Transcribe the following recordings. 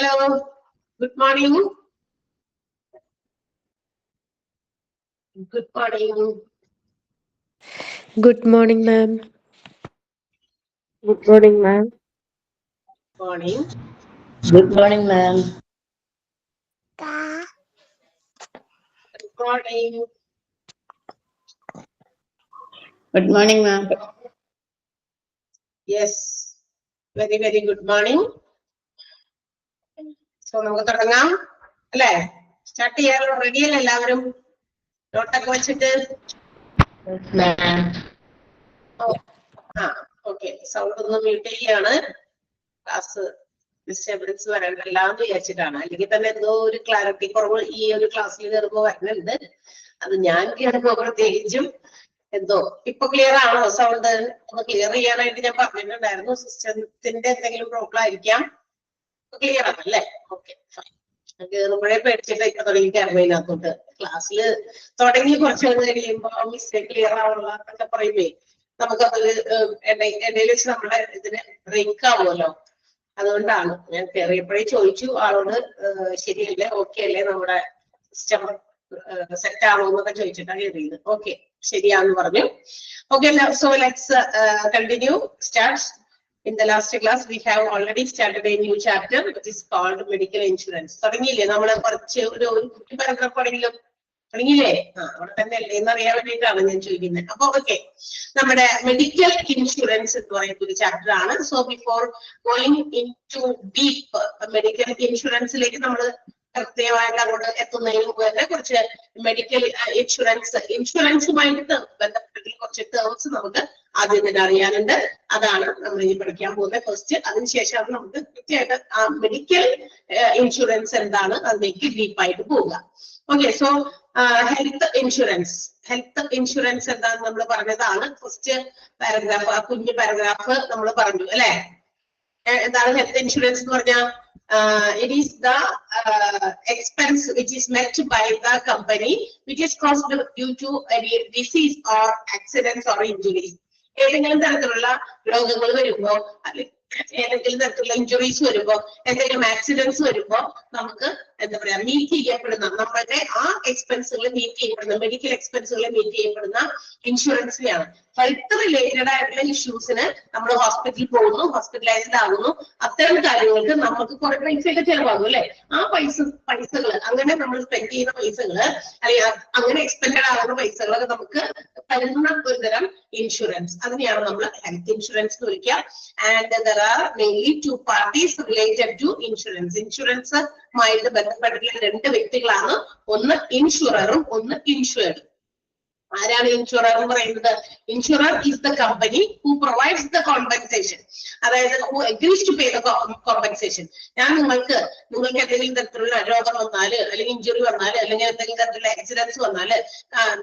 Hello, good morning. Good morning. Good morning, ma'am. Good morning, ma'am. Morning. Good morning, ma'am. Good morning. Good morning, ma'am. Yes, very, very good morning. So, നമുക്ക് തുടങ്ങാം അല്ലേ? Start ചെയ്യാനുള്ള ready അല്ലേ എല്ലാവരും? നോട്ടൊക്കെ വെച്ചിട്ട് Yes, ma'am. Okay. Sound ഒന്ന് mute ചെയ്യാണ്. Class disturbance വരണ്ടല്ലാന്ന് വിചാരിച്ചിട്ടാണ്. അല്ലെങ്കിൽ തന്നെ എന്തോ ഒരു ക്ലാരിറ്റി കുറവ് ഈ ഒരു ക്ലാസ്സിൽ കയറുമ്പോൾ വരുന്നുണ്ട്. അത് ഞാൻ കയറുമ്പോൾ പ്രത്യേകിച്ചും എന്തോ ഇപ്പൊ ക്ലിയർ ആണോ സൗണ്ട്? ഒന്ന് ക്ലിയർ ചെയ്യാനായിട്ട് ഞാൻ പറഞ്ഞിട്ടുണ്ടായിരുന്നു. സിസ്റ്റത്തിന്റെ എന്തെങ്കിലും പ്രോബ്ലം ആയിരിക്കാം. ക്ലിയർ ആണല്ലേ? Okay, fine. കയറുമ്പോഴേ പേടിച്ചിട്ട് ഇപ്പൊ തുടങ്ങി കയറുന്നതിനകത്തോട്ട് ക്ലാസ്സിൽ തുടങ്ങി കുറച്ച് കഴിയുമ്പോ മിസ്റ്റേക്ക് ക്ലിയർ ആവുള്ള എന്നൊക്കെ പറയുമ്പേ നമുക്കത് ഇടയിൽ വെച്ച് നമ്മുടെ ഇതിന് റിങ്ക് ആവുമല്ലോ. അതുകൊണ്ടാണ് ഞാൻ കയറിയപ്പോഴേ ചോദിച്ചു ആളോട് ശരിയല്ലേ, ഓക്കെ അല്ലേ, നമ്മുടെ സിസ്റ്റം സെറ്റ് ആണോ എന്നൊക്കെ ചോദിച്ചിട്ടാണ് കയറിയത്. ഓക്കെ, ശരിയാന്ന് പറഞ്ഞു. Okay, so let's continue. Start. In the last class, we have already started a new chapter which is called medical insurance. തുടങ്ങിയില്ലേ നമ്മള് കുറച്ച് ഒരു പാരഗ്രാഫ് തുടങ്ങിയില്ലേ? അവിടെ തന്നെ അല്ലേ എന്നറിയാൻ വേണ്ടിയിട്ടാണ് ഞാൻ ചോദിക്കുന്നത്. അപ്പൊ ഓക്കെ, നമ്മുടെ മെഡിക്കൽ ഇൻഷുറൻസ് എന്ന് പറയുന്ന ഒരു ചാപ്റ്റർ ആണ്. So before going into deep medical ഇൻഷുറൻസിലേക്ക് നമ്മൾ കൃത്യമായിട്ട് അങ്ങോട്ട് എത്തുന്നതിന് മുമ്പ് തന്നെ കുറച്ച് മെഡിക്കൽ ഇൻഷുറൻസുമായിട്ട് ബന്ധപ്പെട്ടിട്ടുള്ള കുറച്ച് ടേംസ് നമുക്ക് ആദ്യം തന്നെ അറിയാനുണ്ട്. അതാണ് നമ്മൾ ഇനി പഠിക്കാൻ പോകുന്ന ഫസ്റ്റ്. അതിനുശേഷമാണ് നമുക്ക് കൃത്യമായിട്ട് ആ മെഡിക്കൽ ഇൻഷുറൻസ് എന്താണ് അതിലേക്ക് ഡീപ്പായിട്ട് പോവുക. ഓക്കെ, സോ ഹെൽത്ത് ഇൻഷുറൻസ് എന്താന്ന് നമ്മൾ പറഞ്ഞതാണ്. ഫസ്റ്റ് പാരഗ്രാഫ്, ആ കുഞ്ഞു പാരഗ്രാഫ് നമ്മൾ പറഞ്ഞു അല്ലെ? എന്താണ് ഹെൽത്ത് ഇൻഷുറൻസ് എന്ന് പറഞ്ഞാൽ? It is the expense which is met by the company which is caused due to any disease or accidents or injuries. ഏതെങ്കിലും തരത്തിലുള്ള രോഗങ്ങൾ വരുമ്പോ അല്ലെങ്കിൽ ഏതെങ്കിലും തരത്തിലുള്ള ഇഞ്ചുറീസ് വരുമ്പോ എന്തെങ്കിലും ആക്സിഡൻസ് വരുമ്പോ നമുക്ക് എന്താ പറയാ മീറ്റ് ചെയ്യപ്പെടുന്ന നമ്മളുടെ ആ എക്സ്പെൻസുകൾ മീറ്റ് ചെയ്യപ്പെടുന്ന മെഡിക്കൽ എക്സ്പെൻസുകൾ മീറ്റ് ചെയ്യപ്പെടുന്ന ഇൻഷുറൻസിനെയാണ്. ഹെൽത്ത് റിലേറ്റഡ് ആയിട്ടുള്ള ഇഷ്യൂസിന് നമ്മൾ ഹോസ്പിറ്റലിൽ പോകുന്നു, ഹോസ്പിറ്റലൈസ്ഡ് ആകുന്നു, അത്തരം കാര്യങ്ങൾക്ക് നമുക്ക് കുറെ പൈസയൊക്കെ ചെലവാകും അല്ലെ? ആ പൈസകൾ അങ്ങനെ നമ്മൾ സ്പെൻഡ് ചെയ്യുന്ന പൈസകള് അല്ലെങ്കിൽ അങ്ങനെ എക്സ്പെൻഡഡ് ആകുന്ന പൈസകളൊക്കെ നമുക്ക് തരുന്ന ഒരു തരം ഇൻഷുറൻസ്, അതിനെയാണ് നമ്മൾ ഹെൽത്ത് ഇൻഷുറൻസ് എന്ന് വിളിക്കുക. And there are mainly two parties related to insurance. ഇൻഷുറൻസുമായിട്ട് ബന്ധപ്പെട്ടിട്ടുള്ള രണ്ട് വ്യക്തികളാണ്, ഒന്ന് ഇൻഷുററും ഒന്ന് ഇൻഷുർഡ്. ആരാണ് ഇൻഷുറർ എന്ന് പറയുന്നത്? Insurer is the company who provides the compensation, അതായത് who agrees to pay the compensation. ഞാൻ നിങ്ങൾക്ക് എന്തെങ്കിലും തരത്തിലുള്ള രോഗം വന്നാല് അല്ലെങ്കിൽ ഇഞ്ചുറി വന്നാല് അല്ലെങ്കിൽ എന്തെങ്കിലും തരത്തിലുള്ള ആക്സിഡൻസ് വന്നാല്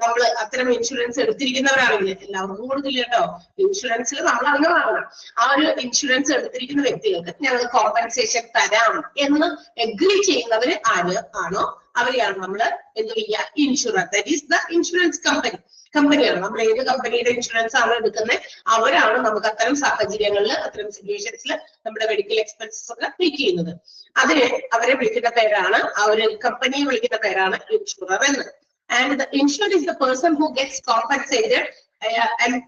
നമ്മൾ അത്തരം ഇൻഷുറൻസ് എടുത്തിരിക്കുന്നവരാണെങ്കിൽ, എല്ലാവർക്കും കൊടുക്കില്ല കേട്ടോ, ഇൻഷുറൻസിൽ നമ്മൾ അംഗമാകണം. ആ ഒരു ഇൻഷുറൻസ് എടുത്തിരിക്കുന്ന വ്യക്തികൾക്ക് ഞങ്ങൾ കോമ്പൻസേഷൻ തരാം എന്ന് അഗ്രി ചെയ്യുന്നവര് ആണോ അവരെയാണ് നമ്മൾ എന്ത് ചെയ്യുക? Insurer. That is the insurance കമ്പനിയാണ്. നമ്മൾ ഏത് കമ്പനിയുടെ ഇൻഷുറൻസ് ആണ് എടുക്കുന്നത് അവരാണ് നമുക്ക് അത്തരം സാഹചര്യങ്ങളിൽ അത്തരം സിറ്റുവേഷൻസിൽ നമ്മുടെ മെഡിക്കൽ എക്സ്പെൻസസ് ഒക്കെ മീറ്റ് ചെയ്യുന്നത്. അവരെ വിളിക്കുന്ന പേരാണ്, ആ ഒരു കമ്പനിയെ വിളിക്കുന്ന പേരാണ് ഇൻഷുറർ എന്ന്. And the insured is the person who gets compensated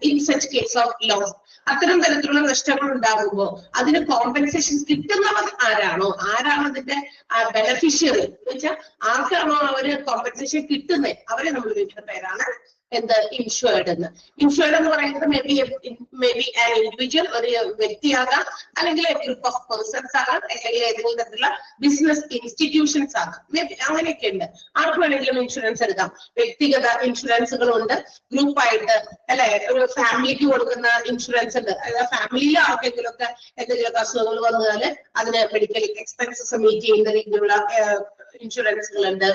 in such case of loss. അത്തരം തരത്തിലുള്ള നഷ്ടങ്ങൾ ഉണ്ടാകുമ്പോ അതിന് കോമ്പൻസേഷൻ കിട്ടുന്നവർ ആരാണോ, ആരാണ് അതിന്റെ ബെനഫിഷ്യറി എന്ന് വെച്ചാൽ ആർക്കാണോ അവര് കോമ്പൻസേഷൻ കിട്ടുന്നത് അവരെ നമ്മൾ വിളിക്കുന്ന പേരാണ് എന്ത്? ഇൻഷുർഡ് എന്ന്. ഇൻഷുർഡ് എന്ന് പറയുന്നത് മേ ബി ആൻ ഇൻഡിവിജ്വൽ, ഒരു വ്യക്തിയാകാം, അല്ലെങ്കിൽ ഗ്രൂപ്പ് ഓഫ് പേഴ്സൺസ് ആകാം, അല്ലെങ്കിൽ ഏതെങ്കിലും തരത്തിലുള്ള ബിസിനസ് ഇൻസ്റ്റിറ്റ്യൂഷൻസ് ആകാം, അങ്ങനെയൊക്കെ ഉണ്ട്. ആർക്ക് വേണമെങ്കിലും ഇൻഷുറൻസ് എടുക്കാം. വ്യക്തിഗത ഇൻഷുറൻസുകളുണ്ട്, ഗ്രൂപ്പായിട്ട് അല്ലെ, ഒരു ഫാമിലിക്ക് കൊടുക്കുന്ന ഇൻഷുറൻസ് ഉണ്ട്. അതായത് ഫാമിലിയിൽ ആർക്കെങ്കിലുമൊക്കെ എന്തെങ്കിലുമൊക്കെ അസുഖങ്ങൾ വന്നാല് അതിന് മെഡിക്കൽ എക്സ്പെൻസസ് മീറ്റ് ചെയ്യുന്ന രീതിയിലുള്ള ഇൻഷുറൻസുകളുണ്ട്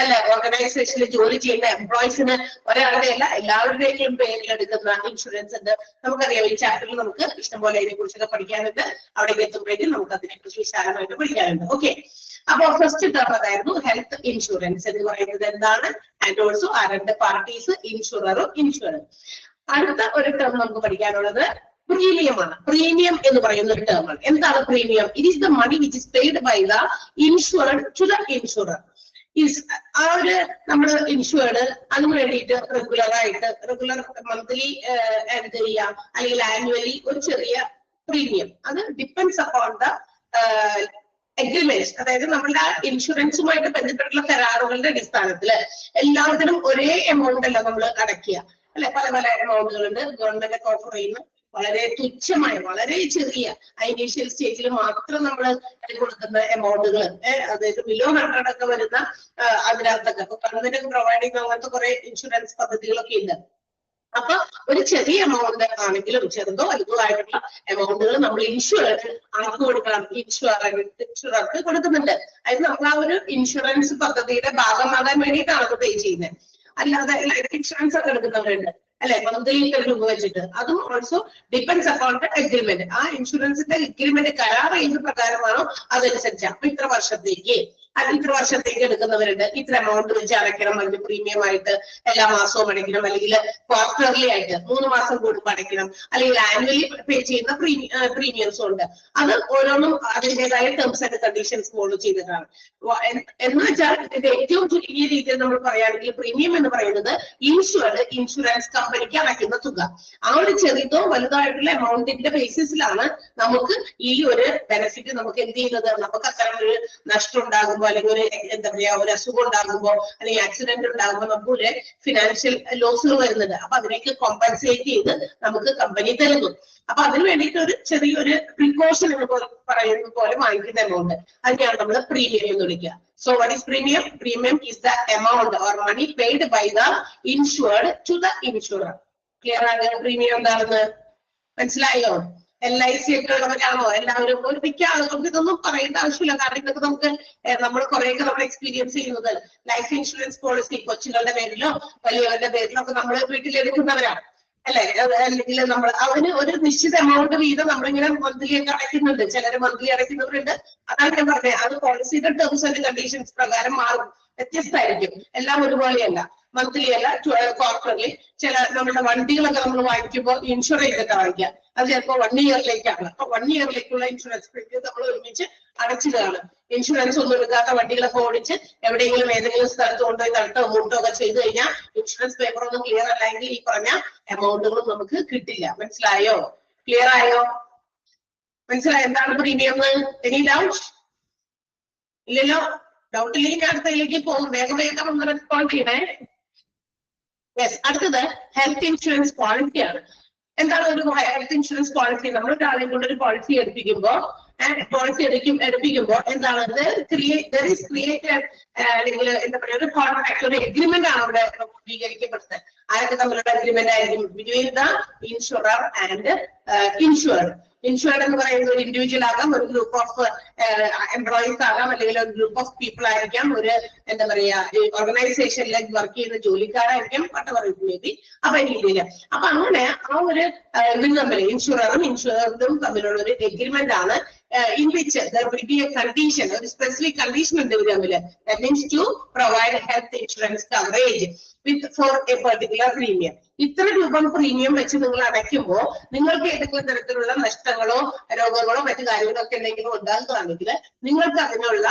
അല്ലെ. ഓർഗനൈസേഷനിൽ ജോലി ചെയ്യുന്ന എംപ്ലോയീസിന് ഒരാളുടെ അല്ല എല്ലാവരുടെയും പേരിൽ എടുക്കുന്ന ഇൻഷുറൻസ് ഉണ്ട്. നമുക്കറിയാം ഈ ചാപ്റ്ററിൽ നമുക്ക് ഇഷ്ടംപോലെ അതിനെ കുറിച്ചൊക്കെ പഠിക്കാനുണ്ട്. അവിടേക്ക് എത്തുമ്പോഴേക്കും നമുക്ക് അതിനെ കുറിച്ച് വിശാലമായിട്ട് പഠിക്കാനുണ്ട്. ഓക്കെ, അപ്പൊ ഫസ്റ്റ് ടേം അതായിരുന്നു ഹെൽത്ത് ഇൻഷുറൻസ് എന്ന് പറയുന്നത് എന്താണ്. ആൻഡ് ഓൾസോ ആ രണ്ട് പാർട്ടീസ് ഇൻഷുററും ഇൻഷുററും. അടുത്ത ഒരു ടേം നമുക്ക് പഠിക്കാനുള്ളത് പ്രീമിയമാണ്. പ്രീമിയം എന്ന് പറയുന്ന ഒരു ടേമാണ്. എന്താണ് premium? It is the money which is paid by the insured to the insurer. ആ ഒരു നമ്മള് ഇൻഷുർഡ് അതിന് വേണ്ടിയിട്ട് റെഗുലർ മന്ത്ലി എന്ത് ചെയ്യാം, അല്ലെങ്കിൽ ആനുവലി ഒരു ചെറിയ പ്രീമിയം. അത് ഡിപ്പെൻഡ്സ് അപ്പോൺ ദ എഗ്രിമെന്റ്സ്. അതായത് നമ്മളുടെ ഇൻഷുറൻസുമായിട്ട് ബന്ധപ്പെട്ടുള്ള കരാറുകളുടെ അടിസ്ഥാനത്തില് എല്ലാത്തിനും ഒരേ എമൗണ്ട് അല്ല നമ്മൾ അടയ്ക്കുക, അല്ലെ? പല പല എമൗണ്ടുകളുണ്ട്. ഗവൺമെന്റ് ഒക്കെ ഓഫർ ചെയ്യുന്ന വളരെ തുച്ഛമായ, വളരെ ചെറിയ ഇനീഷ്യൽ സ്റ്റേജിൽ മാത്രം നമ്മൾ കൊടുക്കുന്ന എമൗണ്ടുകൾ, അതായത് ബിലോ 100 ഒക്കെ വരുന്ന അതിനകത്തൊക്കെ ഇപ്പൊ ഗവൺമെന്റ് പ്രൊവൈഡ് ചെയ്യുന്ന അങ്ങനത്തെ കുറെ ഇൻഷുറൻസ് പദ്ധതികളൊക്കെ ഉണ്ട്. അപ്പൊ ഒരു ചെറിയ എമൗണ്ട് ആണെങ്കിലും ചെറുതോ വലുതോ ആയിട്ടുള്ള എമൗണ്ടുകൾ നമ്മൾ ഇൻഷുറൻസ് ആർക്ക് കൊടുക്കണം? ഇൻഷുറർക്ക് കൊടുക്കുന്നുണ്ട്. അതായത് നമ്മൾ ആ ഒരു ഇൻഷുറൻസ് പദ്ധതിയുടെ ഭാഗമാകാൻ വേണ്ടിയിട്ടാണ് അത് പേ ചെയ്യുന്നത്. അല്ലാതെ ലൈഫ് ഇൻഷുറൻസ് ഒക്കെ എടുക്കുന്നവരുണ്ട്, അല്ലെ? മന്ത്ലി രൂപ വെച്ചിട്ട്. അതും also depends upon the agreement. ആ ഇൻഷുറൻസിന്റെ എഗ്രിമെന്റ് കരാർ ഏത് പ്രകാരമാണോ അതനുസരിച്ച്. അപ്പൊ ഇത്ര വർഷത്തേക്ക് എടുക്കുന്നവരുണ്ട്, ഇത്ര എമൗണ്ട് വെച്ച് അടയ്ക്കണം, അതിന് പ്രീമിയം ആയിട്ട് എല്ലാ മാസവും അടയ്ക്കണം, അല്ലെങ്കിൽ ക്വാർട്ടർലി ആയിട്ട് 3 മാസം കൂടുമ്പോൾ അടയ്ക്കണം, അല്ലെങ്കിൽ ആനുവലി പേ ചെയ്യുന്ന പ്രീമിയംസും ഉണ്ട്. അത് ഓരോന്നും അതിൻ്റെതായ ടേംസ് ആൻഡ് കണ്ടീഷൻസ് ഫോളോ ചെയ്തിട്ടാണ്. എന്ന് വെച്ചാൽ ഇതിന്റെ ഏറ്റവും ചുരുങ്ങിയ രീതിയിൽ നമ്മൾ പറയുകയാണെങ്കിൽ പ്രീമിയം എന്ന് പറയുന്നത് ഇൻഷുറൻസ് കമ്പനിക്ക് അടയ്ക്കുന്ന തുക. ആ ഒരു ചെറുതോ വലുതായിട്ടുള്ള എമൗണ്ടിന്റെ ബേസിസിലാണ് നമുക്ക് ഈ ഒരു ബെനിഫിറ്റ് നമുക്ക് എന്ത് ചെയ്യുന്നത്. നമുക്ക് അത്തരം ഒരു നഷ്ടം ഉണ്ടാകുമ്പോൾ, അല്ലെങ്കിൽ ഒരു എന്താ പറയാ, ഒരു അസുഖം ഉണ്ടാകുമ്പോൾ, അല്ലെങ്കിൽ ആക്സിഡന്റ് ഉണ്ടാകുമ്പോൾ നമുക്ക് ഒരു ഫിനാൻഷ്യൽ ലോസുകൾ വരുന്നുണ്ട്. അപ്പൊ അതിലേക്ക് കോമ്പൻസേറ്റ് ചെയ്ത് നമുക്ക് കമ്പനി തരുന്നു. അപ്പൊ അതിന് വേണ്ടിയിട്ട് ഒരു ചെറിയൊരു പ്രിക്കോഷൻ എന്ന് പറയുന്നത് പോലെ വാങ്ങിക്കുന്ന എമൗണ്ട്, അതിനെയാണ് നമ്മൾ പ്രീമിയം എന്ന് വിളിക്കുക. So what is premium? Premium is the amount or money paid by the insured to the insurer. Clear ആണ്? പ്രീമിയം എന്താണെന്ന് മനസ്സിലായോ? LIC ഒക്കെ ഉള്ളവരാണോ എല്ലാവരും? ഒരു മിക്ക ആളുകൾക്ക് ഇതൊന്നും പറയേണ്ട ആവശ്യമില്ല. കാരണം ഇതൊക്കെ നമ്മൾ കുറെയൊക്കെ നമ്മൾ എക്സ്പീരിയൻസ് ചെയ്യുന്നത് ലൈഫ് ഇൻഷുറൻസ് പോളിസി കൊച്ചുകളുടെ പേരിലോ വലിയവരുടെ പേരിലോ ഒക്കെ നമ്മൾ വീട്ടിലെടുക്കുന്നവരാണ്, അല്ലെ? അല്ലെങ്കിൽ നമ്മൾ അതിന് ഒരു നിശ്ചിത എമൗണ്ട് വീതം നമ്മളിങ്ങനെ മന്ത്ലി ഒക്കെ അടയ്ക്കുന്നുണ്ട്. ചിലര് മന്ത്ലി അടയ്ക്കുന്നവരുണ്ട്. അതാണ് ഞാൻ പറഞ്ഞത്. അത് പോളിസിയുടെ ടേംസ് ആൻഡ് കണ്ടീഷൻസ് പ്രകാരം മാറും, വ്യത്യസ്തമായിരിക്കും. എല്ലാം ഒരുപോലെയല്ല. മന്ത്ലി അല്ല, ക്വാർട്ടർലി. ചില നമ്മുടെ വണ്ടികളൊക്കെ നമ്മൾ വാങ്ങിക്കുമ്പോൾ ഇൻഷുർ ചെയ്തിട്ട് വാങ്ങിക്കാം. അത് ചിലപ്പോൾ 1 ഇയറിലേക്കാണ്. അപ്പൊ 1 ഇയറിലേക്കുള്ള ഇൻഷുറൻസ് പ്രീമിയം നമ്മൾ ഒരുമിച്ച് അടച്ചിടുകയാണ്. ഇൻഷുറൻസ് ഒന്നും എടുക്കാത്ത വണ്ടികളൊക്കെ ഓടിച്ച് എവിടെയെങ്കിലും ഏതെങ്കിലും സ്ഥലത്ത് കൊണ്ടുപോയി തട്ടോ മൂട്ടോ ഒക്കെ ചെയ്ത് കഴിഞ്ഞാൽ ഇൻഷുറൻസ് പേപ്പർ ഒന്നും ക്ലിയർ അല്ലെങ്കിൽ ഈ പറഞ്ഞ എമൗണ്ടുകളും നമുക്ക് കിട്ടില്ല. മനസ്സിലായോ? ക്ലിയർ ആയോ? മനസ്സിലായോ എന്താണ് പ്രീമിയം? Any doubt? ഇല്ലല്ലോ? ഡൗട്ട് ഇല്ലെങ്കിൽ ഞാൻ അടുത്തതിലേക്ക് പോകും. വേഗം ഒന്ന് റെസ്പോണ്ട് ചെയ്യണേ. യെസ്, അടുത്തത് ഹെൽത്ത് ഇൻഷുറൻസ് പോളിസിയാണ്. എന്താണ് ഒരു ഹെൽത്ത് ഇൻഷുറൻസ് പോളിസി? നമ്മൾ ഒരാളെ കൊണ്ട് ഒരു പോളിസി എടുപ്പിക്കുമ്പോൾ എന്താണ് അല്ലെങ്കിൽ എന്താ പറയുക, ഒരു കോൺട്രാക്ട്, ഒരു എഗ്രിമെന്റ് ആണ് അവിടെ രൂപീകരിക്കപ്പെടുന്നത്. ആരൊക്കെ തമ്മിലുള്ള എഗ്രിമെന്റ് ആയിരിക്കും? Between the insurer and insured. Insured എന്ന് പറയുന്നത് ഒരു ഇൻഡിവിജ്വൽ ആകാം, ഒരു ഗ്രൂപ്പ് ഓഫ് എംപ്ലോയീസ് ആകാം, അല്ലെങ്കിൽ ഒരു ഗ്രൂപ്പ് ഓഫ് പീപ്പിൾ ആയിരിക്കാം, ഒരു എന്താ പറയാ ഓർഗനൈസേഷനിൽ വർക്ക് ചെയ്യുന്ന ജോലിക്കാരായിരിക്കാം, മേ. അപ്പൊ രീതിയില് അപ്പൊ അങ്ങനെ ആ ഒരു ഇതിന് തമ്മിൽ ഇൻഷുററും തമ്മിലുള്ള ഒരു എഗ്രിമെന്റ് ആണ്. In which there will be a condition, a specific condition in the thamil, that means to provide health insurance coverage for a particular premium. ഇത്ര രൂപം പ്രീമിയം വെച്ച് നിങ്ങൾ അടയ്ക്കുമ്പോൾ നിങ്ങൾക്ക് ഏതെങ്കിലും തരത്തിലുള്ള നഷ്ടങ്ങളോ രോഗങ്ങളോ മറ്റു കാര്യങ്ങളോ ഒക്കെ എന്തെങ്കിലും ഉണ്ടാകുകയാണെങ്കിൽ നിങ്ങൾക്ക് അതിനുള്ള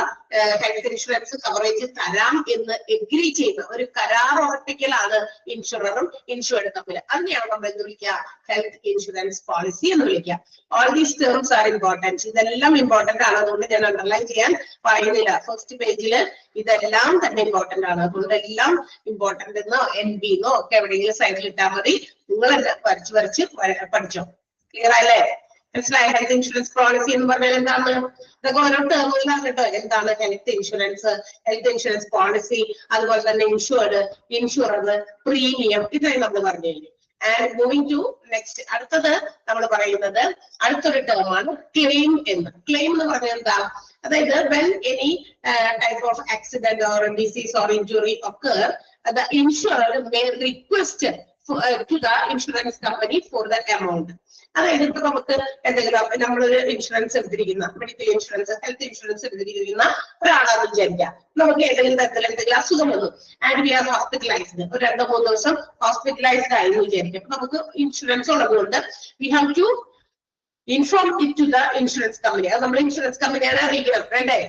ഹെൽത്ത് ഇൻഷുറൻസ് കവറേജ് തരാം എന്ന് എഗ്രി ചെയ്യുന്ന ഒരു കരാർ ഉറപ്പിക്കലാണ് ഇൻഷുററും ഇൻഷുർഡ് തമ്മിൽ. അതിനെയാണ് നമ്മൾ എന്ത് വിളിക്കുക? ഹെൽത്ത് ഇൻഷുറൻസ് പോളിസി എന്ന് വിളിക്കുക. All these terms are important. ഇതെല്ലാം ഇമ്പോർട്ടന്റ് ആണ്. അതുകൊണ്ട് ഞാൻ അണ്ടർലൈൻ ചെയ്യാൻ പറയുന്നില്ല. ഫസ്റ്റ് പേജില് ഇതെല്ലാം തന്നെ ഇമ്പോർട്ടന്റ് ആണ്. അതുകൊണ്ട് എല്ലാം ഇമ്പോർട്ടന്റ് എന്നോ NB എന്നോ ഒക്കെ എവിടെയെങ്കിലും സൈഡിൽ ഇട്ടാൽ മതി. നിങ്ങളെല്ലാം വരച്ച് പഠിച്ചോ. ക്ലിയർ ആയല്ലേ? മനസ്സിലായ? ഹെൽത്ത് ഇൻഷുറൻസ് പോളിസി എന്ന് പറഞ്ഞാൽ എന്താണ്? ഇതൊക്കെ ഓരോ ടേമുകളാണ് കേട്ടോ. എന്താണ് ഹെൽത്ത് ഇൻഷുറൻസ് പോളിസി, അതുപോലെ തന്നെ ഇൻഷുറർ, പ്രീമിയം, ഇത്രയും നമ്മൾ പറഞ്ഞു കഴിഞ്ഞു. ആൻഡ് മൂവിങ് ടു നെക്സ്റ്റ്, അടുത്തത് നമ്മൾ പറയുന്നത് അടുത്തൊരു ടേമാണ് ക്ലെയിം എന്ന്. ക്ലെയിം എന്ന് പറഞ്ഞാൽ എന്താ? അതായത് when any type of accident or disease or injury occur, the insured may request to the insurance company for that amount. അതായത് ഇപ്പൊ നമുക്ക് എന്തെങ്കിലും നമ്മളൊരു ഇൻഷുറൻസ് എടുത്തിരിക്കുന്ന, മെഡിക്കൽ ഇൻഷുറൻസ്, ഹെൽത്ത് ഇൻഷുറൻസ് എടുത്തിരിക്കുന്ന ഒരാളാണെന്ന് വിചാരിക്കാം. നമുക്ക് ഏതെങ്കിലും തരത്തിൽ എന്തെങ്കിലും അസുഖം വന്നു ആൻഡ് വി ആർ ഹോസ്പിറ്റലൈസ്ഡ്, ഒരു 2-3 ദിവസം ഹോസ്പിറ്റലൈസ്ഡ് ആയി എന്ന് വിചാരിക്കാം. നമുക്ക് ഇൻഷുറൻസ് ഉള്ളതുകൊണ്ട് we have to inform it to the insurance company. അത് നമ്മൾ ഇൻഷുറൻസ് കമ്പനിയാണ് അറിയിക്കണം, വേണ്ടേ?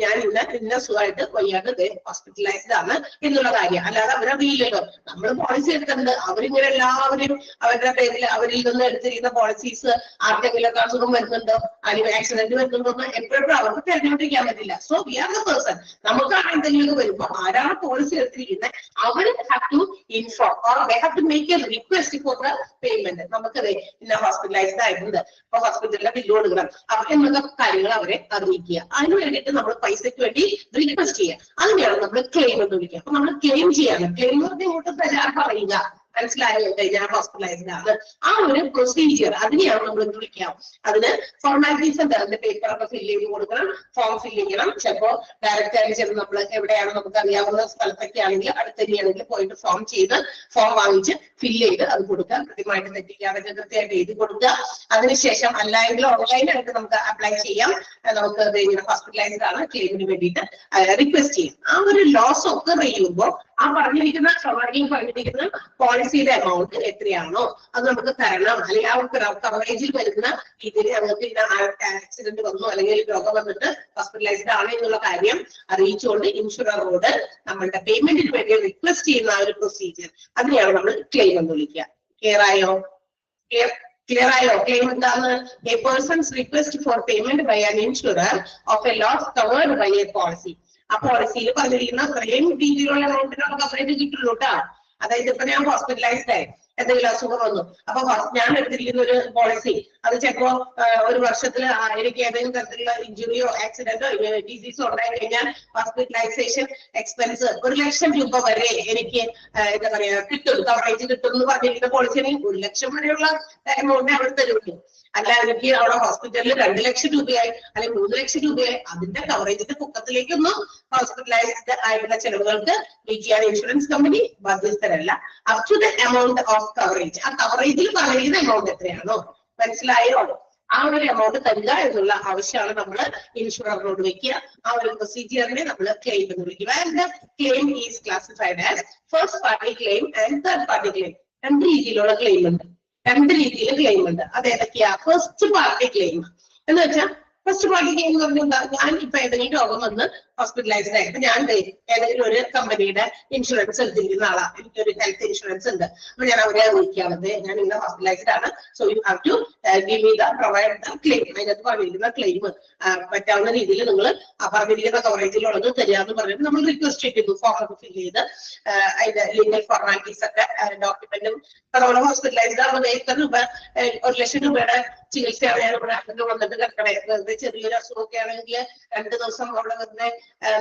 ഞാൻ ഇന്ന സുഖമായിട്ട് വയ്യാണ്ട് ഹോസ്പിറ്റലൈസ്ഡ് ആണ് എന്നുള്ള കാര്യം. അല്ലാതെ അവരറിയില്ലല്ലോ. നമ്മൾ പോളിസി എടുക്കുന്നുണ്ട്, അവരിങ്ങനെ എല്ലാവരും അവരുടെ പേരിൽ അവരിൽ നിന്ന് എടുത്തിരിക്കുന്ന പോളിസീസ് ആർക്കെങ്കിലും അസുഖം വരുന്നുണ്ടോ അല്ലെങ്കിൽ ആക്സിഡന്റ് വരുന്നുണ്ടോ എന്ന് എപ്പോഴും അവർക്ക് തിരഞ്ഞെടുപ്പിക്കാൻ പറ്റില്ല. So we are the person. നമുക്കാണ് എന്തെങ്കിലും വരുമ്പോൾ ആരാണ് പോളിസി എടുത്തിരിക്കുന്നത് അവർ have to inform or they have to make a request for the payment. നമുക്കത് ഇന്ന ഹോസ്പിറ്റലൈസ്ഡ് ആയിട്ടുണ്ട്, അപ്പൊ ഹോസ്പിറ്റലിലെ ബില്ല് കൊടുക്കണം, എന്നുള്ള കാര്യങ്ങൾ അവരെ അറിയിക്കുക. അതിന് വേണ്ടിയിട്ട് നമ്മൾ പൈസയ്ക്ക് വേണ്ടി റിക്വസ്റ്റ് ചെയ്യുക. അതിനെയാണ് നമ്മൾ ക്ലെയിം എന്ന് വിളിക്കുക. അപ്പൊ നമ്മൾ ക്ലെയിം ചെയ്യാണ്. ക്ലെയിം എന്ന് പറഞ്ഞാൽ ഇങ്ങോട്ട് തരാൻ പറയുക, മനസ്സിലായോ? ഞാൻ ഹോസ്പിറ്റലൈസ്ഡ് ആണ്. ആ ഒരു പ്രൊസീജിയർ അതിനെയാണ് നമ്മൾ വിളിക്കാം. അതിന് ഫോർമാലിറ്റീസ് ഉണ്ട്. അതിന്റെ പേപ്പറൊക്കെ ഫില്ല് ചെയ്ത് കൊടുക്കണം, ഫോം ഫില്ല് ചെയ്യണം. ചിലപ്പോ ഡയറക്റ്റ് ആയിട്ട് ചെന്ന് നമ്മൾ എവിടെയാണ് നമുക്ക് അറിയാവുന്ന സ്ഥലത്തൊക്കെ ആണെങ്കിൽ അടുത്തന്നെയാണെങ്കിൽ പോയിട്ട് ഫോം ചെയ്ത് ഫോം വാങ്ങിച്ച് ഫില്ല് ചെയ്ത് അത് കൊടുക്കുക. കൃത്യമായിട്ട് തെറ്റിക്കാതെ കൃത്യമായിട്ട് എഴുതി കൊടുക്കുക. അതിനുശേഷം അല്ലായെങ്കിൽ ഓൺലൈനായിട്ട് നമുക്ക് അപ്ലൈ ചെയ്യാം. നമുക്ക് ഇങ്ങനെ ഹോസ്പിറ്റലൈസ്ഡ് ആണ് ക്ലെയിമിന് വേണ്ടിയിട്ട് റിക്വസ്റ്റ് ചെയ്യും. ആ ഒരു ലോസ് ഒക്കെ ചെയ്യുമ്പോൾ ആ പറഞ്ഞിരിക്കുന്ന പോളിസിയുടെ എമൗണ്ട് എത്രയാണോ അത് നമുക്ക് തരണം. അല്ലെങ്കിൽ ആ കവറേജിൽ വരുന്ന ഇതിന് ഞങ്ങൾക്ക് ആക്സിഡന്റ് വന്നു അല്ലെങ്കിൽ രോഗം വന്നിട്ട് ഹോസ്പിറ്റലൈസ്ഡ് ആണ് എന്നുള്ള കാര്യം അറിയിച്ചുകൊണ്ട് ഇൻഷുററോട് നമ്മളുടെ പേയ്മെന്റിന് വേണ്ടി റിക്വസ്റ്റ് ചെയ്യുന്ന ആ ഒരു പ്രൊസീജിയർ അതിനെയാണ് നമ്മൾ ക്ലെയിം എന്ന് വിളിക്കുക. ക്ലിയർ ആയോ? ക്ലെയിം എന്താണ്? A person's request for payment by an insurer of a loss covered by a policy. ആ പോളിസിയിൽ പറഞ്ഞിരിക്കുന്ന അത്രയും രീതിയിലുള്ള എമൗണ്ടിനുള്ള കവറേജ് കിട്ടുള്ളൂ കേട്ടോ. അതായത് ഇപ്പൊ ഞാൻ ഹോസ്പിറ്റലൈസ്ഡ് ആയി, എന്തെങ്കിലും അസുഖം വന്നു, അപ്പൊ ഞാൻ എടുത്തിരിക്കുന്ന ഒരു പോളിസി അത് ചിലപ്പോ ഒരു വർഷത്തിൽ എനിക്ക് ഏതെങ്കിലും തരത്തിലുള്ള ഇഞ്ചുറിയോ ആക്സിഡന്റോ ഡിസീസോ ഉണ്ടായി കഴിഞ്ഞാൽ ഹോസ്പിറ്റലൈസേഷൻ എക്സ്പെൻസ് 1,00,000 രൂപ വരെ എനിക്ക് എന്താ പറയാ കിട്ടും, കവറേജ് കിട്ടും എന്ന് പറഞ്ഞിരിക്കുന്ന പോളിസി 1,00,000 വരെയുള്ള എമൗണ്ട് അവർ തരുള്ളൂ. അല്ല എനിക്ക് അവിടെ ഹോസ്പിറ്റലിൽ 2,00,000 രൂപയായി അല്ലെങ്കിൽ 3,00,000 രൂപയായി അതിന്റെ കവറേജിന്റെ പൊക്കത്തിലേക്കൊന്നും ഹോസ്പിറ്റലൈസ്ഡ് ആയിട്ടുള്ള ചെലവുകൾക്ക് ചെയ്യാൻ ഇൻഷുറൻസ് കമ്പനി ബാധ്യസ്ഥരല്ല. Up to the amount of coverage. ആ കവറേജിൽ പറയുന്ന എമൗണ്ട് എത്രയാണോ, മനസ്സിലായോ? ആ ഒരു എമൗണ്ട് തരിക എന്നുള്ള ആവശ്യമാണ് നമ്മൾ ഇൻഷുററിനോട് വെക്കുക. ആ ഒരു പ്രൊസീജിയറിനെ നമ്മൾ ക്ലെയിം എന്ന് വിളിക്കുക. And claim is classified as first party claim and third party claim. രണ്ട് രീതിയിലുള്ള ക്ലെയിം ഉണ്ട്. അതേതൊക്കെയാ? ഫസ്റ്റ് പാർട്ടി ക്ലെയിം എന്ന് വെച്ചാൽ ഫസ്റ്റ് പാർട്ടി ക്ലെയിം എന്ന് പറഞ്ഞാൽ ഞാൻ ഇപ്പൊ ഏതെങ്കിലും രോഗം വന്ന് ഹോസ്പിറ്റലൈസ്ഡ് ആയിട്ട് ഞാൻ ഏതെങ്കിലും ഒരു കമ്പനിയുടെ ഇൻഷുറൻസ് എടുത്തിരിക്കുന്ന ആളാണ്, എനിക്കൊരു ഹെൽത്ത് ഇൻഷുറൻസ് ഉണ്ട്. അപ്പൊ ഞാൻ അവരെ അറിയിക്കാവുന്നത് ഞാൻ ഇന്ന് ഹോസ്പിറ്റലൈസ്ഡ് ആണ്, so you have to give me the provide the claim. അതിനകത്ത് പറഞ്ഞിരിക്കുന്ന ക്ലെയിം പറ്റാവുന്ന രീതിയിൽ നിങ്ങൾ പറഞ്ഞിരിക്കുന്ന കവറേജിലുള്ളത് തരികയെന്ന് പറഞ്ഞിട്ട് നമ്മൾ റിക്വസ്റ്റ് ചെയ്തു. ഫോം ഒക്കെ ഫില്ല് ചെയ്ത് അതിന്റെ ലീഗൽ ഫോർമാലിറ്റീസ് ഒക്കെ ഡോക്യുമെന്റും നമ്മൾ ഹോസ്പിറ്റലൈസ്ഡ് ആകുമ്പോൾ 1,00,000 രൂപയുടെ ചികിത്സയാണ് ഞാൻ ഇവിടെ വന്നിട്ട് കിടക്കണേ. ചെറിയൊരു അസുഖമൊക്കെ ആണെങ്കിൽ 2 ദിവസം അവിടെ വന്ന്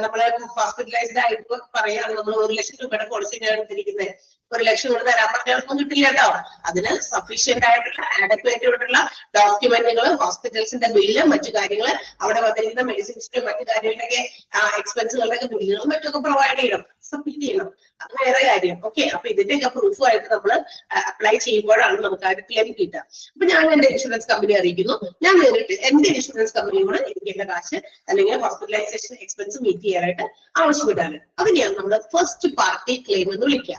നമ്മളെ ഹോസ്പിറ്റലൈസ്ഡ് ആയിട്ട് പറയാണ് നമ്മൾ 1,00,000 രൂപയുടെ പോളിസി ഞാൻ എടുത്തിരിക്കുന്നത്. 1,00,000 കൂടെ തരാൻ പറഞ്ഞൊന്നും കിട്ടില്ല കേട്ടോ. അതിന് സഫീഷ്യന്റ് ആയിട്ടുള്ള ആഡക്വേറ്റ് ആയിട്ടുള്ള ഡോക്യുമെന്റുകൾ, ഹോസ്പിറ്റൽസിന്റെ ബില്ല്, മറ്റു കാര്യങ്ങൾ, അവിടെ വന്നിരിക്കുന്ന മെഡിസിൻസിന്റെ മറ്റു കാര്യങ്ങളൊക്കെ എക്സ്പെൻസുകളുടെ ബില്ലുകളും മറ്റൊക്കെ പ്രൊവൈഡ് ചെയ്യണം, സബ്മിറ്റ് ചെയ്യണം. അത് വേറെ കാര്യം. ഓക്കെ, അപ്പൊ ഇതിന്റെയൊക്കെ പ്രൂഫുമായിട്ട് നമ്മൾ അപ്ലൈ ചെയ്യുമ്പോഴാണ് നമുക്ക് ആ ക്ലെയിം കിട്ടുക. അപ്പൊ ഞാൻ എന്റെ ഇൻഷുറൻസ് കമ്പനി അറിയിക്കുന്നു, ഞാൻ നേരിട്ട് എന്റെ ഇൻഷുറൻസ് കമ്പനിയോട് എനിക്ക് എന്റെ കാശ് അല്ലെങ്കിൽ ഹോസ്പിറ്റലൈസേഷൻ എക്സ്പെൻസ് മീറ്റ് ചെയ്യാനായിട്ട് ആവശ്യപ്പെട്ടാണ്. അതിനെയാണ് നമ്മൾ ഫസ്റ്റ് പാർട്ടി ക്ലെയിം എന്ന് വിളിക്കുക.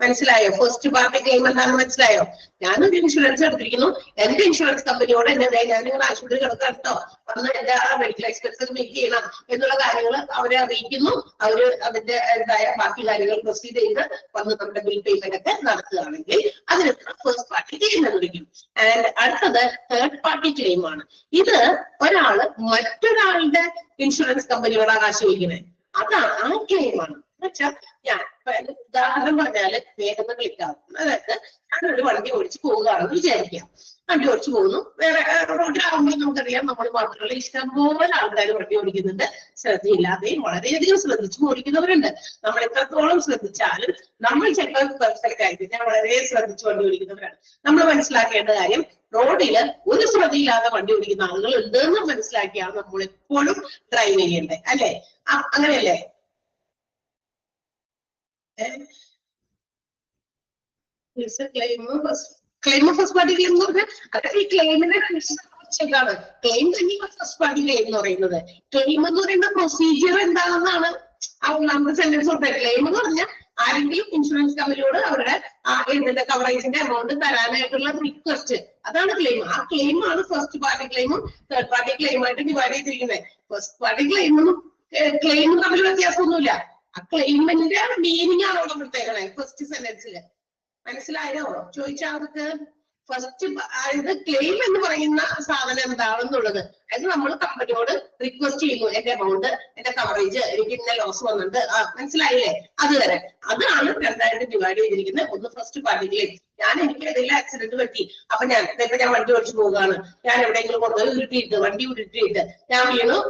മനസ്സിലായോ? ഫസ്റ്റ് പാർട്ടി ക്ലെയിം എന്താണെന്ന് മനസ്സിലായോ? ഞാനൊരു ഇൻഷുറൻസ് എടുത്തിരിക്കുന്നു, എന്റെ ഇൻഷുറൻസ് കമ്പനിയോട് ഞാനിങ്ങനെ ആശുപത്രി കിടക്കാൻ കേട്ടോ, വന്ന് എന്റെ മെഡിക്കൽ എക്സ്പെൻസസ് മീറ്റ് ചെയ്യണം എന്നുള്ള കാര്യങ്ങൾ അവരെ അറിയിക്കുന്നു. അവര് അതിന്റെ എന്തായ ബാക്കി കാര്യങ്ങൾ പ്രൊസീഡ് ചെയ്ത് വന്ന് നമ്മുടെ ബിൽ പേയ്മെന്റ് ഒക്കെ നടത്തുകയാണെങ്കിൽ അതിന് ഫസ്റ്റ് പാർട്ടി ക്ലെയിം എന്ന് വിളിക്കും. ആൻഡ് അടുത്തത് തേർഡ് പാർട്ടി ക്ലെയിം ആണ്. ഇത് ഒരാള് മറ്റൊരാളുടെ ഇൻഷുറൻസ് കമ്പനിയോട് കാശ് വയ്ക്കുന്നത്, അതാണ് ആ ക്ലെയിമാണ്. വെച്ചാൽ ഞാൻ ഉദാഹരണം പറഞ്ഞാല് വേഗം ക്ലിക്കാവും. അതായത് ഞാനൊരു വണ്ടി ഓടിച്ച് പോവുകയാണെന്ന് വിചാരിക്കാം. വണ്ടി ഓടിച്ചു പോകുന്നു, വേറെ റോഡിലാകുമ്പോൾ നമുക്കറിയാം നമ്മൾ മാത്രമല്ല ഇഷ്ടംപോലെ ആൾക്കാർ വണ്ടി ഓടിക്കുന്നുണ്ട്. ശ്രദ്ധയില്ലാതെയും വളരെയധികം ശ്രദ്ധിച്ചും ഓടിക്കുന്നവരുണ്ട്. നമ്മൾ എത്രത്തോളം ശ്രദ്ധിച്ചാലും നമ്മൾ ചിലപ്പോൾ പെർഫെക്റ്റ് ആയിട്ട് ഞാൻ വളരെ ശ്രദ്ധിച്ചു വണ്ടി ഓടിക്കുന്നവരാണ്. നമ്മൾ മനസ്സിലാക്കേണ്ട കാര്യം റോഡില് ഒരു ശ്രദ്ധയില്ലാതെ വണ്ടി ഓടിക്കുന്ന ആളുകൾ ഉണ്ട് എന്ന് മനസ്സിലാക്കിയാണ് നമ്മൾ എപ്പോഴും ഡ്രൈവ് ചെയ്യേണ്ടത്, അല്ലെ? അങ്ങനെയല്ലേ? ക്ലെയിം ഫസ്റ്റ് പാർട്ടി ക്ലെയിം എന്ന് പറഞ്ഞാൽ അതായത് ഈ ക്ലെയിമിനെ ാണ് ക്ലെയിം തന്നെയാണ് ഫസ്റ്റ് പാർട്ടി ക്ലെയിം എന്ന് പറയുന്നത്. ക്ലെയിം എന്ന് പറയുന്ന പ്രൊസീജിയർ എന്താണെന്നാണ് ആ ഒന്നാമത്തെ സെന്റൻസ് കൊടുത്തത്. ക്ലെയിം എന്ന് പറഞ്ഞാൽ ആരെങ്കിലും ഇൻഷുറൻസ് കമ്പനിയോട് അവരുടെ ഇതിന്റെ കവറേജിന്റെ എമൗണ്ട് തരാനായിട്ടുള്ള റിക്വസ്റ്റ്, അതാണ് ക്ലെയിം. ആ ക്ലെയിം ആണ് ഫസ്റ്റ് പാർട്ടി ക്ലെയിമും തേർഡ് പാർട്ടി ക്ലെയിമായിട്ട് ഡിവൈഡ് ചെയ്തിരിക്കുന്നത്. ഫസ്റ്റ് പാർട്ടി ക്ലെയിമും ക്ലെയിമും തമ്മിൽ വ്യത്യാസമൊന്നുമില്ല. ആ ക്ലെയിമിന്റെ മീനിങ് ആണ് അവിടെ കൊടുത്തേക്കണേ ഫസ്റ്റ് സെന്റൻസിൽ. മനസ്സിലായോ? ചോദിച്ചാൽ അവർക്ക് ഫസ്റ്റ് ഇത് ക്ലെയിം എന്ന് പറയുന്ന സാധനം എന്താണെന്നുള്ളത്, അത് നമ്മൾ കമ്പനിയോട് റിക്വസ്റ്റ് ചെയ്യുന്നു, എന്റെ എമൗണ്ട്, എന്റെ കവറേജ്, എനിക്ക് ഇന്ന ലോസ് വന്നിട്ടുണ്ട്, മനസ്സിലായില്ലേ? അത് വരെ അതാണ് രണ്ടായിട്ട് ഡിവൈഡ് ചെയ്തിരിക്കുന്നത്. ഒന്ന് ഫസ്റ്റ് പാർട്ടി ക്ലെയിം, എനിക്ക് ഏതെങ്കിലും ആക്സിഡന്റ് പറ്റി, അപ്പൊ ഞാൻ വണ്ടി ഓടിച്ചു പോവുകയാണ്, ഞാൻ എവിടെയെങ്കിലും കൊണ്ടുപോയി ഉരുട്ടിയിട്ട് വണ്ടി ഉരുട്ടിയിട്ട് ഞാൻ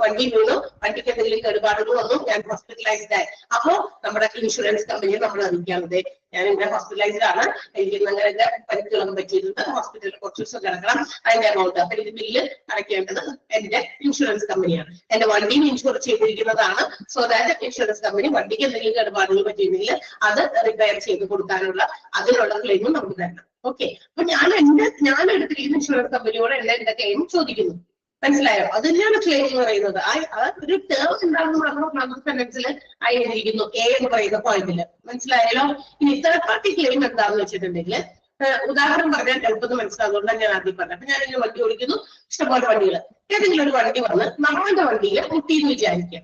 വണ്ടി വീണു, വണ്ടിക്ക് എന്തെങ്കിലും കേടുപാടുകൾ വന്നു, ഞാൻ ഹോസ്പിറ്റലൈസ്ഡ് ആയി. അപ്പോ നമ്മുടെ ഇൻഷുറൻസ് കമ്പനിയെ നമ്മൾ അറിയിക്കാറുണ്ട്, ഞാൻ ഇവിടെ ഹോസ്പിറ്റലൈസ്ഡ് ആണ്, എനിക്ക് അങ്ങനെയൊക്കെ പരിക്കുകളൊക്കെ പറ്റിയിട്ടുണ്ട്, ഹോസ്പിറ്റലിൽ കുറച്ച് ദിവസം കിടക്കണം, അതിന്റെ എമൗണ്ട്, അപ്പൊ ഇത് ബില്ല് അടയ്ക്കേണ്ടത് എന്റെ ഇൻഷുറൻസ് കമ്പനിയാണ്. എന്റെ വണ്ടിയും ഇൻഷുർ ചെയ്തിരിക്കുന്നതാണ്. സോ ദാറ്റ് ഇൻഷുറൻസ് കമ്പനി വണ്ടിക്ക് എന്തെങ്കിലും കേടുപാടുകൾ പറ്റിയിട്ടുണ്ടെങ്കിൽ അത് റിപ്പയർ ചെയ്ത് കൊടുക്കാനുള്ള അതിനുള്ള ക്ലെയിമും നമുക്ക് തരണം. ഓക്കെ, അപ്പൊ ഞാൻ എടുത്തിരിക്കുന്ന ഇൻഷുറൻസ് കമ്പനിയോട് എന്റെ ക്ലെയിം ചോദിക്കുന്നു. മനസ്സിലായോ? അത് തന്നെയാണ് ക്ലെയിം എന്ന് പറയുന്നത്. ആ ഒരു ടേം എന്താണെന്ന് നമ്മൾ സെന്റൻസിൽ ആയിരിക്കുന്നു എ എന്ന് പറയുന്ന പോയിന്റില്. മനസ്സിലായാലോ? ഇനി തേർഡ് പാർട്ടി ക്ലെയിം എന്താണെന്ന് വെച്ചിട്ടുണ്ടെങ്കിൽ, ഉദാഹരണം പറഞ്ഞാൽ എളുപ്പം മനസ്സിലാകുന്നതുകൊണ്ടാണ് ഞാൻ ആദ്യം പറഞ്ഞത്. അപ്പൊ ഞാനിങ്ങനെ വണ്ടി ഓടിക്കുന്നു, ഇഷ്ടംപോലെ വണ്ടികൾ, ഏതെങ്കിലും ഒരു വണ്ടി വന്ന് നമ്മളുടെ വണ്ടിയിൽ മുട്ടിന്ന് വിചാരിക്കാം,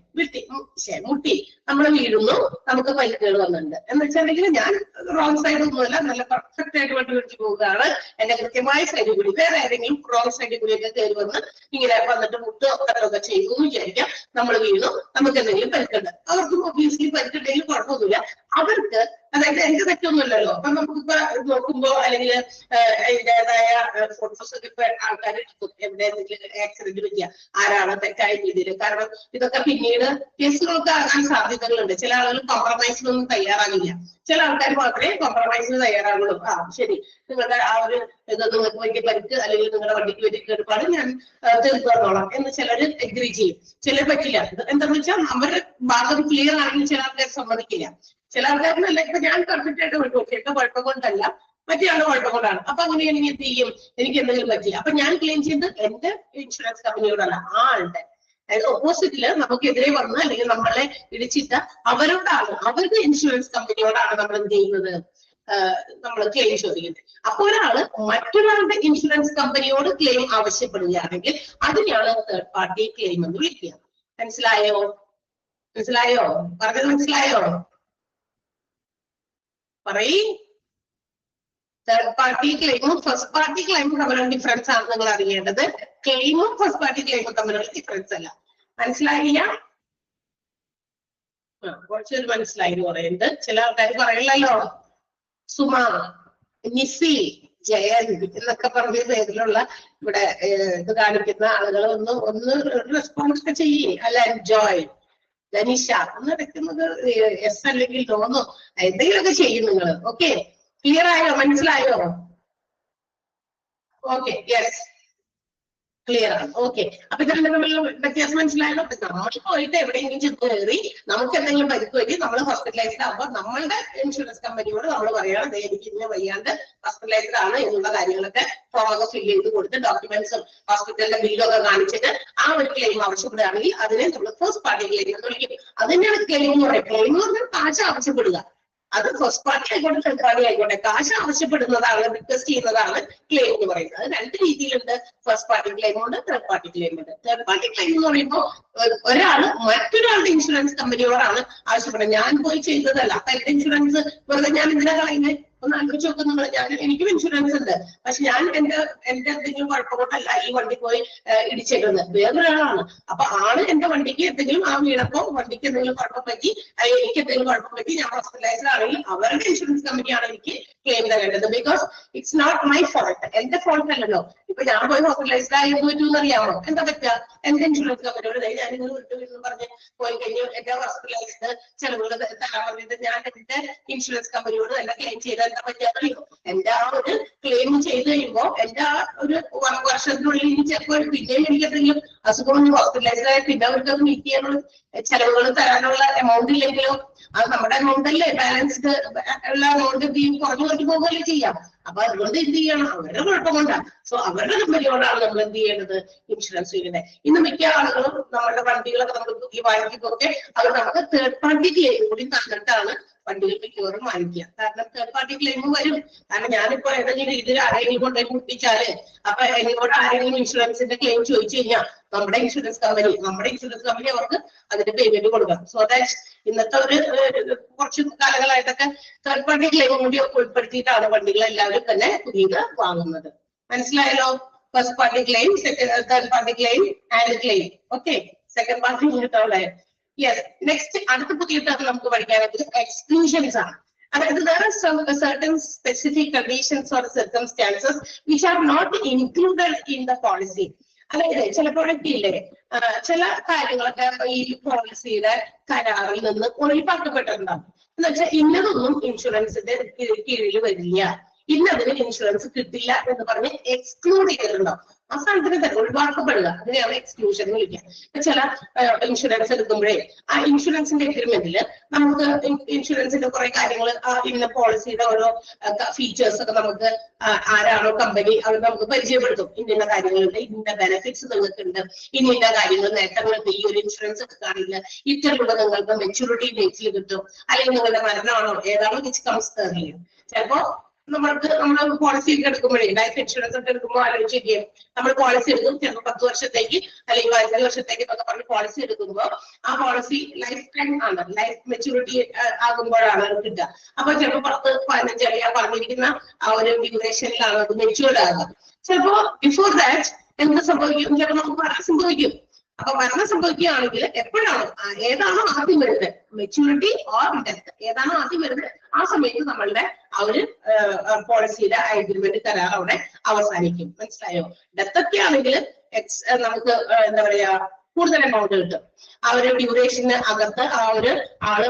മുട്ടി നമ്മൾ വീഴുന്നു, നമുക്ക് പരിക്കുകൾ വന്നിട്ടുണ്ട് എന്ന് വെച്ചിട്ടുണ്ടെങ്കിൽ ഞാൻ റോങ് സൈഡ് ഒന്നുമല്ല, നല്ല പെർഫെക്റ്റ് ആയിട്ട് വണ്ടി ഓടിച്ചു പോവുകയാണ്, എന്റെ കൃത്യമായ സൈഡിൽ കൂടി വേറെ ഏതെങ്കിലും റോങ് സൈഡിൽ കൂടിയൊക്കെ കയറി വന്ന് ഇങ്ങനെ വന്നിട്ട് മുട്ടൊക്കെ ചെയ്തു എന്ന് വിചാരിക്കാം, നമ്മൾ വീണു, നമുക്ക് എന്തെങ്കിലും പരിക്കുണ്ട്. അവർക്കും ഒബ്വിയസ്ലി പരിക്കുണ്ടെങ്കിൽ കുഴപ്പമൊന്നുമില്ല. അവർക്ക് അതായത് എന്റെ തെറ്റൊന്നുമില്ലല്ലോ. അപ്പൊ നമുക്കിപ്പോ നോക്കുമ്പോ അല്ലെങ്കിൽ അതിൻ്റെതായ ഫോട്ടോസ് ഒക്കെ ഇപ്പൊ ആൾക്കാർ എവിടെ ആക്സിഡന്റ് പറ്റിയ ആരാണ് തെറ്റായ രീതിയിൽ. കാരണം ഇതൊക്കെ പിന്നീട് കേസുകളൊക്കെ ആകാൻ സാധ്യതകളുണ്ട്. ചില ആളുകൾ കോംപ്രമൈസിനൊന്നും തയ്യാറാകില്ല, ചില ആൾക്കാർ മാത്രമേ കോംപ്രമൈസിന് തയ്യാറാകുള്ളൂ. ശരി, നിങ്ങളുടെ ആ ഒരു ഇത് നിങ്ങൾക്ക് വലിയ പരിക്ക് അല്ലെങ്കിൽ നിങ്ങളുടെ വണ്ടിക്ക് വലിയ കേടുപാട് ഞാൻ തീർത്തു തന്നോളാം എന്ന് ചിലർ എഗ്രി ചെയ്യും, ചിലർ പറ്റില്ല. എന്താണെന്ന് വെച്ചാൽ അവരുടെ ഭാഗം ക്ലിയർ ആണെങ്കിൽ ചില ആൾക്കാർ സമ്മതിക്കില്ല. ചില ആൾക്കാരിനല്ല, ഇപ്പൊ ഞാൻ പെർഫെക്റ്റ് ആയിട്ട് വിട്ടു, എന്റെ കുഴപ്പം കൊണ്ടല്ല, മറ്റേ ആളുടെ കുഴപ്പം കൊണ്ടാണ്. അപ്പൊ അങ്ങനെയാണെങ്കിൽ എന്ത് ചെയ്യും? എനിക്ക് എന്തെങ്കിലും പറ്റില്ല, അപ്പൊ ഞാൻ ക്ലെയിം ചെയ്യുന്നത് എന്റെ ഇൻഷുറൻസ് കമ്പനിയോടല്ല, ആ ആളുടെ. അതായത് ഓപ്പോസിറ്റില് നമുക്കെതിരെ വന്ന് അല്ലെങ്കിൽ നമ്മളെ ഇടിച്ചിട്ട അവരോടാണ്, അവരുടെ ഇൻഷുറൻസ് കമ്പനിയോടാണ് നമ്മൾ എന്ത് ചെയ്യുന്നത്, നമ്മൾ ക്ലെയിം ചോദിക്കുന്നത്. അപ്പൊ ഒരാള് മറ്റൊരാളുടെ ഇൻഷുറൻസ് കമ്പനിയോട് ക്ലെയിം ആവശ്യപ്പെടുകയാണെങ്കിൽ അതിനെയാണ് തേർഡ് പാർട്ടി ക്ലെയിം എന്ന് വിളിക്കുക. മനസ്സിലായോ? പറഞ്ഞത് മനസ്സിലായോ? പറയ്. തേർഡ് പാർട്ടി ക്ലെയിമും ഫസ്റ്റ് പാർട്ടി ക്ലെയിമും തമ്മിലുള്ള ഡിഫറൻസ് ആണ് നിങ്ങൾ അറിയേണ്ടത്. ക്ലെയിമും ഫസ്റ്റ് പാർട്ടി ക്ലെയിമും തമ്മിലുള്ള ഡിഫറൻസ് അല്ല. മനസ്സിലായില്ല? കുറച്ചൊരു മനസ്സിലായി എന്ന് പറയുന്നത്. ചില ആൾക്കാർ പറയില്ലല്ലോ, സുമ, നിസി, ജയൻ എന്നൊക്കെ പറഞ്ഞ പേരിലുള്ള ഇവിടെ ഇത് കാണിക്കുന്ന ആളുകൾ ഒന്ന് റെസ്പോൺസ് ഒക്കെ ചെയ്യേ. അല്ല, എൻജോയ്, ധനിഷ ഒന്ന് എടുക്കുന്നത് എസ് അല്ലെങ്കിൽ നോന്നോ എന്തെങ്കിലുമൊക്കെ ചെയ്യും നിങ്ങൾ. ഓക്കെ, ക്ലിയർ ആയോ? മനസ്സിലായോ? ഓക്കെ, യെസ്, ക്ലിയർ ആണ്. ഓക്കെ, അപ്പൊ ഇതിന്റെ തമ്മിലുള്ള വ്യത്യാസം മനസ്സിലായല്ലോ. നമ്മൾ പോയിട്ട് എവിടെയെങ്കിലും ചെന്ന് കയറി നമുക്ക് എന്തെങ്കിലും പരിക്ക് പറ്റി നമ്മൾ ഹോസ്പിറ്റലൈസ്ഡ് ആകുമ്പോൾ നമ്മളുടെ ഇൻഷുറൻസ് കമ്പനിയോട് നമ്മൾ പറയണം, എനിക്ക് ഇങ്ങനെ വയ്യാണ്ട് ഹോസ്പിറ്റലൈസ്ഡ് ആണ് എന്നുള്ള കാര്യങ്ങളൊക്കെ ഫോമൊക്കെ ഫില്ല് ചെയ്ത് കൊടുത്ത് ഡോക്യുമെന്റ്സും ഹോസ്പിറ്റലിന്റെ ബില്ലും ഒക്കെ കാണിച്ചിട്ട് ആ ഒരു ക്ലെയിം ആവശ്യപ്പെടുകയാണെങ്കിൽ അതിനെ നമ്മൾ ഫസ്റ്റ് പാർട്ടി ക്ലെയിം എന്ന് വിളിക്കും. അത് തന്നെയാണ് ക്ലെയിം എന്ന് പറയുന്നത്. ക്ലെയിം എന്ന് പറഞ്ഞാൽ കാശ് ആവശ്യപ്പെടുക. അത് ഫസ്റ്റ് പാർട്ടി ആയിക്കോട്ടെ തേർഡ് പാർട്ടി ആയിക്കോട്ടെ, കാശ് ആവശ്യപ്പെടുന്നതാണ്, റിക്വസ്റ്റ് ചെയ്യുന്നതാണ് ക്ലെയിം എന്ന് പറയുന്നത്. അത് രണ്ട് രീതിയിലുണ്ട്. ഫസ്റ്റ് പാർട്ടി ക്ലെയിം ഉണ്ട്, തേർഡ് പാർട്ടി ക്ലെയിം ഉണ്ട്. തേർഡ് പാർട്ടി ക്ലെയിം എന്ന് പറയുമ്പോൾ ഒരാള് മറ്റൊരാളുടെ ഇൻഷുറൻസ് കമ്പനിയോടാണ് ആവശ്യപ്പെടുന്നത്. ഞാൻ പോയി ചെയ്തതല്ല. അപ്പൊ എന്റെ ഇൻഷുറൻസ് വെറുതെ ഞാൻ എന്തിനാ കളയുന്നത്? ഒന്ന് ആലോചിച്ച് നോക്കും നിങ്ങൾ. എനിക്കും ഇൻഷുറൻസ് ഉണ്ട്, പക്ഷെ ഞാൻ എന്റെ എന്തെങ്കിലും കുഴപ്പം കൊണ്ടല്ല ഈ വണ്ടി പോയി ഇടിച്ചേക്കുന്നത്, വേറൊരാളാണ്. അപ്പൊ ആള് എന്റെ വണ്ടിക്ക് എന്തെങ്കിലും വീണപ്പോ വണ്ടിക്ക് എന്തെങ്കിലും കുഴപ്പം പറ്റി, എനിക്ക് എന്തെങ്കിലും കുഴപ്പം പറ്റി, ഞാൻ ഹോസ്പിറ്റലൈസ്ഡ് ആണെങ്കിൽ അവരുടെ ഇൻഷുറൻസ് കമ്പനിയാണ് എനിക്ക് ക്ലെയിം തരേണ്ടത്. Because it's not my fault, എന്റെ ഫോൾട്ട് അല്ലല്ലോ. ഇപ്പൊ ഞാൻ പോയി ഹോസ്പിറ്റലൈസ്ഡ് ആയി എന്ന് അറിയാമോ? എന്താ പറ്റുക? എന്റെ ഇൻഷുറൻസ് കമ്പനിയോട് ഞാൻ ഇങ്ങനെ വിട്ടു പറഞ്ഞ് പോയി കഴിഞ്ഞു എന്റെ ഹോസ്പിറ്റലൈസ്ഡ് ചെലവുകൾ തരാൻ പറഞ്ഞിട്ട് ഞാൻ എന്റെ ഇൻഷുറൻസ് കമ്പനിയോട് എന്നെ ക്ലെയിം ചെയ്താൽ എന്താ പറ്റാറിയോ? എന്റെ ആ ഒരു ക്ലെയിം ചെയ്ത് കഴിയുമ്പോ എന്റെ ആ ഒരു വർഷത്തിനുള്ളിൽ ചിലപ്പോൾ പിന്നെയും എനിക്ക് എന്തെങ്കിലും അസുഖം ഹോസ്പിറ്റലൈസ്ഡ് ആയി പിന്നെ അവർക്ക് അത് മീറ്റ് ചെയ്യാനുള്ള ചെലവുകൾ തരാനുള്ള എമൗണ്ട് ഇല്ലെങ്കിലോ അത് നമ്മുടെ എമൗണ്ട് അല്ലേ ബാലൻസ്ഡ് ഉള്ള എമൗണ്ട് കുറഞ്ഞു കുറഞ്ഞു പോകുകയല്ലേ ചെയ്യാം. അപ്പൊ അതുകൊണ്ട് എന്ത് ചെയ്യണം, അവരുടെ കുഴപ്പം കൊണ്ടാണ്. സോ അവരുടെ കമ്പനിയോടാണ് നമ്മൾ എന്ത് ചെയ്യേണ്ടത്, ഇൻഷുറൻസ് ചെയ്യുന്നത്. ഇന്ന് മിക്ക ആളുകളും നമ്മുടെ വണ്ടികളൊക്കെ നമ്മൾ ഈ വാങ്ങിക്കൊക്കെ അത് നമുക്ക് തേർഡ് പാർട്ടി ക്ലെയിം കൂടി തന്നിട്ടാണ് വണ്ടികൾ മിക്കവാറും വാങ്ങിക്കുക. കാരണം തേർഡ് പാർട്ടി ക്ലെയിം വരും. കാരണം ഞാനിപ്പോ ഏതെങ്കിലും രീതിയിൽ ആരെങ്കിലും കൊണ്ടുപോയി മുട്ടിച്ചാല് അപ്പൊ എന്നോട് ആരെങ്കിലും ഇൻഷുറൻസിന്റെ ക്ലെയിം ചോദിച്ചു കഴിഞ്ഞാൽ നമ്മുടെ ഇൻഷുറൻസ് കമ്പനി അവർക്ക് അതിന്റെ പേയ്മെന്റ് കൊടുക്കാം. സോ ദാറ്റ് ഇന്നത്തെ ഒരു കുറച്ച് കാലങ്ങളായിട്ടൊക്കെ തേർഡ് പാർട്ടി ക്ലെയിം കൂടി ഉൾപ്പെടുത്തിയിട്ടാണ് വണ്ടികൾ എല്ലാവരും തന്നെ പുതിയത് വാങ്ങുന്നത്. മനസ്സിലായല്ലോ? First party claim, third party claim and claim. Okay, second party. Yes, next അടുത്ത പുതിയതാണ് നമുക്ക് പഠിക്കാനായിട്ട് എക്സ്ക്ലൂഷൻസ് ആണ്. അതായത് there are some certain specific conditions or circumstances which are not included in the policy. അതായത് ചിലപ്പോഴൊക്കെ ഇല്ലേ ചില കാര്യങ്ങളൊക്കെ ഈ പോളിസിയുടെ കരാറിൽ നിന്ന് ഒഴിവാക്കപ്പെട്ടിട്ടുണ്ടാവും. എന്ന് വെച്ചാൽ ഇന്നതൊന്നും ഇൻഷുറൻസിന്റെ കീഴിൽ വരില്ല, ഇന്നതിന് ഇൻഷുറൻസ് കിട്ടില്ല എന്ന് പറഞ്ഞ് എക്സ്ക്ലൂഡ് ചെയ്തിട്ടുണ്ടാവും. ആ സാധനത്തിന് തന്നെ ഒഴിവാക്കപ്പെടുക, അതിനെയാണ് എക്സ്ക്ലൂഷൻ എന്ന് വിളിക്കുക. ചില ഇൻഷുറൻസ് എടുക്കുമ്പോഴേ ആ ഇൻഷുറൻസിന്റെ എഗ്രിമെന്റില് നമുക്ക് ഇൻഷുറൻസിന്റെ കുറെ കാര്യങ്ങൾ ഇന്ന പോളിസിയുടെ ഓരോ ഫീച്ചേഴ്സ് ഒക്കെ നമുക്ക് ആരാണോ കമ്പനി അവർ നമുക്ക് പരിചയപ്പെടുത്തും. ഇന്ന കാര്യങ്ങളുണ്ട്, ഇന്ന ബെനിഫിറ്റ്സ് നിങ്ങൾക്കുണ്ട്, ഇന്ന കാര്യങ്ങൾ നേട്ടങ്ങളുണ്ട്, ഈ ഒരു ഇൻഷുറൻസ് എടുക്കുകയാണെങ്കിൽ ഇത്ര രൂപ നിങ്ങൾക്ക് മെച്യൂരിറ്റി ഡേറ്റിൽ കിട്ടും, അല്ലെങ്കിൽ നിങ്ങളുടെ മരണമാണോ ഏതാണോ വിച്ച് കംസ് തരില്ല. ചിലപ്പോ നമ്മൾ പോളിസി ഒക്കെ എടുക്കുമ്പോഴേ ലൈഫ് ഇൻഷുറൻസ് ഒക്കെ എടുക്കുമ്പോൾ ആലോചിക്കുകയും നമ്മൾ പോളിസി എടുക്കും, ചിലപ്പോൾ 10 വർഷത്തേക്ക് അല്ലെങ്കിൽ 15 വർഷത്തേക്ക് എന്നൊക്കെ പറഞ്ഞ് പോളിസി എടുക്കുമ്പോൾ ആ പോളിസി ലൈഫ് ടൈം ആണ്, ലൈഫ് മെച്യൂരിറ്റി ആകുമ്പോഴാണ് അത് കിട്ടുക. അപ്പൊ ചിലപ്പോൾ 10-15 അല്ലെങ്കിൽ പറഞ്ഞിരിക്കുന്ന ആ ഒരു ഡ്യൂറേഷനിലാണ് അത് മെച്യൂർഡ് ആകുക. ചിലപ്പോ ബിഫോർ ദാറ്റ് എന്ത് സംഭവിക്കും, ചിലപ്പോൾ നമുക്ക് മരണം സംഭവിക്കും. അപ്പൊ മരണം സംഭവിക്കുകയാണെങ്കിൽ എപ്പോഴാണോ ഏതാണോ ആദ്യം വരുന്നത്, മെച്യൂരിറ്റി ഓർ ഡെത്ത് ഏതാണോ ആദ്യം വരുന്നത്, ആ സമയത്ത് നമ്മളുടെ ആ ഒരു പോളിസിയുടെ അഗ്രിമെന്റ് കരാർ അവിടെ അവസാനിക്കും. മനസ്സിലായോ? ഡെത്ത് ഒക്കെ ആണെങ്കിൽ നമുക്ക് എന്താ പറയാ കൂടുതൽ എമൗണ്ട് കിട്ടും. ആ ഒരു ഡ്യൂറേഷന് അകത്ത് ആ ഒരു ആള്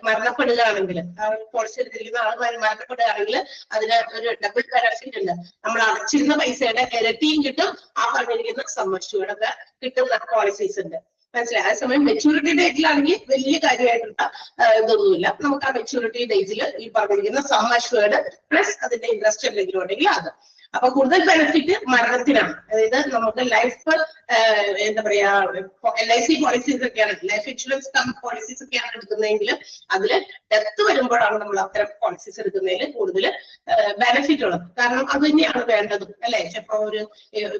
മരണപ്പെടുകയാണെങ്കിൽ, ആ ഒരു പോളിസി എടുത്തിരിക്കുന്ന ആള് മരണപ്പെടുകയാണെങ്കിൽ അതിന് ഒരു ഡബിൾ ബെനിഫിറ്റ് ഉണ്ട്. നമ്മൾ അടച്ചിരുന്ന പൈസയുടെ ഇരട്ടിയും കിട്ടും, ആ പറഞ്ഞിരിക്കുന്ന സമ്മർഷ്യൂടൊക്കെ കിട്ടുന്ന പോളിസീസ് ഉണ്ട്. മനസ്സിലായി? അതേസമയം മെച്യൂരിറ്റി ഡേറ്റിലാണെങ്കിൽ വലിയ കാര്യമായിട്ടുള്ള ഇതൊന്നുമില്ല. നമുക്ക് ആ മെച്യൂരിറ്റി ഡേറ്റിൽ ഈ പറഞ്ഞിരിക്കുന്ന സമ്മർഷ്യൂഡ് പ്ലസ് അതിന്റെ ഇൻട്രസ്റ്റ് എന്തെങ്കിലും ഉണ്ടെങ്കിൽ അത്. അപ്പൊ കൂടുതൽ ബെനിഫിറ്റ് മരണത്തിനാണ്. അതായത് നമുക്ക് ലൈഫ് എന്താ പറയാ LIC പോളിസീസ് ഒക്കെയാണ്, ലൈഫ് ഇൻഷുറൻസ് പോളിസീസ് ഒക്കെയാണ് എടുക്കുന്നതെങ്കിൽ അതിൽ ഡെത്ത് വരുമ്പോഴാണ് നമ്മൾ അത്തരം പോളിസീസ് എടുക്കുന്നതിൽ കൂടുതൽ ബെനിഫിറ്റ് ഉള്ളത്. കാരണം അത് തന്നെയാണ് വേണ്ടത് അല്ലെ. ചിലപ്പോ ഒരു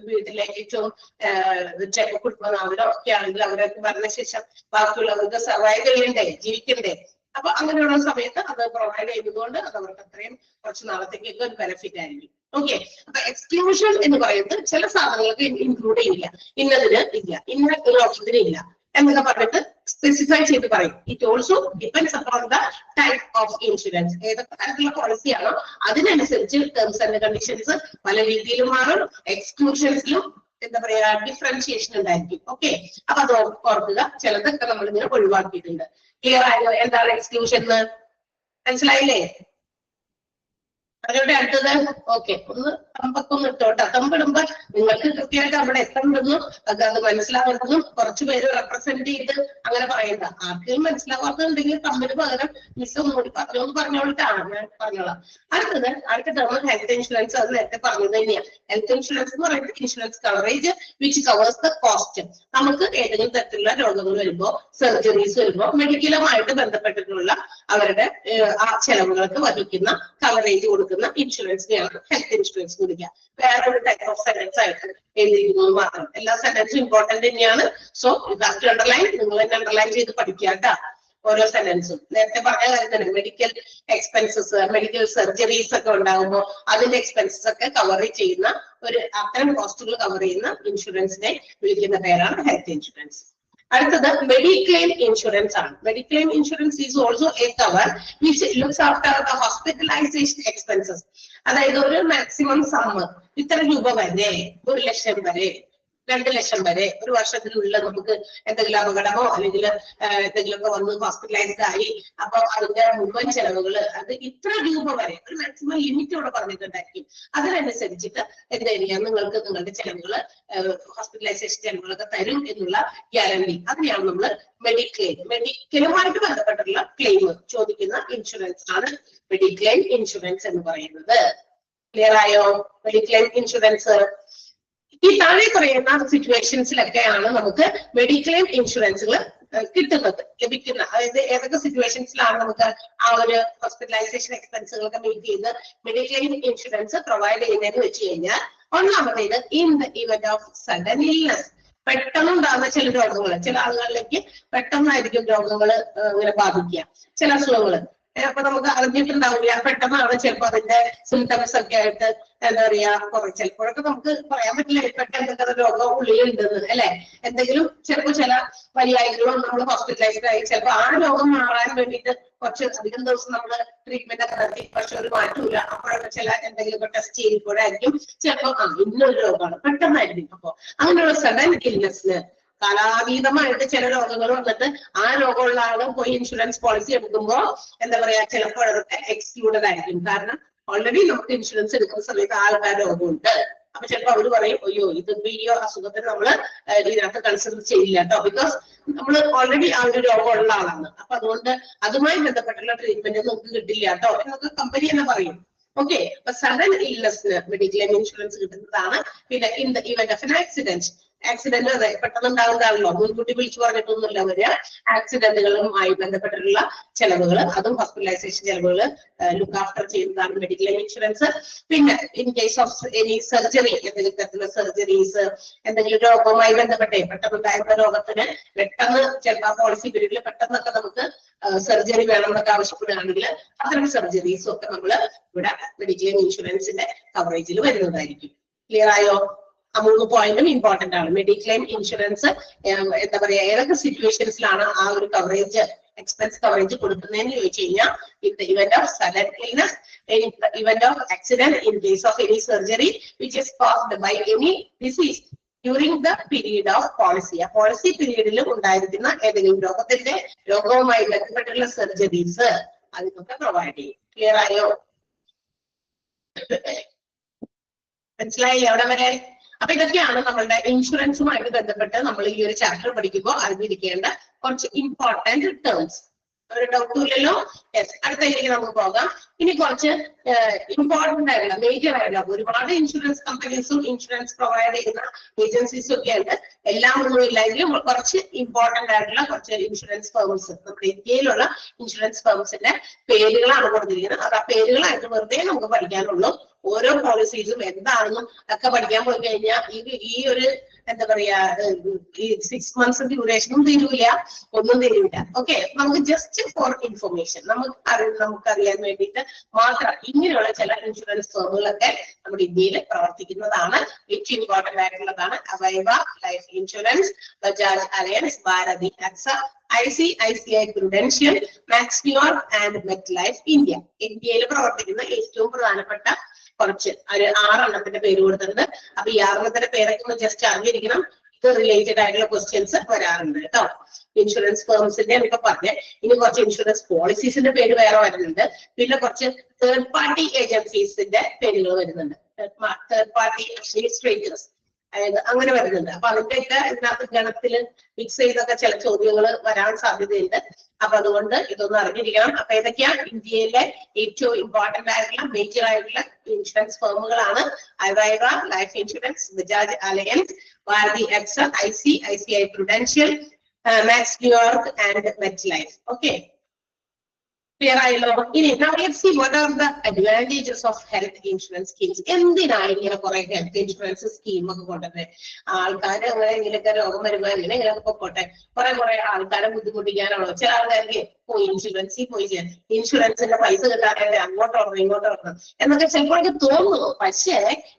വീട്ടിലെ ഏറ്റവും കുടുംബനാഥരോ ഒക്കെ ആണെങ്കിൽ അവരൊക്കെ മരണശേഷം ബാക്കിയുള്ളവർക്ക് സർവൈവ് ചെയ്യണ്ടേ, ജീവിക്കണ്ടേ. അപ്പൊ അങ്ങനെയുള്ള സമയത്ത് അത് പ്രൊവൈഡ് ചെയ്യുന്നതുകൊണ്ട് അത് അവർക്ക് അത്രയും കുറച്ച് നാളത്തേക്കൊക്കെ ഒരു ബെനിഫിറ്റ് ആയിരിക്കും. ഓക്കെ, അപ്പൊ എക്സ്ക്ലൂഷൻ എന്ന് പറയുന്നത് ചില സാധനങ്ങൾക്ക് ഇൻക്ലൂഡ് ചെയ്യില്ല, ഇന്നതിന് ഇല്ല, ഇന്ന ഒരു ഓപ്ഷത്തിന് ഇല്ല എന്നൊക്കെ പറഞ്ഞിട്ട് സ്പെസിഫൈ ചെയ്ത് പറയും. It also depends upon the type of insurance. ഏതൊക്കെ തരത്തിലുള്ള പോളിസിയാണോ അതിനനുസരിച്ച് ടേംസ് ആൻഡ് കണ്ടീഷൻസ് പല രീതിയിലും മാറും. എക്സ്ക്ലൂഷൻസിലും എന്താ പറയാ ഡിഫറൻഷിയേഷൻ ഉണ്ടായിരിക്കും. ഓക്കെ, അപ്പൊ അത് ഓർക്കുക. ചിലതൊക്കെ നമ്മൾ ഇങ്ങനെ ഒഴിവാക്കിയിട്ടുണ്ട്. ക്ലിയർ ആയോ എന്താണ് എക്സ്ക്ലൂഷൻ എന്ന്? മനസ്സിലായില്ലേ? അതിലൂടെ അടുത്തത് ഓക്കെ, ഒന്ന് തമ്പൊക്കെ ഒന്ന് ഇട്ടോട്ടെ. തമ്പിടുമ്പോ നിങ്ങൾക്ക് കൃത്യമായിട്ട് അവിടെ എത്തണമെന്നും അത് മനസ്സിലാവുന്നതും കുറച്ചു പേര് റെപ്രസെന്റ് ചെയ്ത് അങ്ങനെ പറയണ്ട. ആർക്കും മനസ്സിലാവാത്തതുണ്ടെങ്കിൽ തമ്മിന് പകരം മിസ് ഒന്നുകൂടി പറഞ്ഞോളിട്ടാണ് ഞാൻ പറഞ്ഞോളാം. അടുത്ത ടേം ഹെൽത്ത് ഇൻഷുറൻസ്. അത് നേരത്തെ പറഞ്ഞത് തന്നെയാണ്. ഹെൽത്ത് ഇൻഷുറൻസ് എന്ന് പറയുന്നത് insurance coverage which covers the cost. നമുക്ക് ഏതെങ്കിലും തരത്തിലുള്ള രോഗങ്ങൾ വരുമ്പോ, സർജറീസ് വരുമ്പോ, മെഡിക്കലുമായിട്ട് ബന്ധപ്പെട്ടിട്ടുള്ള അവരുടെ ആ ചെലവുകൾക്ക് വഹിക്കുന്ന കവറേജ് കൊടുക്കുന്ന ഇൻഷുറൻസിനെയാണ് ഹെൽത്ത് ഇൻഷുറൻസ് വിളിക്കുക. വേറൊരു ടൈപ്പ് ഓഫ് സെന്റൻസ് ആയിട്ട് എഴുതിയിരിക്കുന്നത് മാത്രം. എല്ലാ സെന്റൻസും ഇമ്പോർട്ടന്റ് തന്നെയാണ്. സോ ഇത് അണ്ടർലൈൻ, നിങ്ങൾ തന്നെ അണ്ടർലൈൻ ചെയ്ത് പഠിക്കാട്ടോ ഓരോ സെന്റൻസും. നേരത്തെ പറഞ്ഞ കാര്യം തന്നെ മെഡിക്കൽ എക്സ്പെൻസസ്, മെഡിക്കൽ സർജറീസ് ഒക്കെ ഉണ്ടാകുമ്പോൾ അതിന്റെ എക്സ്പെൻസസ് ഒക്കെ കവർ ചെയ്യുന്ന അത്തരം കോസ്റ്റുകൾ കവർ ചെയ്യുന്ന ഇൻഷുറൻസിനെ വിളിക്കുന്ന പേരാണ് ഹെൽത്ത് ഇൻഷുറൻസ്. അടുത്തത് മെഡിക്ലെയിം ഇൻഷുറൻസ് ആണ്. Mediclaim insurance is also a cover which looks after the hospitalization expenses. അതായത് ഒരു മാക്സിമം സമ്മ് ഇത്ര രൂപ വരെ, 1 ലക്ഷം വരെ 2 ലക്ഷം വരെ ഒരു വർഷത്തിനുള്ളിൽ നമുക്ക് എന്തെങ്കിലും അപകടമോ അല്ലെങ്കിൽ എന്തെങ്കിലുമൊക്കെ വന്ന് ഹോസ്പിറ്റലൈസ്ഡ് ആയി അപ്പൊ അതിന്റെ മുഴുവൻ ചെലവുകൾ അത് ഇത്ര രൂപ വരെ ഒരു മാക്സിമം ലിമിറ്റ് ഇവിടെ പറഞ്ഞിട്ടുണ്ടായിരിക്കും. അതിനനുസരിച്ചിട്ട് എന്ത് ചെയ്യാം, നിങ്ങൾക്ക് നിങ്ങളുടെ ചെലവുകൾ ഹോസ്പിറ്റലൈസേഷൻ ചെലവുകളൊക്കെ തരും എന്നുള്ള ഗ്യാരണ്ടി. അതിനെയാണ് നമ്മൾ മെഡിക്കലുമായിട്ട് ബന്ധപ്പെട്ടുള്ള ക്ലെയിം ചോദിക്കുന്ന ഇൻഷുറൻസ് ആണ് മെഡിക്ലെയിം ഇൻഷുറൻസ് എന്ന് പറയുന്നത്. ക്ലിയർ ആയോ? മെഡിക്ലെയിം ഇൻഷുറൻസ് ഈ താഴെ പറയുന്ന സിറ്റുവേഷൻസിലൊക്കെയാണ് നമുക്ക് മെഡിക്ലെയിം ഇൻഷുറൻസുകൾ കിട്ടുന്നത്, ലഭിക്കുന്ന. അതായത് ഏതൊക്കെ സിറ്റുവേഷൻസിലാണ് നമുക്ക് ആ ഒരു ഹോസ്പിറ്റലൈസേഷൻ എക്സ്പെൻസുകളൊക്കെ മീറ്റ് ചെയ്ത് മെഡിക്ലെയിം ഇൻഷുറൻസ് പ്രൊവൈഡ് ചെയ്യുന്നതെന്ന് വെച്ച് കഴിഞ്ഞാൽ, ഒന്നാമത്തേത് in the event of sudden illness. പെട്ടെന്നുണ്ടാകുന്ന ചില രോഗങ്ങൾ, ചില ആളുകളിലേക്ക് പെട്ടെന്നായിരിക്കും രോഗങ്ങൾ ഇങ്ങനെ ബാധിക്കുക, ചില അസുഖങ്ങൾ. അപ്പൊ നമുക്ക് അറിഞ്ഞിട്ടുണ്ടാവില്ല, പെട്ടെന്നാണ് ചിലപ്പോൾ അതിന്റെ സിംറ്റംസ് ഒക്കെ ആയിട്ട് എന്താ പറയാ ചിലപ്പോഴൊക്കെ നമുക്ക് പറയാൻ പറ്റില്ല പെട്ടെന്ന് രോഗം ഉള്ളിലുണ്ടെന്ന് അല്ലെ. എന്തെങ്കിലും ചിലപ്പോൾ ചില വയ്യായ്കളോ നമ്മൾ ഹോസ്പിറ്റലൈസ്ഡ് ആയി ചിലപ്പോൾ ആ രോഗം മാറാൻ വേണ്ടിയിട്ട് കുറച്ച് അധികം ദിവസം നമ്മൾ ട്രീറ്റ്മെന്റ് ഒക്കെ നടത്തി, പക്ഷെ ഒരു മാറ്റമില്ല. അപ്പോഴൊക്കെ ചില എന്തെങ്കിലും ടെസ്റ്റ് ചെയ്യുമ്പോഴായിരിക്കും ചിലപ്പോൾ ഇന്നൊരു രോഗമാണ് പെട്ടെന്നായിരിക്കും. അപ്പൊ അങ്ങനെയുള്ള സഡൻ ഇൽനെസ്സിന് കാലാതീതമായിട്ട് ചില രോഗങ്ങൾ വന്നിട്ട് ആ രോഗമുള്ള ആള് പോയി ഇൻഷുറൻസ് പോളിസി എടുക്കുമ്പോൾ എന്താ പറയാ ചിലപ്പോൾ അതൊക്കെ എക്സ്ക്ലൂഡഡ് ആയിരിക്കും. കാരണം ഓൾറെഡി നമുക്ക് ഇൻഷുറൻസ് എടുക്കുന്ന സമയത്ത് ആൾക്കാർ രോഗമുണ്ട്. അപ്പൊ ചിലപ്പോൾ അവര് പറയും, അയ്യോ ഇതിപ്പോ ഈ അസുഖത്തിന് നമ്മള് ഇതിനകത്ത് കൺസിഡർ ചെയ്യില്ല കേട്ടോ, ബിക്കോസ് നമ്മൾ ഓൾറെഡി ആ ഒരു രോഗമുള്ള ആളാണ്. അപ്പൊ അതുകൊണ്ട് അതുമായി ബന്ധപ്പെട്ടുള്ള ട്രീറ്റ്മെന്റ് നമുക്ക് കിട്ടില്ല കേട്ടോ എന്നൊക്കെ കമ്പനി തന്നെ പറയും. ഓക്കെ, അപ്പൊ സഡൻ ഇൽനെസ്സിന് മെഡിക്ലെയിം ഇൻഷുറൻസ് കിട്ടുന്നതാണ്. പിന്നെ in the event of an accident അതെ പെട്ടെന്നുണ്ടാകുന്നതാണല്ലോ, മുൻകൂട്ടി വിളിച്ചു പറഞ്ഞിട്ടൊന്നുമില്ല വരിക. ആക്സിഡന്റുകളുമായി ബന്ധപ്പെട്ടിട്ടുള്ള ചെലവുകൾ, അതും ഹോസ്പിറ്റലൈസേഷൻ ചെലവുകൾ ലുക്ക് ആഫ്റ്റർ ചെയ്യുന്നതാണ് മെഡിക്ലെയിം ഇൻഷുറൻസ്. പിന്നെ in case of any surgery, എന്തെങ്കിലും തരത്തിലുള്ള സർജറീസ്, എന്തെങ്കിലും രോഗവുമായി ബന്ധപ്പെട്ടേ പെട്ടെന്നുണ്ടായിരുന്ന രോഗത്തിന് പെട്ടെന്ന് ചിലപ്പോൾ പോളിസി പീരീഡിൽ പെട്ടെന്നൊക്കെ നമുക്ക് സർജറി വേണമെന്നൊക്കെ ആവശ്യപ്പെടുകയാണെങ്കിൽ അത്തരം സർജറീസും ഒക്കെ നമ്മൾ ഇവിടെ മെഡിക്ലെയിം ഇൻഷുറൻസിന്റെ കവറേജിൽ വരുന്നതായിരിക്കും. ക്ലിയർ ആയോ? ആ 3 പോയിന്റും ഇമ്പോർട്ടന്റ് ആണ്. മെഡിക്ലെയിം ഇൻഷുറൻസ് എന്താ പറയാ ഏതൊക്കെ സിറ്റുവേഷൻസിലാണ് ആ ഒരു കവറേജ് എക്സ്പെൻസ് കവറേജ് കൊടുക്കുന്നതെന്ന് ചോദിച്ചു കഴിഞ്ഞാൽ, in the event of sudden illness, in the event of accident, in case of any surgery which is caused by any disease during the period of policy. ആ policy പീരീഡിൽ ഉണ്ടായിരിക്കുന്ന ഏതെങ്കിലും രോഗവുമായി ബന്ധപ്പെട്ടുള്ള surgeries അതിനൊക്കെ provide ചെയ്യും. ക്ലിയർ ആയോ? മനസ്സിലായി അവിടെ വരെ? അപ്പൊ ഇതൊക്കെയാണ് നമ്മളുടെ ഇൻഷുറൻസുമായിട്ട് ബന്ധപ്പെട്ട് നമ്മൾ ഈ ഒരു ചാപ്റ്റർ പഠിക്കുമ്പോൾ അറിഞ്ഞിരിക്കേണ്ട കുറച്ച് ഇമ്പോർട്ടന്റ് ടേംസ്. ഒരു ഡൗട്ടും ഇല്ലല്ലോ? യെസ്, അടുത്തതിലേക്ക് നമുക്ക് പോകാം. ഇനി കുറച്ച് ഇമ്പോർട്ടന്റ് ആയിട്ടുള്ള മേജർ ആയിട്ടുള്ള ഒരുപാട് ഇൻഷുറൻസ് കമ്പനീസും ഇൻഷുറൻസ് പ്രൊവൈഡ് ചെയ്യുന്ന ഏജൻസീസും ഒക്കെ ഉണ്ട്. എല്ലാം ഒന്നും ഇല്ലെങ്കിലും കുറച്ച് ഇമ്പോർട്ടന്റ് ആയിട്ടുള്ള കുറച്ച് ഇൻഷുറൻസ് ഫേംസ്, നമ്മുടെ ഇന്ത്യയിലുള്ള ഇൻഷുറൻസ് ഫേംസിന്റെ പേരുകളാണ് കൊടുത്തിരിക്കുന്നത്. അത് ആ പേരുകളായിട്ട് വെറുതെ നമുക്ക് പഠിക്കാനുള്ളൂ. ഓരോ പോളിസീസും എന്താണെന്നും ഒക്കെ പഠിക്കാൻ പോയി കഴിഞ്ഞാൽ ഈ ഒരു എന്താ പറയാ ഈ 6 months ഡ്യൂറേഷനും തീരൂല, ഒന്നും തീരൂല. ഓക്കെ, നമുക്ക് ജസ്റ്റ് ഫോർ ഇൻഫർമേഷൻ നമുക്കറിയാൻ വേണ്ടിയിട്ട് മാത്രം ഇങ്ങനെയുള്ള ചില ഇൻഷുറൻസ് ഫേമുകളൊക്കെ നമ്മുടെ ഇന്ത്യയിൽ പ്രവർത്തിക്കുന്നതാണ്. ഏറ്റവും ഇമ്പോർട്ടന്റ് ആയിട്ടുള്ളതാണ് Aviva life insurance, Bajaj Allianz, Bharti AXA, ICICI Prudential, Maxior and MetLife India. ഇന്ത്യയിൽ പ്രവർത്തിക്കുന്ന ഏറ്റവും പ്രധാനപ്പെട്ട കുറച്ച് ഒരു 6 എണ്ണത്തിന്റെ പേര് കൊടുത്തിട്ടുണ്ട്. അപ്പൊ ഈ 6 എണ്ണത്തിന്റെ പേരൊക്കെ ഒന്ന് ജസ്റ്റ് അറിഞ്ഞിരിക്കണം. ഇത് റിലേറ്റഡ് ആയിട്ടുള്ള ക്വസ്റ്റ്യൻസ് വരാറുണ്ട് കേട്ടോ. ഇൻഷുറൻസ് ഫേംസിന്റെ ഒക്കെ പറഞ്ഞ് ഇനി കുറച്ച് ഇൻഷുറൻസ് പോളിസീസിന്റെ പേര് വേറെ വരുന്നുണ്ട്. പിന്നെ കുറച്ച് തേർഡ് പാർട്ടി ഏജൻസീസിന്റെ പേരുകൾ വരുന്നുണ്ട്. തേർഡ് പാർട്ടി അഡ്മിനിസ്ട്രേറ്റേഴ്സ് അങ്ങനെ വരുന്നുണ്ട്. അപ്പൊ അതിന്റെയൊക്കെ ഇതിനകത്ത് ഗണത്തിൽ മിക്സ് ചെയ്തൊക്കെ ചില ചോദ്യങ്ങൾ വരാൻ സാധ്യതയുണ്ട്. അപ്പൊ അതുകൊണ്ട് ഇതൊന്നും അറിഞ്ഞിരിക്കണം. അപ്പൊ ഏതൊക്കെയാ ഇന്ത്യയിലെ ഏറ്റവും ഇമ്പോർട്ടന്റ് ആയിട്ടുള്ള മേജർ ആയിട്ടുള്ള ഇൻഷുറൻസ് ഫേമുകളാണ് Aviva life insurance, Bajaj Allianz, Bharti AXA, ICICI Prudential, Maxior and MetLife. Okay, clear ആയല്ലോ? ഇനി now let's see what are the advantages of health insurance schemes. എന്തിനാണ് ഇങ്ങനെ കുറെ ഹെൽത്ത് ഇൻഷുറൻസ് സ്കീം ഒക്കെ കൊണ്ടുവരുന്നത്? ആൾക്കാർ അങ്ങനെ ഇങ്ങനെയൊക്കെ രോഗം വരുമ്പോൾ ഇങ്ങനെയൊക്കെ പൊക്കോട്ടെ, കുറെ ആൾക്കാരെ ബുദ്ധിമുട്ടിക്കാനാണോ? ചില ആൾക്കാർക്ക് പോയി ഇൻഷുറൻസിൽ പോയി ഇൻഷുറൻസിന്റെ പൈസ കിട്ടാനായിട്ട് അങ്ങോട്ടോ ഇങ്ങോട്ടോ എന്നൊക്കെ ചിലപ്പോഴൊക്കെ തോന്നുന്നു. പക്ഷേ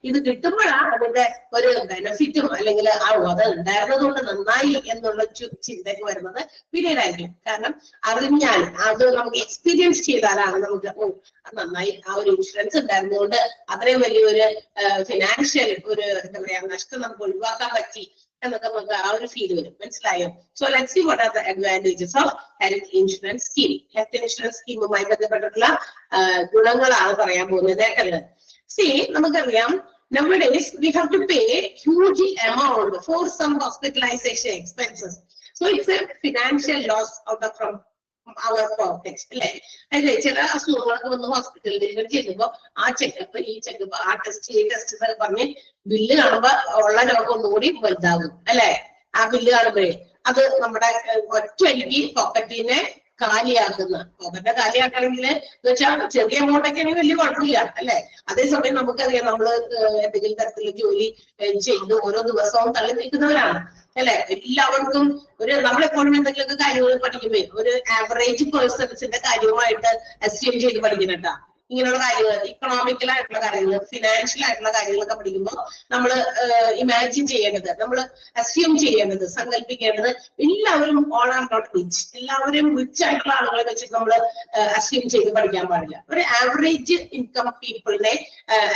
ഇത് കിട്ടുമ്പോഴാണ് അതിന്റെ ഒരു ബെനിഫിറ്റും അല്ലെങ്കിൽ അത് ഉണ്ടായിരുന്നത് കൊണ്ട് നന്നായി എന്നുള്ള ചിന്തയ്ക്ക് വരുന്നത് പിന്നീടായിരിക്കും. കാരണം അറിഞ്ഞാൽ അത് നമുക്ക് എക്സ്പീരിയൻസ് ചെയ്താലാണ് നമുക്ക് നന്നായി ആ ഒരു ഇൻഷുറൻസ് ഉണ്ടായിരുന്നതുകൊണ്ട് അത്രയും വലിയൊരു ഫിനാൻഷ്യൽ ഒരു എന്താ പറയാ നഷ്ടം നമുക്ക് ഒഴിവാക്കാൻ പറ്റി എന്നൊക്കെ നമുക്ക് ആ ഒരു ഫീൽ വരും. മനസ്സിലായോ? So let's see what are the advantages of health insurance scheme. Health insurance സ്കീമുമായി ബന്ധപ്പെട്ടിട്ടുള്ള ഗുണങ്ങളാണ് പറയാൻ പോകുന്നത്. സി, നമുക്കറിയാം nowadays we have to pay huge amount for some hospitalization expenses. So it's a financial loss out of from our pockets. അല്ലെ? അല്ലെ, ചില അസുഖങ്ങളൊക്കെ വന്ന് ഹോസ്പിറ്റലിൽ ചെല്ലുമ്പോ ആ ചെക്കപ്പ്, ഈ ചെക്കപ്പ്, ആ ടെസ്റ്റ്, ഈ ടെസ്റ്റ് എന്നൊക്കെ പറഞ്ഞ് ബില്ല് കാണുമ്പോ ഉള്ള രോഗം ഒന്നുകൂടി വലുതാകും. അല്ലെ? ആ ബില്ല് കാണുമ്പോഴേ അത് നമ്മുടെ ഒറ്റയടിക്ക് പോക്കറ്റിനെ കാലിയാക്കുന്ന. പോക്കറ്റ് കാലിയാക്കണമെങ്കിൽ എന്ന് വെച്ചാൽ ചെറിയ എമൗണ്ട് ഒക്കെ ആണെങ്കിൽ വലിയ കുഴപ്പമില്ല. അല്ലെ? അതേസമയം നമുക്കറിയാം, നമ്മള് എന്തെങ്കിലും തരത്തിലുള്ള ജോലി ചെയ്ത് ഓരോ ദിവസവും തള്ളി നിൽക്കുന്നവരാണ്. അല്ലെ? എല്ലാവർക്കും നമ്മളെപ്പോഴും എന്തെങ്കിലുമൊക്കെ കാര്യങ്ങൾ പഠിക്കുമ്പോ ഒരു ആവറേജ് പേഴ്സൺസിന്റെ കാര്യമായിട്ട് അസ്യൂം ചെയ്ത് പഠിക്കുന്നുണ്ടാ. ഇങ്ങനെയുള്ള കാര്യങ്ങൾ, ഇക്കണോമിക്കൽ ആയിട്ടുള്ള കാര്യങ്ങൾ, ഫിനാൻഷ്യൽ ആയിട്ടുള്ള കാര്യങ്ങളൊക്കെ പഠിക്കുമ്പോൾ നമ്മൾ ഇമാജിൻ ചെയ്യേണ്ടത്, നമ്മൾ അസ്യൂം ചെയ്യേണ്ടത്, സങ്കല്പിക്കേണ്ടത് എല്ലാവരും ഓൾ ആർ നോട്ട് റിച്ച്, എല്ലാവരും റിച്ച് ആയിട്ടുള്ള ആളുകളെ വെച്ചിട്ട് നമ്മൾ അസ്യൂം ചെയ്ത് പഠിക്കാൻ പാടില്ല. ഒരു ആവറേജ് ഇൻകം പീപ്പിളിനെ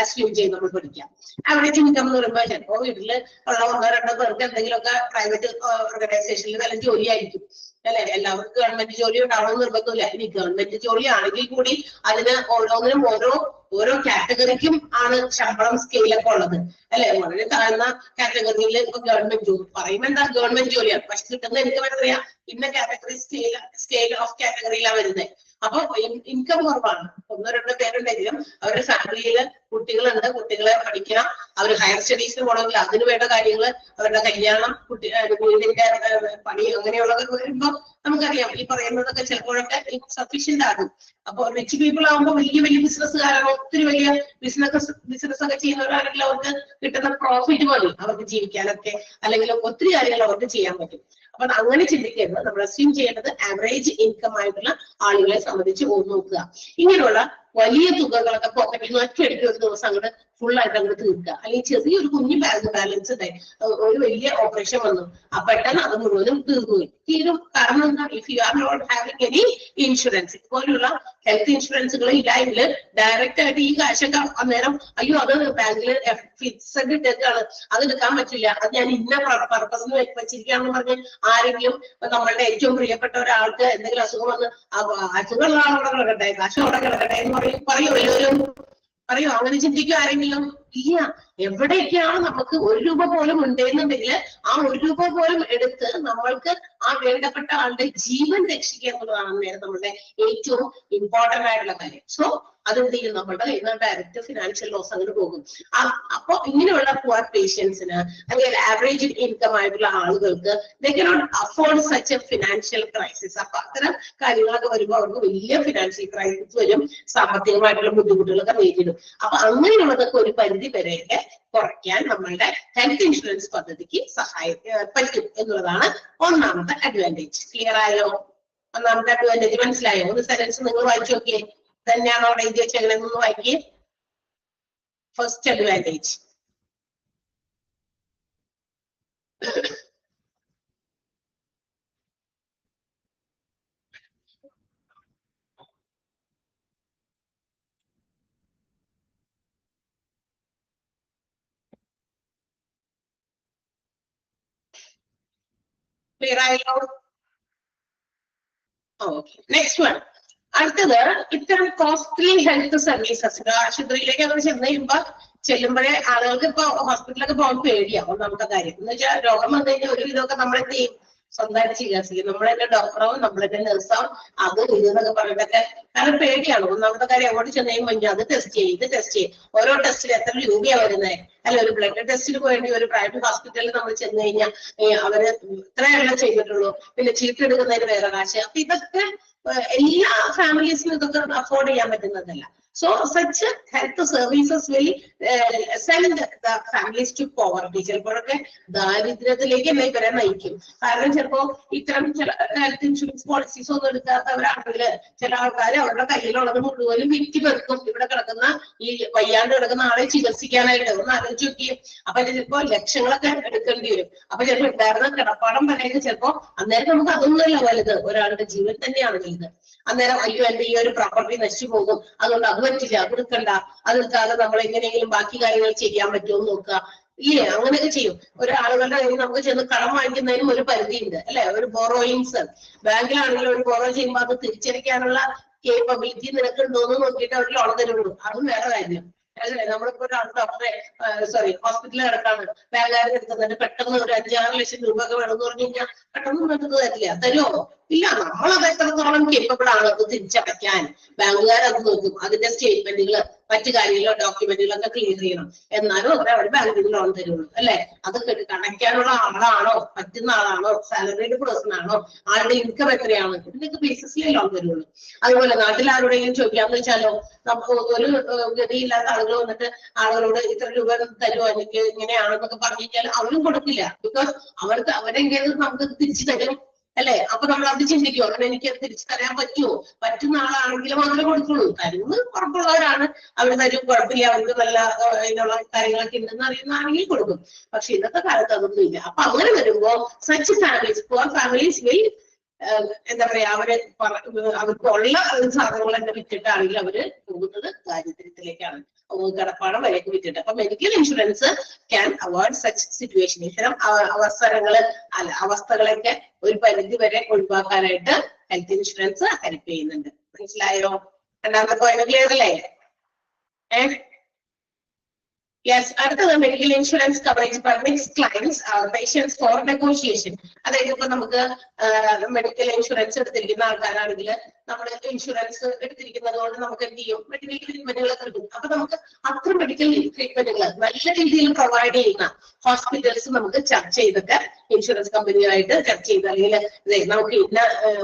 അസ്യൂം ചെയ്ത് നമ്മൾ പഠിക്കാം. ആവറേജ് ഇൻകം എന്ന് പറയുമ്പോൾ ചിലപ്പോൾ വീട്ടില് ഉള്ള 1-2 പേർക്ക് എന്തെങ്കിലുമൊക്കെ പ്രൈവറ്റ് ഓർഗനൈസേഷനിൽ നല്ല ജോലിയായിരിക്കും. അല്ലെ? എല്ലാവർക്കും ഗവൺമെന്റ് ജോലി ഉണ്ടാവണമെന്ന് നിർബന്ധമില്ല. ഇനി ഗവൺമെന്റ് ജോലി ആണെങ്കിൽ കൂടി അതിന് ഓരോന്നിനും ഓരോ കാറ്റഗറിക്കും ആണ് ശമ്പളം സ്കെയിലൊക്കെ ഉള്ളത്. അല്ലെ? വളരെ താഴ്ന്ന കാറ്റഗറിയിൽ ഇപ്പൊ ഗവൺമെന്റ് ജോലി പറയുമ്പോൾ എന്താ ഗവൺമെന്റ് ജോലിയാണ്, പക്ഷെ കിട്ടുന്നത് എനിക്ക് പറയാ ഇന്ന കാറ്റഗറി സ്കെയിൽ ഓഫ് കാറ്റഗറിയിലാണ് വരുന്നത്. അപ്പൊ ഇൻകം കുറവാണ്. 1-2 പേരുണ്ടെങ്കിലും അവരുടെ ഫാമിലിയില് കുട്ടികളുണ്ട്, കുട്ടികളെ പഠിക്കണം, അവർ ഹയർ സ്റ്റഡീസിന് പോകണമെങ്കിൽ അതിന് വേണ്ട കാര്യങ്ങൾ, അവരുടെ കല്യാണം, വീടിന്റെ പണി, അങ്ങനെയുള്ളതൊക്കെ വരുമ്പോ നമുക്കറിയാം ഈ പറയുന്നതൊക്കെ ചിലപ്പോഴൊക്കെ സഫീഷ്യന്റ് ആകും. അപ്പൊ റിച്ച് പീപ്പിൾ ആകുമ്പോൾ വലിയ വലിയ ബിസിനസ്സുകാരാണ്, ഒത്തിരി വലിയ ബിസിനസ് ഒക്കെ ചെയ്യുന്നവരാണെങ്കിൽ അവർക്ക് കിട്ടുന്ന പ്രോഫിറ്റ് മതി അവർക്ക് ജീവിക്കാനൊക്കെ, അല്ലെങ്കിൽ ഒത്തിരി കാര്യങ്ങൾ അവർക്ക് ചെയ്യാൻ പറ്റും. അപ്പൊ അങ്ങനെ ചിന്തിക്കരുത്. നമ്മൾ അസ്യൂം ചെയ്യേണ്ടത് ആവറേജ് ഇൻകം ആയിട്ടുള്ള ആളുകളെ സംബന്ധിച്ച് നോക്കുക. ഇങ്ങനെയുള്ള വലിയ തുകകളൊക്കെ പോക്കറ്റിൽ നിന്ന് ഒറ്റയടിക്ക് ഒരു ദിവസം അങ്ങോട്ട് ഫുൾ ആയിട്ട് അങ്ങോട്ട് തീർക്കുക. അല്ലെങ്കിൽ ചെറിയൊരു കുഞ്ഞു ബാങ്ക് ബാലൻസ് ഒരു വലിയ ഓപ്പറേഷൻ വന്നു, പെട്ടെന്ന് അത് മുഴുവനും തീരും. കാരണം എന്താ? If you are not having any insurance, ഇതുപോലുള്ള ഹെൽത്ത് ഇൻഷുറൻസുകൾ ഇല്ലെങ്കിൽ ഡയറക്റ്റ് ആയിട്ട് ഈ കാശൊക്കെ അന്നേരം അയ്യോ അത് ബാങ്കിൽ ഫിക്സഡ് ഇട്ടേക്കാണ്, അത് എടുക്കാൻ പറ്റില്ല, അത് ഞാൻ ഇന്ന പർപ്പസിന് വെച്ചിരിക്കുകയാണെന്ന് പറഞ്ഞ് ആരെങ്കിലും നമ്മളുടെ ഏറ്റവും പ്രിയപ്പെട്ട ഒരാൾക്ക് എന്തെങ്കിലും അസുഖം വന്ന് അസുഖമുള്ള ആളോടെ കിടക്കട്ടെ, കാശ് അവിടെ കിടക്കട്ടെ എന്ന് പറയോ എല്ലാവരും പറയോ? അങ്ങനെ ചിന്തിക്കും ആരെങ്കിലും? ഇല്ല. എവിടെയൊക്കെയാണ് നമുക്ക് 1 രൂപ പോലും ഉണ്ടെന്നുണ്ടെങ്കിൽ ആ 1 രൂപ പോലും എടുത്ത് നമ്മൾക്ക് ആ വേണ്ടപ്പെട്ട ആളുടെ ജീവൻ രക്ഷിക്കുക എന്നുള്ളതാണ് നമ്മളുടെ ഏറ്റവും ഇമ്പോർട്ടന്റ് ആയിട്ടുള്ള കാര്യം. സോ അതെന്ത് ചെയ്യും? നമ്മളുടെ കയ്യിൽ നിന്ന് ഡയറക്റ്റ് ഫിനാൻഷ്യൽ ലോസ് അങ്ങോട്ട് പോകും. അപ്പൊ ഇങ്ങനെയുള്ള പുവർ പേഷ്യൻസിന് അല്ലെങ്കിൽ ആവറേജ് ഇൻകം ആയിട്ടുള്ള ആളുകൾക്ക് they cannot afford such A financial crisis. അപ്പൊ അത്തരം കാര്യങ്ങളൊക്കെ വരുമ്പോൾ അവർക്ക് വലിയ ഫിനാൻഷ്യൽ ക്രൈസിസ് വരും, സാമ്പത്തികമായിട്ടുള്ള ബുദ്ധിമുട്ടുകളൊക്കെ നേരിടും. അപ്പൊ അങ്ങനെയുള്ളതൊക്കെ ഒരു പരിധി വരെയൊക്കെ കുറയ്ക്കാൻ നമ്മളുടെ ഹെൽത്ത് ഇൻഷുറൻസ് പദ്ധതിക്ക് പറ്റും എന്നുള്ളതാണ് ഒന്നാമത്തെ അഡ്വാൻറ്റേജ്. ക്ലിയർ ആയോ? ഒന്നാമത്തെ അഡ്വാൻറ്റേജ് മനസ്സിലായോ? ഒരു സെന്റൻസ് നിങ്ങൾ വായിച്ചു നോക്കിയേ, തന്നെയാണോ അവിടെ എഴുതി വെച്ചെങ്ങനെയൊന്ന് വായിക്കേ. ഫസ്റ്റ് അഡ്വാൻറ്റേജ് ക്ലിയർ ആയല്ലോ? Okay, next one. അടുത്തത്, ഇത്തരം കോസ്റ്റ്ലി ഹെൽത്ത് സർവീസസ് ആശുപത്രിയിലേക്ക് അവർ ചെല്ലുമ്പോഴേ ആളുകൾക്ക് ഇപ്പൊ ഹോസ്പിറ്റലൊക്കെ പോകാൻ പേടിയാവും. ഒന്നാമത്തെ കാര്യം എന്ന് വെച്ചാൽ രോഗം വന്നു കഴിഞ്ഞാൽ ഒരുവിധമൊക്കെ നമ്മളെന്ത് ചെയ്യും? സ്വന്തമായിട്ട് ചികിത്സിക്കും. നമ്മളെന്നെ ഡോക്ടറാവും, നമ്മളെന്നെ നഴ്സാവും, അത് ഇതെന്നൊക്കെ പറഞ്ഞിട്ടൊക്കെ. കാരണം പേടിയാണ്. ഒന്നാമത്തെ കാര്യം അങ്ങോട്ട് ചെന്ന് കഴിയുമ്പോൾ അത് ടെസ്റ്റ് ചെയ്യും, ഇത് ടെസ്റ്റ് ചെയ്യും. ഓരോ ടെസ്റ്റിൽ എത്ര രൂപയാണ് വരുന്നത്? അല്ല, ഒരു ബ്ലഡ് ടെസ്റ്റിന് വേണ്ടി ഒരു പ്രൈവറ്റ് ഹോസ്പിറ്റലിൽ നമ്മൾ ചെന്ന് കഴിഞ്ഞാൽ അവര് ഇത്രയല്ല ചെയ്തിട്ടുള്ളൂ, പിന്നെ ചീട്ടെടുക്കുന്നതിന് വേറെ കാശ്. അപ്പൊ ഇതൊക്കെ എല്ലാ ഫാമിലീസിനും ഇതൊക്കെ അഫോർഡ് ചെയ്യാൻ പറ്റുന്നതല്ല. So such health services will send the families to poverty. ചിലപ്പോഴൊക്കെ ദാരിദ്ര്യത്തിലേക്ക് തന്നെ ഇവരെ നയിക്കും. കാരണം ചിലപ്പോ ഇത്തരം ചില ഹെൽത്ത് ഇൻഷുറൻസ് പോളിസീസ് ഒന്നും എടുക്കാത്തവരാണെങ്കിൽ ചില ആൾക്കാർ അവരുടെ കയ്യിലുള്ളത് മുഴുവനും വിറ്റ് പെറുക്കും. ഇവിടെ കിടക്കുന്ന ഈ വയ്യാണ്ട് കിടക്കുന്ന ആളെ ചികിത്സിക്കാനായിട്ട് ഒന്ന് ആലോചിച്ച് നോക്കിയും. അപ്പൊ ചിലപ്പോ ലക്ഷങ്ങളൊക്കെ എടുക്കേണ്ടി വരും. അപ്പൊ ചിലപ്പോൾ ഉണ്ടായിരുന്ന കിടപ്പാടം വരെയൊക്കെ ചിലപ്പോ അന്നേരം നമുക്ക് അതൊന്നുമല്ല വലുത്, ഒരാളുടെ ജീവൻ തന്നെയാണ് വലുത്. അന്നേരം അയ്യോ എന്റെ ഈ ഒരു പ്രോപ്പർട്ടി നശിച്ചു പോകും, അതുകൊണ്ട് അത് പറ്റില്ല, അത് എടുക്കണ്ട, അത് എടുക്കാതെ നമ്മൾ എങ്ങനെയെങ്കിലും ബാക്കി കാര്യങ്ങൾ ചെയ്യാൻ പറ്റുമോ എന്ന് നോക്കുക. ഇല്ലേ? അങ്ങനെയൊക്കെ ചെയ്യും. ഒരാളുകളുടെ കയ്യിൽ നമുക്ക് ചെന്ന് കടം വാങ്ങിക്കുന്നതിനും ഒരു പരിധിയുണ്ട് അല്ലെ? ഒരു ബോറോയിങ്സ് ബാങ്കിലാണെങ്കിലും ഒരു ബോറോ ചെയ്യുമ്പോൾ അത് തിരിച്ചടിക്കാനുള്ള കേപ്പബിലിറ്റി നിനക്കുണ്ടോ എന്ന് നോക്കിയിട്ട് അവർ ലോൺ തരുള്ളൂ. അതും വേറെ കാര്യം അല്ലേ? നമ്മളിപ്പോ ഒരു ഡോക്ടറെ ഹോസ്പിറ്റലിൽ കിടക്കാണ്, ബാങ്കുകാർ എടുക്കുന്നുണ്ട്, പെട്ടെന്ന് ഒരു 5-6 ലക്ഷം രൂപ ഒക്കെ വേണമെന്ന് പറഞ്ഞു കഴിഞ്ഞാൽ പെട്ടെന്ന് നമുക്ക് തരില്ല. തരുമോ? ഇല്ല. നമ്മളത് എത്രത്തോളം കേപ്പബിൾ ആണ് അത് തിരിച്ചടയ്ക്കാൻ ബാങ്കുകാർ അത് നോക്കും. അതിന്റെ സ്റ്റേറ്റ്മെന്റുകൾ മറ്റു കാര്യങ്ങളോ ഡോക്യുമെന്റുകളൊക്കെ ക്ലിയർ ചെയ്യണം. എന്നാലും അവർ ബാങ്കിൽ ലോൺ തരുള്ളൂ അല്ലെ? അത് അടയ്ക്കാനുള്ള ആളാണോ, പറ്റുന്ന ആളാണോ, സാലറീഡ് പേഴ്സൺ ആണോ, ആളുടെ ഇൻകം എത്രയാണ്, ഇതിനൊക്കെ ബേസിസിലേ ലോൺ തരുള്ളൂ. അതുപോലെ നാട്ടിൽ ആരുടെയും ചോദിക്കാന്ന് വെച്ചാലോ, നമുക്ക് ഒരു ഗതിയില്ലാത്ത ആളുകൾ വന്നിട്ട് ആളുകളോട് ഇത്ര രൂപ തരുമോ എനിക്ക് ഇങ്ങനെയാണെന്നൊക്കെ പറഞ്ഞു കഴിഞ്ഞാൽ അവരും കൊടുക്കില്ല. ബിക്കോസ് അവർക്ക് അവരെങ്കിലും നമുക്ക് തിരിച്ചു തരും അല്ലെ? അപ്പൊ നമ്മൾ അത് ചിന്തിക്കും, അങ്ങനെ എനിക്ക് തിരിച്ചു തരാൻ പറ്റുമോ? പറ്റുന്ന ആളാണെങ്കിൽ മാത്രമേ കൊടുക്കുള്ളൂ. തരുന്ന് ഉറപ്പുള്ളവരാണ്, അവർ തരും, കുഴപ്പമില്ല, അവർക്ക് നല്ല ഇതിനുള്ള കാര്യങ്ങളൊക്കെ ഉണ്ടെന്ന് അറിയുന്നതാണെങ്കിൽ കൊടുക്കും. പക്ഷെ ഇന്നത്തെ കാലത്ത് അതൊന്നും ഇല്ല. അപ്പൊ അങ്ങനെ വരുമ്പോ such families, poor families will എന്താ പറയാ, അവർക്ക് ഉള്ള സാധനങ്ങൾ തന്നെ വിറ്റിട്ടാണെങ്കിൽ അവര് പോകുന്നത് ദാരിദ്ര്യത്തിലേക്കാണ്, കടപ്പാടം വരെയൊക്കെ വിറ്റിട്ട്. അപ്പൊ medical insurance can avoid such situation. ഇത്തരം അവസ്ഥകളൊക്കെ ഒരു പരിധി വരെ ഒഴിവാക്കാനായിട്ട് ഹെൽത്ത് ഇൻഷുറൻസ് ഹെൽപ്പ് ചെയ്യുന്നുണ്ട്. മനസ്സിലായോ? രണ്ടാമത്തെ പോയിന്റ് ക്ലിയർ അല്ലേ? യെസ്. അടുത്തത് medical insurance coverage permits claims patients for negotiation. അതായത് ഇപ്പൊ നമുക്ക് മെഡിക്കൽ ഇൻഷുറൻസ് എടുത്തിരിക്കുന്ന ആൾക്കാരാണെങ്കിൽ നമ്മൾ ഇൻഷുറൻസ് എടുത്തിരിക്കുന്നത് കൊണ്ട് നമുക്ക് എന്ത് ചെയ്യും, മെഡിക്കൽ ട്രീറ്റ്മെന്റുകളൊക്കെ കിട്ടും. അപ്പൊ നമുക്ക് അത്ര മെഡിക്കൽ ട്രീറ്റ്മെന്റുകൾ നല്ല രീതിയിൽ പ്രൊവൈഡ് ചെയ്യുന്ന ഹോസ്പിറ്റൽസ് നമുക്ക് ചർച്ച ചെയ്തിട്ട് ഇൻഷുറൻസ് കമ്പനിയായിട്ട് ചർച്ച ചെയ്ത്, അല്ലെങ്കിൽ നമുക്ക് ഇന്ന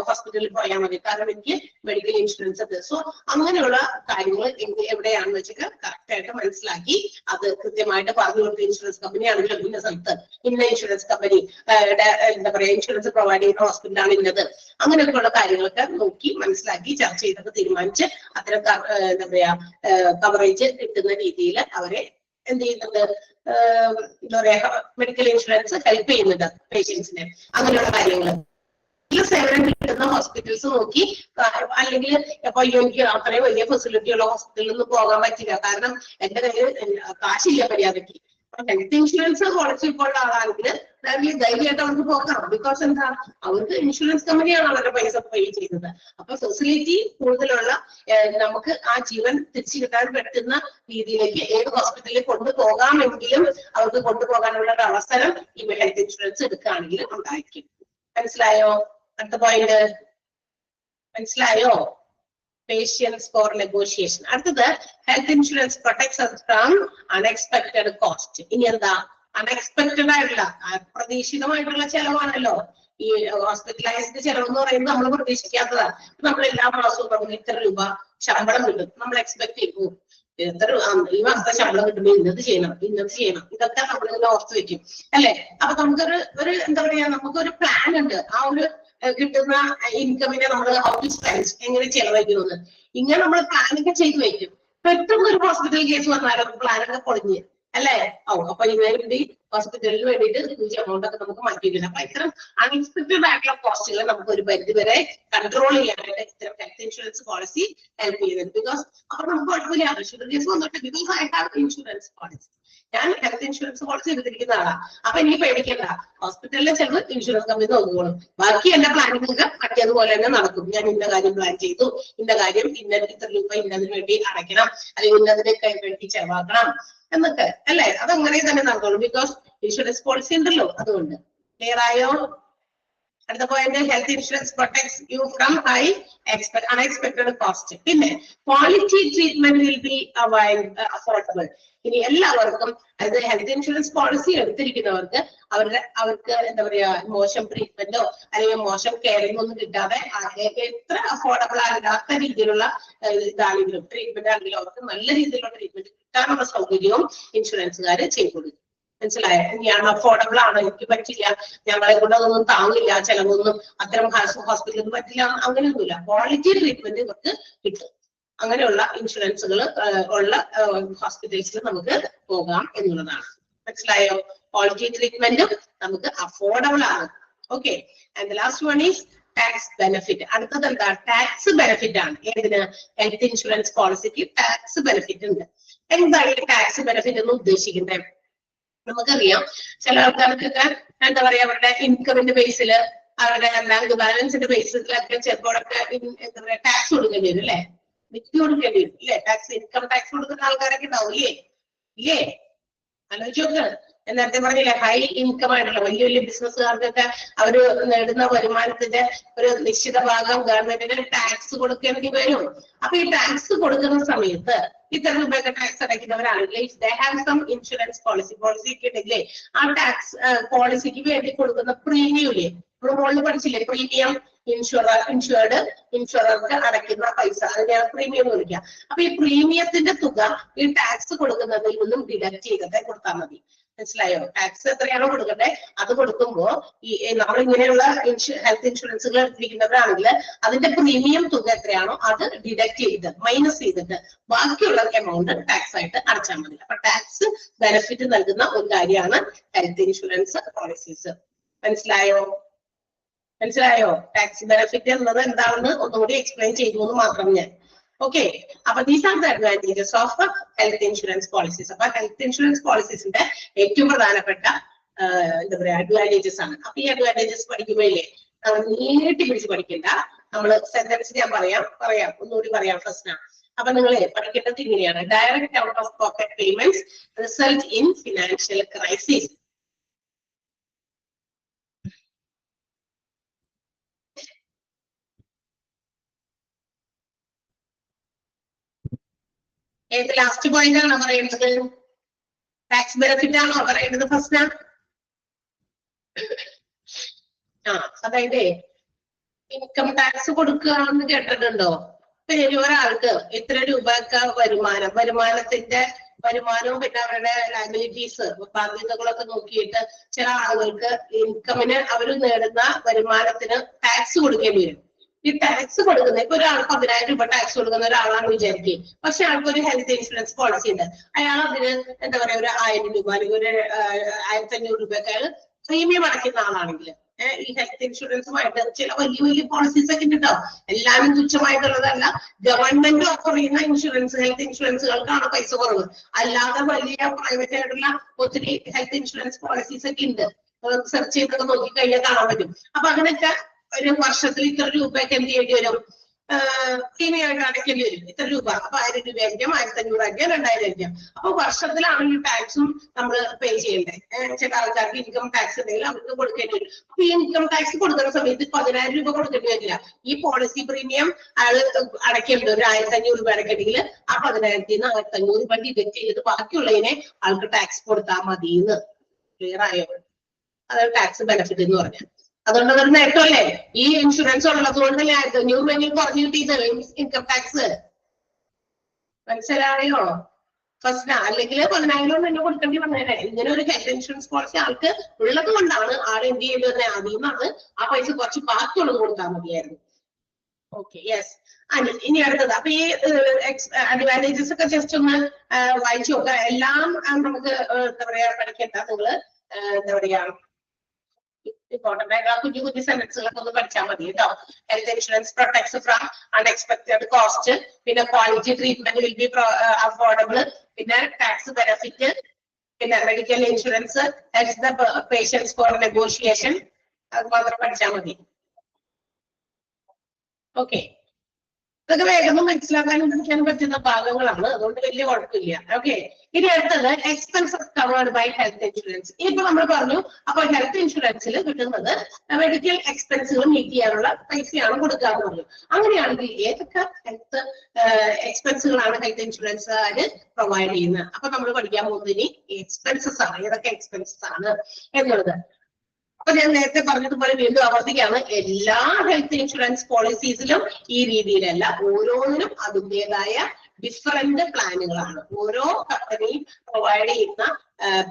ഹോസ്പിറ്റലിൽ പോയാൽ മതി കാരണം എനിക്ക് മെഡിക്കൽ ഇൻഷുറൻസ് ഉണ്ട്. സോ അങ്ങനെയുള്ള കാര്യങ്ങൾ എവിടെയാണെന്ന് വെച്ചിട്ട് കറക്റ്റ് ആയിട്ട് മനസ്സിലാക്കി അത് കൃത്യമായിട്ട് പറഞ്ഞു കൊടുത്ത ഇൻഷുറൻസ് കമ്പനി ആണെങ്കിലും ഇന്ന സ്ഥലത്ത് ഇന്ന ഇൻഷുറൻസ് കമ്പനി എന്താ പറയാ ഇൻഷുറൻസ് പ്രൊവൈഡ് ചെയ്യുന്ന ഹോസ്പിറ്റലാണ് ഇന്നത്, അങ്ങനെയൊക്കെയുള്ള കാര്യങ്ങളൊക്കെ നോക്കി മനസ്സിലാക്കി ചർച്ച ചെയ്തൊക്കെ തീരുമാനിച്ച് അത്തരം എന്താ പറയാ കവറേജ് കിട്ടുന്ന രീതിയിൽ അവരെ എന്ത് ചെയ്യുന്നുണ്ട്, എന്താ പറയാ മെഡിക്കൽ ഇൻഷുറൻസ് ഹെൽപ്പ് ചെയ്യുന്നുണ്ട് പേഷ്യൻസിനെ. അങ്ങനെയുള്ള കാര്യങ്ങൾ സേവനം കിട്ടുന്ന ഹോസ്പിറ്റൽസ് നോക്കി, അല്ലെങ്കിൽ ഇപ്പൊ എനിക്ക് അത്രയും വലിയ ഫെസിലിറ്റി ഉള്ള ഹോസ്പിറ്റലിൽ ഒന്നും പോകാൻ പറ്റില്ല കാരണം എന്റെ കയ്യിൽ കാശില്ല മര്യാദയ്ക്ക്. ഹെൽത്ത് ഇൻഷുറൻസ് പോളിസി ഇപ്പോൾ ആളാണെങ്കിൽ ധൈര്യമായിട്ട് അവർക്ക് പോകാം. ബിക്കോസ് എന്താ, അവർക്ക് ഇൻഷുറൻസ് കമ്പനിയാണ് അവരുടെ പൈസ പേ ചെയ്യുന്നത്. അപ്പൊ ഫെസിലിറ്റി കൂടുതലുള്ള നമുക്ക് ആ ജീവൻ തിരിച്ചു കിട്ടാൻ പറ്റുന്ന രീതിയിലേക്ക് ഏത് ഹോസ്പിറ്റലിൽ കൊണ്ടുപോകാമെങ്കിലും അവർക്ക് കൊണ്ടുപോകാനുള്ള ഒരു അവസരം ഈ ഹെൽത്ത് ഇൻഷുറൻസ് എടുക്കുകയാണെങ്കിൽ ഉണ്ടായിരിക്കും. മനസ്സിലായോ? അടുത്ത പോയിന്റ് മനസ്സിലായോ? Patience for negotiation. അടുത്തത് health insurance protects us from unexpected cost. ഇനി എന്താ, അൺഎക്സ്പെക്ടഡ് ആയിട്ടുള്ള അപ്രതീക്ഷിതമായിട്ടുള്ള ചെലവാണല്ലോ ഈ ഹോസ്പിറ്റലൈസ്ഡ് ചെലവ് എന്ന് പറയുന്നത്. നമ്മൾ പ്രതീക്ഷിക്കാത്തതാണ്. നമ്മൾ എല്ലാ മാസവും നമുക്ക് ഇത്ര രൂപ ശമ്പളം കിട്ടും, നമ്മൾ എക്സ്പെക്ട് ചെയ്തു ഈ മാസത്തെ ശമ്പളം കിട്ടുമ്പോൾ ഇന്നത് ചെയ്യണം ഇതൊക്കെ നമ്മളിങ്ങനെ ഓർത്ത് വെക്കും അല്ലെ? അപ്പൊ നമുക്കൊരു എന്താ പറയാ, നമുക്കൊരു പ്ലാൻ ഉണ്ട്. ആ ഒരു കിട്ടുന്ന ഇൻകമിനെ നമ്മൾ ഹൗ ടു സ്പെൻഡ്, എങ്ങനെ ചെലവഴിക്കുന്നത്, ഇങ്ങനെ നമ്മൾ പ്ലാനൊക്കെ ചെയ്തു വെക്കും. പെട്ടെന്ന് ഒരു ഹോസ്പിറ്റൽ കേസ് വന്നാലും പ്ലാനൊക്കെ പൊളിഞ്ഞ് അല്ലെ? അപ്പൊ ഇതിനു വേണ്ടി ഹോസ്പിറ്റലിന് വേണ്ടിയിട്ട് ഹ്യൂജ് എമൗണ്ട് ഒക്കെ നമുക്ക് മാറ്റി വയ്ക്കണം. അപ്പൊ ഇത്തരം അൺഎക്സ്പെക്ടഡ് ആയിട്ടുള്ള കോസ്റ്റുകൾ നമുക്ക് ഒരു പരിധി വരെ കൺട്രോൾ ചെയ്യാനായിട്ട് ഇത്തരം ഹെൽത്ത് ഇൻഷുറൻസ് പോളിസി ഹെൽപ്പ് ചെയ്യുന്നുണ്ട്. ബിക്കോസ് അപ്പൊ നമുക്ക് കുഴപ്പമില്ല, ഷുഗർ കേസ് വന്നിട്ട് because I have insurance policy, ഞാൻ ഹെൽത്ത് ഇൻഷുറൻസ് പോളിസി എടുത്തിരിക്കുന്ന ആളാണ്. അപ്പൊ എനിക്ക് പേടിക്കണ്ട, ഹോസ്പിറ്റലിലെ ചെലവ് ഇൻഷുറൻസ് കമ്പനി നോക്കുള്ളൂ, ബാക്കി എന്റെ പ്ലാനിങ്ങൊക്കെ മറ്റേതുപോലെ തന്നെ നടക്കും. ഞാൻ ഇന്ന കാര്യം പ്ലാൻ ചെയ്തു, ഇന്ന കാര്യം ഇത്ര രൂപ ഇന്നതിന് വേണ്ടി അടയ്ക്കണം, അല്ലെങ്കിൽ ഇന്നതിനൊക്കെ വേണ്ടി ചെലവാക്കണം എന്നൊക്കെ അല്ലെ? അതങ്ങനെ തന്നെ നടക്കുള്ളൂ. ബിക്കോസ് ഇൻഷുറൻസ് പോളിസി ഉണ്ടല്ലോ, അതുകൊണ്ട്. ക്ലിയർ ആയോ? അടുത്ത point, health insurance protects you from unexpected cost. പിന്നെ quality treatment will be affordable. ഇനി എല്ലാവർക്കും, അതായത് ഹെൽത്ത് ഇൻഷുറൻസ് പോളിസി എടുത്തിരിക്കുന്നവർക്ക് അവർക്ക് എന്താ പറയാ മോശം ട്രീറ്റ്മെന്റോ അല്ലെങ്കിൽ മോശം കെയറിംഗ് ഒന്നും കിട്ടാതെ എത്ര അഫോർഡബിൾ ആകാത്ത രീതിയിലുള്ള ഇതാണെങ്കിലും ട്രീറ്റ്മെന്റ് ആണെങ്കിലും അവർക്ക് നല്ല രീതിയിലുള്ള ട്രീറ്റ്മെന്റ് കിട്ടാനുള്ള സൗകര്യവും ഇൻഷുറൻസുകാർ ചെയ്തു കൊടുക്കും. മനസ്സിലായോ? ഞാൻ അഫോർഡബിൾ ആണ്, എനിക്ക് പറ്റില്ല, ഞങ്ങളെ കൊണ്ട് അതൊന്നും താങ്ങില്ല, ചിലവൊന്നും അത്തരം ഹോസ്പിറ്റലിൽ പറ്റില്ല, അങ്ങനെയൊന്നുമില്ല. ക്വാളിറ്റി ട്രീറ്റ്മെന്റ് ഇവർക്ക് കിട്ടും. അങ്ങനെയുള്ള ഇൻഷുറൻസുകൾ ഉള്ള ഹോസ്പിറ്റൽസിൽ നമുക്ക് പോകാം എന്നുള്ളതാണ്. മനസ്സിലായോ? ക്വാളിറ്റി ട്രീറ്റ്മെന്റും നമുക്ക് അഫോർഡബിൾ ആണ്. Okay. And the last one is tax benefit. അടുത്തത് എന്താ? ടാക്സ് ബെനിഫിറ്റ് ആണ്. ഏതിന്? ഹെൽത്ത് ഇൻഷുറൻസ് പോളിസിക്ക് ടാക്സ് ബെനിഫിറ്റ് ഉണ്ട്. എന്താണ് ഈ ടാക്സ് ബെനിഫിറ്റ് എന്ന് ഉദ്ദേശിക്കുന്നത്? നമുക്കറിയാം ചില ആൾക്കാർക്കൊക്കെ എന്താ പറയാ അവരുടെ ഇൻകമിന്റെ ബേസിൽ അവരുടെ ബാങ്ക് ബാലൻസിന്റെ ബേസിലൊക്കെ ചിലപ്പോഴൊക്കെ എന്താ പറയാ ടാക്സ് കൊടുക്കേണ്ടി വരും അല്ലെ, നികുതി കൊടുക്കേണ്ടി വരും ഇല്ലേ, ടാക്സ് ഇൻകം ടാക്സ് കൊടുക്കുന്ന ആൾക്കാരൊക്കെ ഉണ്ടാവും ഇല്ലേ ആലോചിച്ചോക്ക്. നേരത്തെ പറഞ്ഞില്ലേ ഹൈ ഇൻകം ആയിട്ടുള്ള വലിയ വലിയ ബിസിനസ്സുകാർക്കൊക്കെ അവര് നേടുന്ന വരുമാനത്തിന്റെ ഒരു നിശ്ചിത ഭാഗം ഗവൺമെന്റിന് ടാക്സ് കൊടുക്കേണ്ടി വരും. അപ്പൊ ഈ ടാക്സ് കൊടുക്കുന്ന സമയത്ത് ഇത്ര രൂപയൊക്കെ ടാക്സ് അടയ്ക്കുന്നവരാണെങ്കിൽ they have some insurance policy ഒക്കെ ഉണ്ടെങ്കിലേ ആ ടാക്സ് പോളിസിക്ക് വേണ്ടി കൊടുക്കുന്ന പ്രീമിയമില്ലേ, നമ്മൾ മുകളിൽ പഠിച്ചില്ലേ പ്രീമിയം ഇൻഷുറർക്ക് അടയ്ക്കുന്ന പൈസ, അതിനെയാണ് പ്രീമിയം എന്ന് വിളിക്കുക. അപ്പൊ ഈ പ്രീമിയത്തിന്റെ തുക ഈ ടാക്സ് കൊടുക്കുന്നതിൽ നിന്നും ഡിഡക്ട് ചെയ്തിട്ട് കൊടുത്താൽ മതി. മനസ്സിലായോ? ടാക്സ് എത്രയാണോ കൊടുക്കട്ടെ അത് കൊടുക്കുമ്പോ ഈ നമ്മൾ ഇങ്ങനെയുള്ള ഹെൽത്ത് ഇൻഷുറൻസുകൾ എടുത്തിരിക്കുന്നവരാണെങ്കിൽ അതിന്റെ പ്രീമിയം തുക എത്രയാണോ അത് ഡിഡക്ട് ചെയ്ത് മൈനസ് ചെയ്തിട്ട് ബാക്കിയുള്ള എമൗണ്ട് ടാക്സ് ആയിട്ട് അടച്ചാൽ മതി. അപ്പൊ ടാക്സ് ബെനിഫിറ്റ് നൽകുന്ന ഒരു കാര്യമാണ് ഹെൽത്ത് ഇൻഷുറൻസ് പോളിസീസ്. മനസ്സിലായോ? ടാക്സ് ബെനിഫിറ്റ് എന്നത് എന്താണെന്ന് ഒന്നുകൂടി എക്സ്പ്ലെയിൻ ചെയ്തു എന്ന് മാത്രം ഞാൻ. ഓക്കെ, അപ്പൊ these are the advantages of health insurance policies. അപ്പൊ ഹെൽത്ത് ഇൻഷുറൻസ് പോളിസീസിന്റെ ഏറ്റവും പ്രധാനപ്പെട്ട എന്താ പറയാ അഡ്വാൻറ്റേജസ് ആണ്. അപ്പൊ ഈ അഡ്വാൻറ്റേജസ് പഠിക്കുമ്പോഴേ നീട്ടി പിടിച്ച് പഠിക്കണ്ട, നമ്മള് സെന്റൻസ് ഞാൻ പറയാം ഒന്നുകൂടി പറയാം ഫസ്റ്റ്. അപ്പൊ നിങ്ങൾ പഠിക്കേണ്ടത് ഇങ്ങനെയാണ്: direct out of pocket payments result in financial crisis. ഏത് ലാസ്റ്റ് പോയിന്റ് ആണോ പറയുന്നത്? ടാക്സ് ബെനിഫിറ്റ് ആണോ പറയുന്നത് ഫസ്റ്റ്? അതായത് ഇൻകം ടാക്സ് കൊടുക്കുകയാണെന്ന് കേട്ടിട്ടുണ്ടോ? പിന്നെ ഒരാൾക്ക് ഇത്ര രൂപയൊക്കെ വരുമാനവും പിന്നെ അവരുടെ ലയബിലിറ്റീസ് ബാധ്യതകളൊക്കെ നോക്കിയിട്ട് ചില ആളുകൾക്ക് ഇൻകമിന് അവർ നേടുന്ന വരുമാനത്തിന് ടാക്സ് കൊടുക്കേണ്ടി വരും. ഈ ടാക്സ് കൊടുക്കുന്ന ഇപ്പൊ ഒരാൾ 10,000 രൂപ ടാക്സ് കൊടുക്കുന്ന ഒരാളാണ് വിചാരിക്കുക. പക്ഷെ ആൾക്ക് ഒരു ഹെൽത്ത് ഇൻഷുറൻസ് പോളിസി ഉണ്ട്. അയാൾ അതിന് എന്താ പറയാ ഒരു 1000 രൂപ അല്ലെങ്കിൽ ഒരു 1500 രൂപയൊക്കെ അയാൾ പ്രീമിയം അടയ്ക്കുന്ന ആളാണെങ്കിൽ ഈ ഹെൽത്ത് ഇൻഷുറൻസുമായിട്ട് ചില വലിയ വലിയ പോളിസീസ് ഒക്കെ ഉണ്ടാവും. എല്ലാവരും തുച്ഛമായിട്ടുള്ളതല്ല. ഗവൺമെന്റ് ഓഫർ ചെയ്യുന്ന ഹെൽത്ത് ഇൻഷുറൻസുകൾക്കാണ് പൈസ കുറവ്. അല്ലാതെ വലിയ പ്രൈവറ്റ് ആയിട്ടുള്ള ഒത്തിരി ഹെൽത്ത് ഇൻഷുറൻസ് പോളിസീസ് ഒക്കെ ഉണ്ട്. സെർച്ച് ചെയ്തൊക്കെ നോക്കി കഴിഞ്ഞാൽ കാണാൻ പറ്റും. അപ്പൊ അതിനൊക്കെ ഒരു വർഷത്തിൽ ഇത്ര രൂപയൊക്കെ എന്ത് ചെയ്യേണ്ടി വരും? പ്രീമിയം ആയിട്ട് അടയ്ക്കേണ്ടി വരും. ഇത്ര രൂപ. അപ്പൊ 1000 രൂപയായിരിക്കും, 1500 ആയിരിക്കും, 2000 ആയിരിക്കും. അപ്പൊ വർഷത്തിലാണ് ഈ ടാക്സും നമ്മൾ പേ ചെയ്യേണ്ടത്. ചില ആൾക്കാർക്ക് ഇൻകം ടാക്സ് ഉണ്ടെങ്കിൽ അവർക്ക് കൊടുക്കേണ്ടി വരും. അപ്പൊ ഈ ഇൻകം ടാക്സ് കൊടുക്കുന്ന സമയത്ത് 10,000 രൂപ കൊടുക്കേണ്ടി വരില്ല. ഈ പോളിസി പ്രീമിയം അയാൾ അടയ്ക്കേണ്ടി ഒരു 1500 രൂപ അടയ്ക്കണമെങ്കിൽ ആ 10,000 1500 രൂപ ഡിഡക്ട് ചെയ്തിട്ട് ബാക്കിയുള്ളതിനെ ആൾക്ക് ടാക്സ് കൊടുത്താൽ മതി എന്ന്. ക്ലിയർ ആയോ? അതാണ് ടാക്സ് ബെനിഫിറ്റ് എന്ന് പറഞ്ഞാൽ. അതുകൊണ്ട് അതൊരു നേട്ടമല്ലേ? ഈ ഇൻഷുറൻസ് ഉള്ളത് കൊണ്ട് 1500 കുറഞ്ഞു കിട്ടിയത് ഇൻകം ടാക്സ്. മനസ്സിലായോ? ഫസ്റ്റ് അല്ലെങ്കിൽ 10,000 തന്നെ കൊടുക്കേണ്ടി വന്നേനെ. ഇങ്ങനെ ഒരു ഹെൽത്ത് ഇൻഷുറൻസ് പോളിസി ആൾക്ക് ഉള്ളത് കൊണ്ടാണ് ആൾ എന്ത് ചെയ്യേണ്ടത്? ആദ്യം നിന്നാണ് ആ പൈസ കുറച്ച് ബാക്കിയുള്ളത് കൊടുത്താൽ മതിയായിരുന്നു. Okay, yes. ഇനി അടുത്തത്. അപ്പൊ ഈ അഡ്വാൻറ്റേജസ് ഒക്കെ ജസ്റ്റ് ഒന്ന് വായിച്ചു നോക്കുക. എല്ലാം നമുക്ക് എന്താ പറയാ പഠിക്കേണ്ട. നിങ്ങള് എന്താ പറയാ ഇമ്പോർട്ടന്റ് ആയിട്ടുള്ള കുഞ്ഞു സെന്റൻസുകളൊക്കെ ഒന്ന് പഠിച്ചാൽ മതി കേട്ടോ. Health insurance protects from unexpected cost, പിന്നെ quality treatment will be affordable, പിന്നെ ടാക്സ് ബെനിഫിറ്റ്, പിന്നെ medical insurance helps the patience for negotiation. അത് മാത്രം പഠിച്ചാൽ മതി. ഓക്കെ, ഇതൊക്കെ വേഗം മനസ്സിലാക്കാനും പഠിക്കാനും പറ്റുന്ന ഭാഗങ്ങളാണ്. അതുകൊണ്ട് വലിയ കുഴപ്പമില്ല. ഓക്കെ, ഇനി അടുത്തത് expenses covered by health insurance. ഇപ്പൊ നമ്മൾ പറഞ്ഞു അപ്പൊ ഹെൽത്ത് ഇൻഷുറൻസിൽ കിട്ടുന്നത് മെഡിക്കൽ എക്സ്പെൻസുകൾ മീറ്റ് ചെയ്യാനുള്ള പൈസയാണ് കൊടുക്കാന്ന് പറഞ്ഞു. അങ്ങനെയാണെങ്കിൽ ഏതൊക്കെ ഹെൽത്ത് എക്സ്പെൻസുകളാണ് ഹെൽത്ത് ഇൻഷുറൻസുകാര് പ്രൊവൈഡ് ചെയ്യുന്നത്? അപ്പൊ നമ്മൾ പഠിക്കാൻ പോകുന്നത് ഇനി എക്സ്പെൻസസ് ആണ്. ഏതൊക്കെ എക്സ്പെൻസസ് ആണ് എന്നുള്ളത്. അപ്പൊ ഞാൻ നേരത്തെ പറഞ്ഞതുപോലെ വീണ്ടും ആവർത്തിക്കുകയാണ്, എല്ലാ ഹെൽത്ത് ഇൻഷുറൻസ് പോളിസീസിലും ഈ രീതിയിലല്ല. ഓരോന്നിനും അതിൻ്റെതായ ഡിഫറെന്റ് പ്ലാനുകളാണ്. ഓരോ കമ്പനിയും പ്രൊവൈഡ് ചെയ്യുന്ന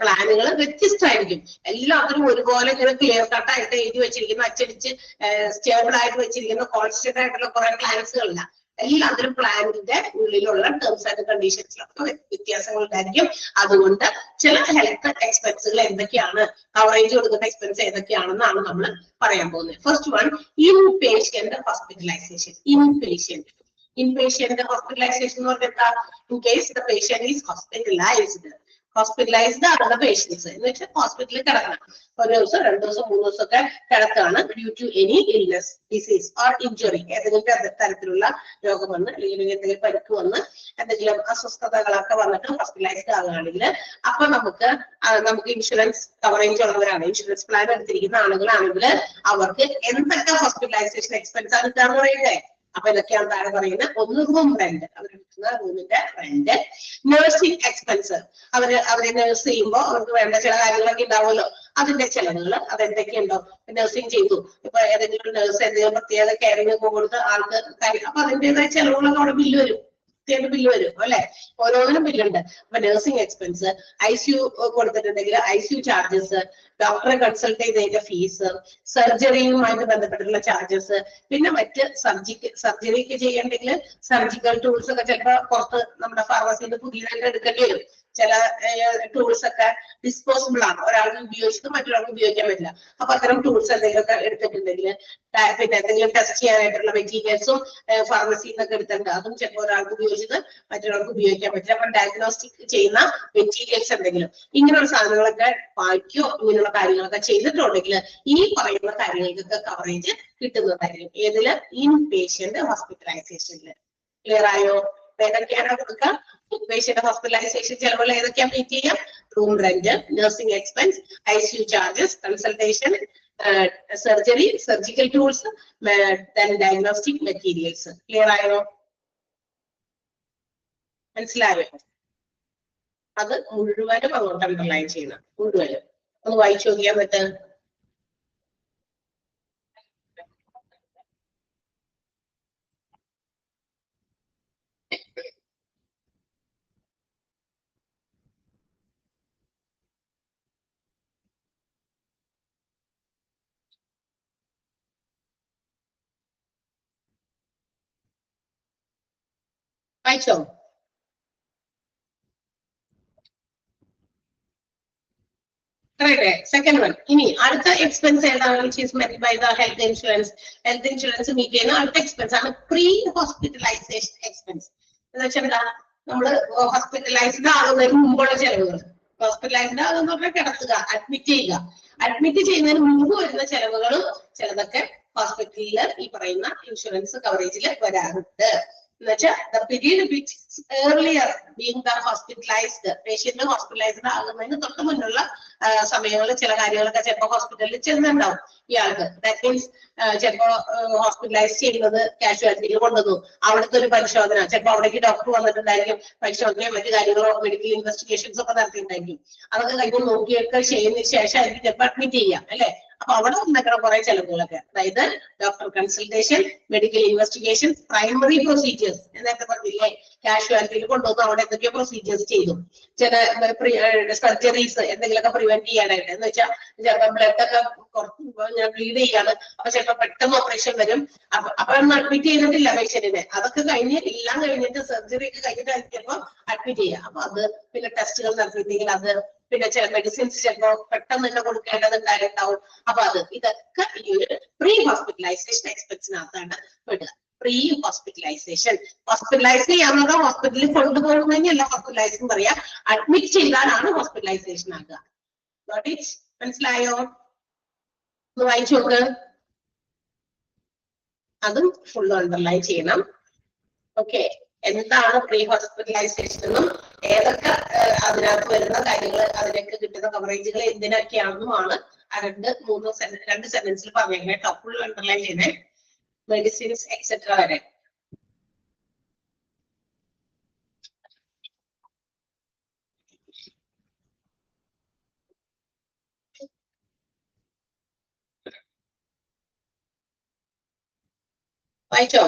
പ്ലാനുകൾ വ്യത്യസ്തമായിരിക്കും. എല്ലാത്തിനും ഒരുപോലെ ഇങ്ങനെ ക്ലിയർ കട്ടായിട്ട് എഴുതി വെച്ചിരിക്കുന്ന, അച്ചടിച്ച് സ്റ്റേബിൾ ആയിട്ട് വെച്ചിരിക്കുന്ന കോൺസ്റ്റന്റ് ആയിട്ടുള്ള കുറെ പ്ലാൻസുകളല്ല. എല്ലാത്തിനും പ്ലാനിന്റെ ഉള്ളിലുള്ള ടേംസ് ആൻഡ് കണ്ടീഷൻസിലൊക്കെ വ്യത്യാസങ്ങൾ ഉണ്ടായിരിക്കും. അതുകൊണ്ട് ചില ഹെൽത്ത് എക്സ്പെൻസുകൾ എന്തൊക്കെയാണ്, കവറേജ് കൊടുക്കുന്ന എക്സ്പെൻസ് ഏതൊക്കെയാണെന്നാണ് നമ്മൾ പറയാൻ പോകുന്നത്. First one, inpatient hospitalization. Inpatient hospitalization എന്ന് പറഞ്ഞാൽ in case the patient is hospitalized. Hospitalized ആകുന്ന പേഷ്യൻസ് എന്ന് വെച്ചാൽ ഹോസ്പിറ്റലിൽ കിടക്കണം. ഒരു ദിവസം 2 ദിവസം 3 ദിവസമൊക്കെ കിടക്കുകയാണ് due to any illness disease or injury, ഏതെങ്കിലും തരത്തിലുള്ള രോഗം വന്ന് അല്ലെങ്കിൽ എന്തെങ്കിലും പരിക്ക് വന്ന് എന്തെങ്കിലും അസ്വസ്ഥതകളൊക്കെ വന്നിട്ട് ഹോസ്പിറ്റലൈസ്ഡ് ആകുകയാണെങ്കിൽ അപ്പൊ നമുക്ക് ഇൻഷുറൻസ് കവറേജ് ഉള്ളവരാണ്, ഇൻഷുറൻസ് പ്ലാൻ എടുത്തിരിക്കുന്ന ആളുകളാണെങ്കിൽ അവർക്ക് എന്തൊക്കെ ഹോസ്പിറ്റലൈസേഷൻ എക്സ്പെൻസ് ആണ് ഇതാന്ന് പറയുന്നത്. അപ്പൊ ഇതൊക്കെയാണ് താഴെ പറയുന്നത്. ഒന്ന് റൂം റെന്റ്, അവരെടുക്കുന്ന റൂമിന്റെ റെന്റ്. നഴ്സിംഗ് എക്സ്പെൻസ്, അവരെ നഴ്സ് ചെയ്യുമ്പോൾ അവർക്ക് വേണ്ട ചില കാര്യങ്ങളൊക്കെ ഉണ്ടാവുമല്ലോ, അതിന്റെ ചെലവുകൾ അതെന്തൊക്കെയുണ്ടോ. നഴ്സിംഗ് ചെയ്തു, ഇപ്പൊ ഏതെങ്കിലും നഴ്സ് എന്തെങ്കിലും പ്രത്യേക കെയറിംഗ് ഒക്കെ കൊടുത്ത് ആൾക്ക് കാര്യം, അപ്പൊ അതിന്റേതായ ചെലവുകളൊക്കെ അവിടെ ബില്ല് വരും, ബില്ല് വരും അല്ലെ. ഓരോന്നിനും ബില്ലുണ്ട്. അപ്പൊ നഴ്സിംഗ് എക്സ്പെൻസ്, ICU കൊടുത്തിട്ടുണ്ടെങ്കിൽ ICU ചാർജസ്, ഡോക്ടറെ കൺസൾട്ട് ചെയ്തതിന്റെ ഫീസ്, സർജറിയുമായിട്ട് ബന്ധപ്പെട്ടുള്ള ചാർജസ്, പിന്നെ മറ്റ് സർജറിക്ക് ചെയ്യണമെങ്കിൽ സർജിക്കൽ ടൂൾസ് ഒക്കെ ചിലപ്പോൾ പുറത്ത് നമ്മുടെ ഫാർമസിയിൽ നിന്ന് പുതിയതായിട്ട് എടുക്കേണ്ടി വരും. ചില ടൂൾസ് ഒക്കെ ഡിസ്പോസിബിൾ ആണ്, ഒരാൾക്ക് ഉപയോഗിച്ചത് മറ്റൊരാൾക്ക് ഉപയോഗിക്കാൻ പറ്റില്ല. അപ്പൊ അത്തരം ടൂൾസ് എന്തെങ്കിലുമൊക്കെ എടുത്തിട്ടുണ്ടെങ്കിൽ, പിന്നെ എന്തെങ്കിലും ടെസ്റ്റ് ചെയ്യാനായിട്ടുള്ള മെറ്റീരിയൽസും ഫാർമസിയിൽ നിന്നൊക്കെ എടുത്തിട്ടുണ്ട്, അതും ചിലപ്പോൾ ഒരാൾക്ക് ഉപയോഗിച്ചത് മറ്റൊരാൾക്ക് ഉപയോഗിക്കാൻ പറ്റില്ല. അപ്പൊ ഡയഗ്നോസ്റ്റിക് ചെയ്യുന്ന മെറ്റീരിയൽസ് എന്തെങ്കിലും ഇങ്ങനെയുള്ള സാധനങ്ങളൊക്കെ വായിക്കോ ഇങ്ങനെയുള്ള കാര്യങ്ങളൊക്കെ ചെയ്തിട്ടുണ്ടെങ്കിൽ ഈ പറയുന്ന കാര്യങ്ങൾക്കൊക്കെ കവറേജ് കിട്ടുന്നതായിരിക്കും. ഏതില്? ഇൻ പേഷ്യന്റ് ഹോസ്പിറ്റലൈസേഷനിൽ. ക്ലിയർ ആയോ? ഏതൊക്കെയാണ് കൊടുക്കുക? പേഷ്യന്റ് ഹോസ്പിറ്റലൈസേഷൻ ചെലവുകൾ ഏതൊക്കെയാ മീറ്റ് ചെയ്യാം? Room rent, nursing expense, ICU charges, consultation, surgery, surgical tools, diagnostic materials. Clear ആയോ? മനസ്സിലായോ? അത് മുഴുവനും അങ്ങോട്ട് അണ്ടർലൈൻ ചെയ്യണം, മുഴുവനും. ഒന്ന് വായിച്ചു നോക്കിയാൽ പറ്റും. വായിച്ചോ? Second one. ഇനി അടുത്ത എക്സ്പെൻസ് ഏതാണ്? Which is meant by the health insurance. Health insurance meet ചെയ്യുന്ന അടുത്ത എക്സ്പെൻസ് ആണ് പ്രീ ഹോസ്പിറ്റലൈസേഷൻ എക്സ്പെൻസ്. എന്ന് വെച്ചാൽ എന്താ? നമ്മള് ഹോസ്പിറ്റലൈസ്ഡ് ആകുന്നതിന് മുമ്പുള്ള ചെലവുകൾ. ഹോസ്പിറ്റലൈസ്ഡ് ആകുന്ന പറഞ്ഞാൽ കിടത്തുക, അഡ്മിറ്റ് ചെയ്യുക. അഡ്മിറ്റ് ചെയ്യുന്നതിന് മുമ്പ് വരുന്ന ചെലവുകളും ചിലതൊക്കെ ഹോസ്പിറ്റലിൽ ഈ പറയുന്ന ഇൻഷുറൻസ് കവറേജിൽ വരാറുണ്ട്. എന്നുവെച്ചാൽ the period which earlier being the hospitalized, patient hospitalised ആകുന്നതിന് തൊട്ട് മുന്നുള്ള സമയങ്ങളിൽ ചില കാര്യങ്ങളൊക്കെ ചിലപ്പോൾ ഹോസ്പിറ്റലിൽ ചെന്നുണ്ടാവും ഇയാൾക്ക്. ദാറ്റ് മീൻസ് ചിലപ്പോ ഹോസ്പിറ്റലൈസ് ചെയ്യുന്നത് കാഷ്വാലിറ്റിയിൽ കൊണ്ടുവന്നു, അവിടുത്തെ ഒരു പരിശോധന, ചിലപ്പോൾ അവിടേക്ക് ഡോക്ടർ വന്നിട്ടുണ്ടായിരിക്കും, പരിശോധനയോ മറ്റു കാര്യങ്ങളോ മെഡിക്കൽ ഇൻവെസ്റ്റിഗേഷൻസ് ഒക്കെ നടത്തിയിട്ടുണ്ടായിരിക്കും. അതൊക്കെ കഴിഞ്ഞ് നോക്കിയൊക്കെ ചെയ്യുന്നതിന് ശേഷമായിരിക്കും ചിലപ്പോൾ അഡ്മിറ്റ് ചെയ്യാം അല്ലെ. അപ്പൊ അവിടെ ഉണ്ടാക്കുന്ന കുറെ ചെലവുകളൊക്കെ, അതായത് doctor consultation, medical investigation, primary procedures എന്നൊക്കെ പറഞ്ഞില്ലേ, കാഷ്വാലിറ്റിയിൽ കൊണ്ടുവന്ന് അവിടെ എന്തൊക്കെയോ പ്രൊസീജിയേഴ്സ് ചെയ്തു. ചില സർജറീസ് എന്തെങ്കിലുമൊക്കെ പ്രിവെന്റ് ചെയ്യാനായിട്ട്, എന്ന് വെച്ചാൽ ചിലപ്പോൾ ബ്ലഡ് ഒക്കെ ബ്ലീഡ് ചെയ്യാണ്, അപ്പൊ ചിലപ്പോൾ പെട്ടെന്ന് ഓപ്പറേഷൻ വരും. അപ്പൊ ഒന്നും അഡ്മിറ്റ് ചെയ്തിട്ടില്ല പേഷ്യന്റിനെ, അതൊക്കെ കഴിഞ്ഞ് എല്ലാം കഴിഞ്ഞിട്ട് സർജറി ഒക്കെ കഴിഞ്ഞിട്ടായിരിക്കുമ്പോ അഡ്മിറ്റ് ചെയ്യുക. അപ്പൊ അത് പിന്നെ ടെസ്റ്റുകൾ നടത്തിയില്ലെങ്കിൽ അത്, പിന്നെ ചില മെഡിസിൻസ് ചിലപ്പോ പെട്ടെന്ന് തന്നെ കൊടുക്കേണ്ടതുണ്ടായിട്ടുണ്ടാവും. അപ്പൊ ഇതൊക്കെ ഈ ഒരു പ്രീ ഹോസ്പിറ്റലൈസേഷൻ എക്സ്പെൻസിനകത്താണ് പെടുക. Pre hospitalisation. ഹോസ്പിറ്റലൈസ് ചെയ്യാവുന്നത് ഹോസ്പിറ്റലിൽ കൊണ്ടുപോകുന്നതിനല്ല ഹോസ്പിറ്റലൈസിംഗ് പറയാ, അഡ്മിറ്റ് ചെയ്താലാണ് ഹോസ്പിറ്റലൈസേഷൻ ആകുക. മനസ്സിലായോ? ഒന്ന് വായിച്ചു നോക്ക്. അതും ഫുൾ അണ്ടർലൈൻ ചെയ്യണം. ഓക്കെ, എന്താണ് പ്രീ ഹോസ്പിറ്റലൈസേഷൻ എന്നും ഏതൊക്കെ അതിനകത്ത് വരുന്ന കാര്യങ്ങൾ, അതിനൊക്കെ കിട്ടുന്ന കവറേജുകൾ എന്തിനൊക്കെയാണെന്നുമാണ് ആ രണ്ട് സെന്റൻസിൽ പറഞ്ഞേക്കണേ കേട്ടോ. ഫുൾ അണ്ടർലൈൻ ചെയ്യണേ. മെഡിസിൻസ് എക്സെട്ര വരെ. വായിച്ചോ?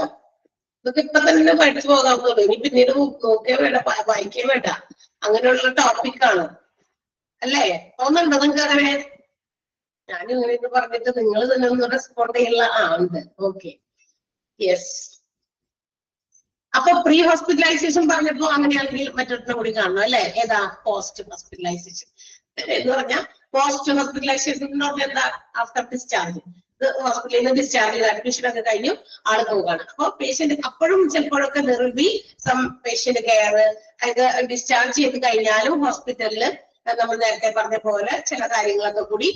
ഇതൊക്കെ ഇപ്പൊ തന്നെ പഠിച്ചു പോകാവുന്നുള്ളൂ. ഇനി പിന്നീട് നോക്കിയാൽ വേണ്ട, വായിക്കാൻ വേണ്ട. അങ്ങനെയുള്ള ടോപ്പിക്കാണ് അല്ലേ? തോന്നുന്നുണ്ടോ നിങ്ങൾക്ക് അങ്ങനെ? ഞാനും ഇങ്ങനെ പറഞ്ഞിട്ട് നിങ്ങൾ തന്നെ ഒന്ന് റെസ്പോണ്ട് ചെയ്യാനുള്ള ഉണ്ട്. Okay, yes. അപ്പൊ പ്രീ ഹോസ്പിറ്റലൈസേഷൻ പറഞ്ഞപ്പോ അങ്ങനെയാണെങ്കിൽ മറ്റൊരു കൂടി കാണണം അല്ലെ? ഏതാ? പോസ്റ്റ് ഹോസ്പിറ്റലൈസേഷൻ എന്ന് പറഞ്ഞാൽ പോസ്റ്റ് ഹോസ്പിറ്റലൈസേഷൻ എന്താ? After discharge. ഹോസ്പിറ്റലിൽ നിന്ന് ഡിസ്ചാർജ് ചെയ്ത് അഡ്മിഷൻ ഒക്കെ കഴിഞ്ഞു ആള് പോവുകയാണ്. അപ്പൊ പേഷ്യന്റ് അപ്പോഴും ചിലപ്പോഴൊക്കെ there will be some patient care. അതായത് ഡിസ്ചാർജ് ചെയ്ത് കഴിഞ്ഞാലും ഹോസ്പിറ്റലിൽ നമ്മൾ നേരത്തെ പറഞ്ഞ പോലെ ചില കാര്യങ്ങളൊക്കെ കൂടി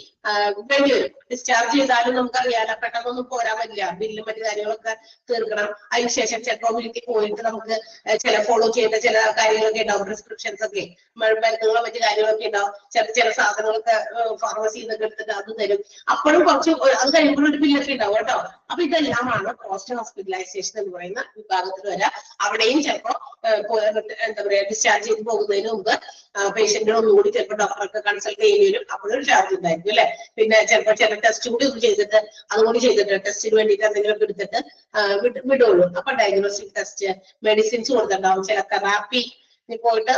വേണ്ടി വരും. ഡിസ്ചാർജ് ചെയ്താലും നമുക്കറിയാലോ പെട്ടെന്നൊന്നും പോരാൻ പറ്റില്ല, ബില്ലും മറ്റു കാര്യങ്ങളൊക്കെ തീർക്കണം. അതിനുശേഷം ചിലപ്പോൾ വീട്ടിൽ പോയിട്ട് നമുക്ക് ചില ഫോളോ ചെയ്യേണ്ട ചില കാര്യങ്ങളൊക്കെ ഉണ്ടാവും, പ്രിസ്ക്രിപ്ഷൻസ് ഒക്കെ മരുന്നുകളോ മറ്റു കാര്യങ്ങളൊക്കെ ഉണ്ടാവും. ചില സാധനങ്ങളൊക്കെ ഫാർമസിയിൽ നിന്നൊക്കെ എടുത്തിട്ട് അത് തരും. അപ്പോഴും കുറച്ച് അത് കഴിയുമ്പോഴും ഒരു ബില്ലൊക്കെ ഉണ്ടാവും കേട്ടോ. അപ്പൊ ഇതെല്ലാമാണ് പോസ്റ്റ് ഹോസ്പിറ്റലൈസേഷൻ എന്ന് പറയുന്ന വിഭാഗത്തിൽ വരാം. അവിടെയും ചിലപ്പോ എന്താ പറയാ ഡിസ്ചാർജ് ചെയ്ത് പോകുന്നതിന് മുമ്പ് പേഷ്യന്റിനൊന്നുകൂടി ചിലപ്പോൾ ഡോക്ടർക്ക് കൺസൾട്ട് ചെയ്യേണ്ടി വരും. അപ്പോഴൊരു ചാർജ് ഉണ്ടായിരിക്കും അല്ലെ. പിന്നെ ചിലപ്പോൾ ചില ടെസ്റ്റ് കൂടി ഒന്ന് ചെയ്തിട്ട് അതുകൂടി ചെയ്തിട്ട് ടെസ്റ്റിന് വേണ്ടിയിട്ട് എന്തെങ്കിലും എടുത്തിട്ട് വിടുള്ളൂ. അപ്പൊ ഡയഗ്നോസ്റ്റിക് ടെസ്റ്റ്, മെഡിസിൻസ് കൊടുത്തിട്ടുണ്ടാവും, ചില തെറാപ്പി പോയിട്ട്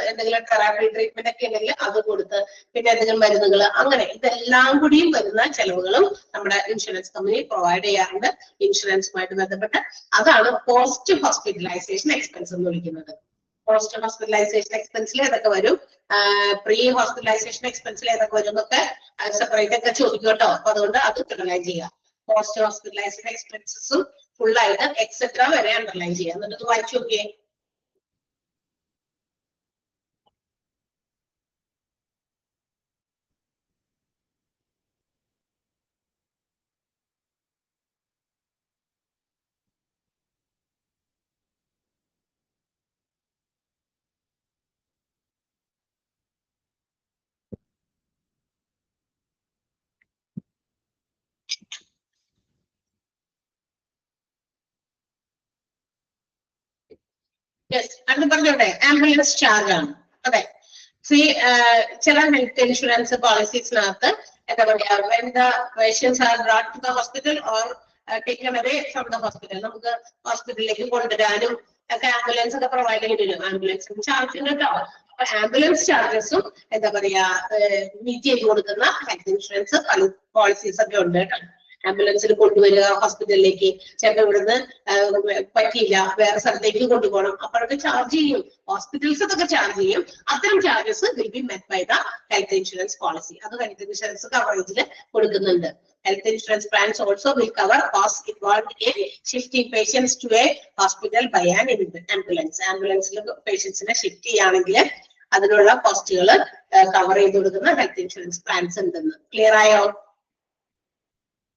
എന്തെങ്കിലും തെറാപ്പി ട്രീറ്റ്മെന്റ് ഒക്കെ ഉണ്ടെങ്കിൽ അത് കൊടുത്ത്, പിന്നെ എന്തെങ്കിലും മരുന്നുകൾ, അങ്ങനെ ഇതെല്ലാം കൂടിയും വരുന്ന ചെലവുകളും നമ്മുടെ ഇൻഷുറൻസ് കമ്പനി പ്രൊവൈഡ് ചെയ്യാറുണ്ട് ഇൻഷുറൻസുമായിട്ട് ബന്ധപ്പെട്ട്. അതാണ് പോസ്റ്റ് ഹോസ്പിറ്റലൈസേഷൻ എക്സ്പെൻസ് എന്ന് വിളിക്കുന്നത്. പോസ്റ്റ് ഹോസ്പിറ്റലൈസേഷൻ എക്സ്പെൻസിൽ ഏതൊക്കെ വരും, പ്രീ ഹോസ്പിറ്റലൈസേഷൻ എക്സ്പെൻസിൽ ഏതൊക്കെ വരും എന്നൊക്കെ സെപ്പറേറ്റ് ഒക്കെ ചോദിക്കും കേട്ടോ. അപ്പൊ അതുകൊണ്ട് അത് അണ്ടർലൈൻ ചെയ്യാം. പോസ്റ്റ് ഹോസ്പിറ്റലൈസേഷൻ എക്സ്പെൻസസും ഫുൾ ആയിട്ട് എക്സെട്ര വരെ അണ്ടർലൈൻ ചെയ്യാം. എന്നിട്ട് വായിച്ചു നോക്കിയേ. അത് പറഞ്ഞോട്ടെ, ആംബുലൻസ് ചാർജ് ആണ്. അതെ, ചില ഹെൽത്ത് ഇൻഷുറൻസ് പോളിസീസിനകത്ത് എന്താ പറയാ, when the patients are brought to the hospital or taken away from the hospital, നമുക്ക് ഹോസ്പിറ്റലിലേക്ക് കൊണ്ടുവരാനും ഒക്കെ ആംബുലൻസ് ഒക്കെ പ്രൊവൈഡ് ചെയ്തിരും. ആംബുലൻസ് ചാർജ് കേട്ടോ. അപ്പൊ ആംബുലൻസ് ചാർജസും എന്താ പറയാ മീറ്റ് ചെയ്ത് കൊടുക്കുന്ന ഹെൽത്ത് ഇൻഷുറൻസ് പോളിസീസ് ഒക്കെ ഉണ്ട് കേട്ടോ. ആംബുലൻസിൽ കൊണ്ടുവരിക ഹോസ്പിറ്റലിലേക്ക്, ചിലപ്പോൾ ഇവിടുന്ന് പറ്റിയില്ല വേറെ സ്ഥലത്തേക്ക് കൊണ്ടുപോകണം, അപ്പോഴൊക്കെ ചാർജ് ചെയ്യും. ഹോസ്പിറ്റൽസ് ഒക്കെ ചാർജ് ചെയ്യും. അത്തരം charges will be met by the health insurance policy. അത് ഹെൽത്ത് ഇൻഷുറൻസ് കവറേജിൽ കൊടുക്കുന്നുണ്ട്. Health insurance plans also will cover costs involved in shifting patients to a hospital by an ambulance. ആംബുലൻസിൽ പേഷ്യൻസിനെ shift ചെയ്യുകയാണെങ്കിൽ അതിനുള്ള കോസ്റ്റുകൾ cover ചെയ്ത് കൊടുക്കുന്ന ഹെൽത്ത് ഇൻഷുറൻസ് പ്ലാൻസ് ഉണ്ടെന്ന്. Clear ആയോ?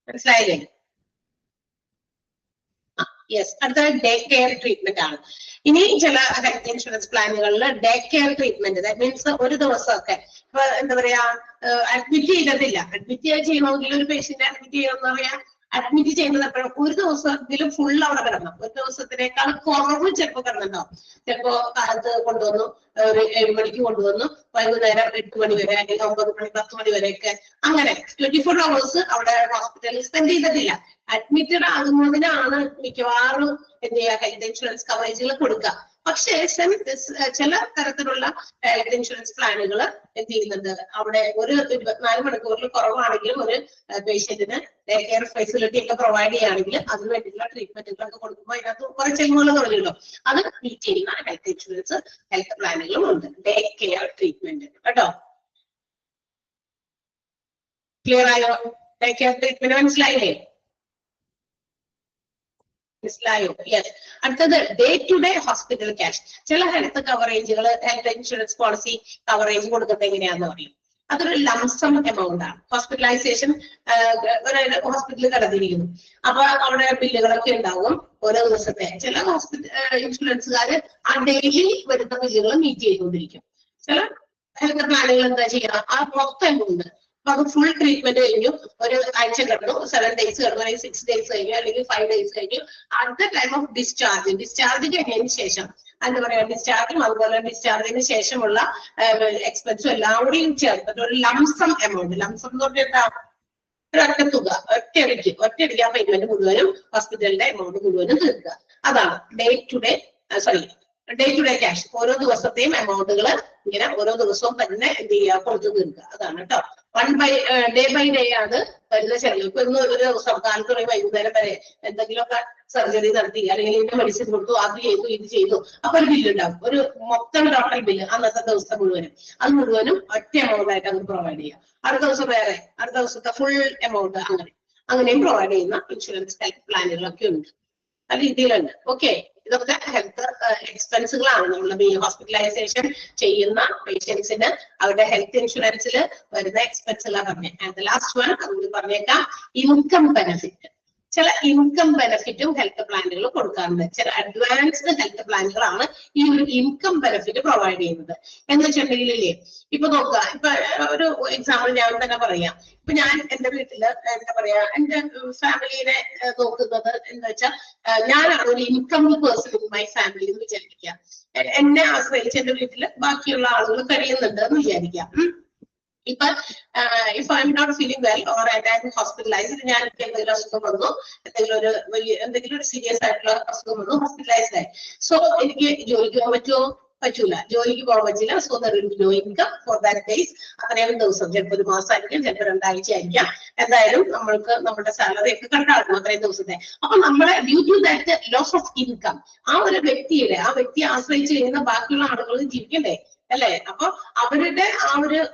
മനസ്സിലായില്ലേ? യെസ്. അടുത്തത് ഡേ കെയർ ട്രീറ്റ്മെന്റ് ആണ്. ഇനി ചില ഹെൽത്ത് ഇൻഷുറൻസ് പ്ലാനുകളിൽ day care treatment, that means ഒരു ദിവസമൊക്കെ ഇപ്പൊ എന്താ പറയാ അഡ്മിറ്റ് ചെയ്തിട്ടില്ല, അഡ്മിറ്റ് ചെയ്യണമെങ്കിൽ ഒരു പേഷ്യന്റ് അഡ്മിറ്റ് ചെയ്യണമെന്ന് പറയാം, അഡ്മിറ്റ് ചെയ്യുന്നത് എപ്പോഴും ഒരു ദിവസമെങ്കിലും ഫുൾ അവിടെ കിടക്കണം. ഒരു ദിവസത്തിനേക്കാൾ കുറവ് ചിലപ്പോൾ കിടന്നുണ്ടാവും. ചിലപ്പോ കാലത്ത് കൊണ്ടുവന്നു, ഒരു 7 മണിക്ക് കൊണ്ടുവന്നു, വൈകുന്നേരം 8 മണി വരെ അല്ലെങ്കിൽ 9 മണി 10 മണി വരെയൊക്കെ, അങ്ങനെ 24 hours അവിടെ ഹോസ്പിറ്റലിൽ സ്പെൻഡ് ചെയ്തിട്ടില്ല. അഡ്മിറ്റഡ് ആകുന്നതിനാണ് മിക്കവാറും എന്ത് ചെയ്യുക ഹെൽത്ത് ഇൻഷുറൻസ് കവറേജുകൾ കൊടുക്കുക. പക്ഷേ ചില തരത്തിലുള്ള ഹെൽത്ത് ഇൻഷുറൻസ് പ്ലാനുകൾ എന്ത് ചെയ്യുന്നുണ്ട്, അവിടെ ഒരു 24 മണിക്കൂറിൽ കുറവാണെങ്കിലും ഒരു പേഷ്യന്റിന് ഡേ കെയർ ഫെസിലിറ്റി ഒക്കെ പ്രൊവൈഡ് ചെയ്യുകയാണെങ്കിൽ അതിന് വേണ്ടിയിട്ടുള്ള ട്രീറ്റ്മെന്റുകളൊക്കെ കൊടുക്കുമ്പോൾ അതിനകത്ത് കുറെ ചെലവുകൾ കുറഞ്ഞല്ലോ. അത് മീറ്റ് ചെയ്യുന്ന ഹെൽത്ത് ഇൻഷുറൻസ് ഹെൽത്ത് പ്ലാനുകളും ഉണ്ട്, ഡേ കെയർ ട്രീറ്റ്മെന്റ് കേട്ടോ. ക്ലിയർ ആയോ? ഡേ കെയർ ട്രീറ്റ്മെന്റ് മനസ്സിലായില്ലേ? മനസ്സിലായോ? യെസ്. അടുത്തത് day to day hospital cash. ചില ഹെൽത്ത് കവറേജുകൾ ഹെൽത്ത് ഇൻഷുറൻസ് പോളിസി കവറേജ് കൊടുക്കുന്നത് എങ്ങനെയാന്ന് പറയും. അതൊരു ലംസം എമൗണ്ട് ആണ്. ഹോസ്പിറ്റലൈസേഷൻ ഒരു ഹോസ്പിറ്റലിൽ കിടന്നിരിക്കുന്നു, അപ്പൊ അവിടെ ബില്ലുകളൊക്കെ ഉണ്ടാവും ഓരോ ദിവസത്തെ. ചില ഹോസ്പിറ്റൽ ഇൻഷുറൻസുകാർ ആ ഡെയിലി വരുന്ന ബില്ലുകൾ മീറ്റ് ചെയ്തുകൊണ്ടിരിക്കും. ചില ഹെൽത്ത് പ്ലാനുകൾ എന്താ ചെയ്യുക, ആ മൊത്തം എമൗണ്ട് അപ്പൊ അത് ഫുൾ ട്രീറ്റ്മെന്റ് കഴിഞ്ഞു, ഒരു ആഴ്ച കിടന്നു, 7 days കിടന്നു, അല്ലെങ്കിൽ 6 days കഴിഞ്ഞു, അല്ലെങ്കിൽ 5 days കഴിഞ്ഞു. At the time of discharge കഴിഞ്ഞതിന് ശേഷം എന്താ പറയാ, ഡിസ്ചാർജും അതുപോലെ ഡിസ്ചാർജിന് ശേഷമുള്ള എക്സ്പെൻസും എല്ലാം കൂടിയും ചേർത്തിട്ട് ഒരു ലംസം എമൗണ്ട്, ലംസം എന്ന് പറഞ്ഞാൽ ഒരു ഒറ്റത്തുക, ഒറ്റയടിക്ക് ആ പേയ്മെന്റ് മുഴുവനും ഹോസ്പിറ്റലിന്റെ എമൗണ്ട് മുഴുവനും തീർക്കുക. അതാണ് ഡേ ടു ഡേ ക്യാഷ്. ഓരോ ദിവസത്തെയും എമൗണ്ടുകൾ ഇങ്ങനെ ഓരോ ദിവസവും തന്നെ എന്ത് ചെയ്യുക, കൊടുത്തു തീർക്കുക. അതാണ് കേട്ടോ. ഡേ ബൈ ഡേ ആണ് വരുന്ന ചെലവ്. ഇപ്പൊ ഇന്ന് ഒരു ദിവസം കാലത്ത് തുടങ്ങി വൈകുന്നേരം വരെ എന്തെങ്കിലുമൊക്കെ സർജറി നടത്തി, അല്ലെങ്കിൽ ഇതിന്റെ മെഡിസിൻ കൊടുത്തു, അത് ചെയ്തു, ഇത് ചെയ്തു, അപ്പൊ ഒരു ബില്ല് ഉണ്ടാവും. ഒരു മൊത്തം ടോട്ടൽ ബില്ല് അന്നത്തെ ദിവസം മുഴുവനും, അത് മുഴുവനും ഒറ്റ എമൗണ്ട് ആയിട്ട് അത് പ്രൊവൈഡ് ചെയ്യാം. അടുത്ത ദിവസം വേറെ, അടുത്ത ദിവസത്തെ ഫുൾ എമൗണ്ട്, അങ്ങനെ. അങ്ങനെയും പ്രൊവൈഡ് ചെയ്യുന്ന ഇൻഷുറൻസ് ഹെൽത്ത് പ്ലാനുകളൊക്കെ ഉണ്ട്. ആ രീതിയിലുണ്ട്. ഓക്കെ, ഇതൊക്കെ ഹെൽത്ത് എക്സ്പെൻസുകളാണ്. നമ്മൾ ഈ ഹോസ്പിറ്റലൈസേഷൻ ചെയ്യുന്ന പേഷ്യൻസിന് അവരുടെ ഹെൽത്ത് ഇൻഷുറൻസിൽ വരുന്ന എക്സ്പെൻസുകളാണ് പറഞ്ഞത്. ആൻഡ് ലാസ്റ്റ് വൺ അതുകൊണ്ട് പറഞ്ഞേക്കാം, ഇൻകം ബെനിഫിറ്റ്. ചില ഇൻകം ബെനിഫിറ്റും ഹെൽത്ത് പ്ലാനുകൾ കൊടുക്കാറുണ്ട്. ചില അഡ്വാൻസ്ഡ് ഹെൽത്ത് പ്ലാനുകളാണ് ഈ ഒരു ഇൻകം ബെനിഫിറ്റ് പ്രൊവൈഡ് ചെയ്യുന്നത്. എന്ന് വെച്ചിട്ടുണ്ടെങ്കിലേ, ഇപ്പൊ നോക്കുക, ഇപ്പൊ ഒരു എക്സാമ്പിൾ ഞാൻ തന്നെ പറയാം. ഇപ്പൊ ഞാൻ എന്റെ വീട്ടില് എന്താ പറയാ, എന്റെ ഫാമിലിനെ നോക്കുന്നത് എന്താ വെച്ചാൽ, ഞാനാണ് ഒരു income person in my family എന്ന് വിചാരിക്കുക. എന്നെ ആശ്രയിച്ച് എന്റെ വീട്ടില് ബാക്കിയുള്ള ആളുകൾ കഴിയുന്നുണ്ട് എന്ന് വിചാരിക്കാം. ഇപ്പൊ if I'm not feeling well or I am hospitalized, ഞാൻ എന്തെങ്കിലും അസുഖം വന്നു, എന്തെങ്കിലും ഒരു സീരിയസ് ആയിട്ടുള്ള അസുഖം വന്നു, ഹോസ്പിറ്റലൈസ്ഡ് ആയി. സോ എനിക്ക് ജോലിക്ക് പോകാൻ പറ്റുമോ? പറ്റൂല, ജോലിക്ക് പോകാൻ പറ്റില്ല. So there will be no income for that days. അത്രയും ദിവസം, ചിലപ്പോൾ ഒരു മാസമായിരിക്കും, ചിലപ്പോൾ 2 ആഴ്ച ആയിരിക്കാം. എന്തായാലും നമ്മൾക്ക് നമ്മുടെ സാലറി ഒക്കെ കണ്ടാകും അത്രയും ദിവസത്തെ. അപ്പൊ നമ്മളെ due to that loss of income, ആ വ്യക്തിയെ ആശ്രയിച്ച് കഴിയുന്ന ബാക്കിയുള്ള ആളുകൾ ജീവിക്കണ്ടേ, അല്ലെ? അപ്പൊ അവരുടെ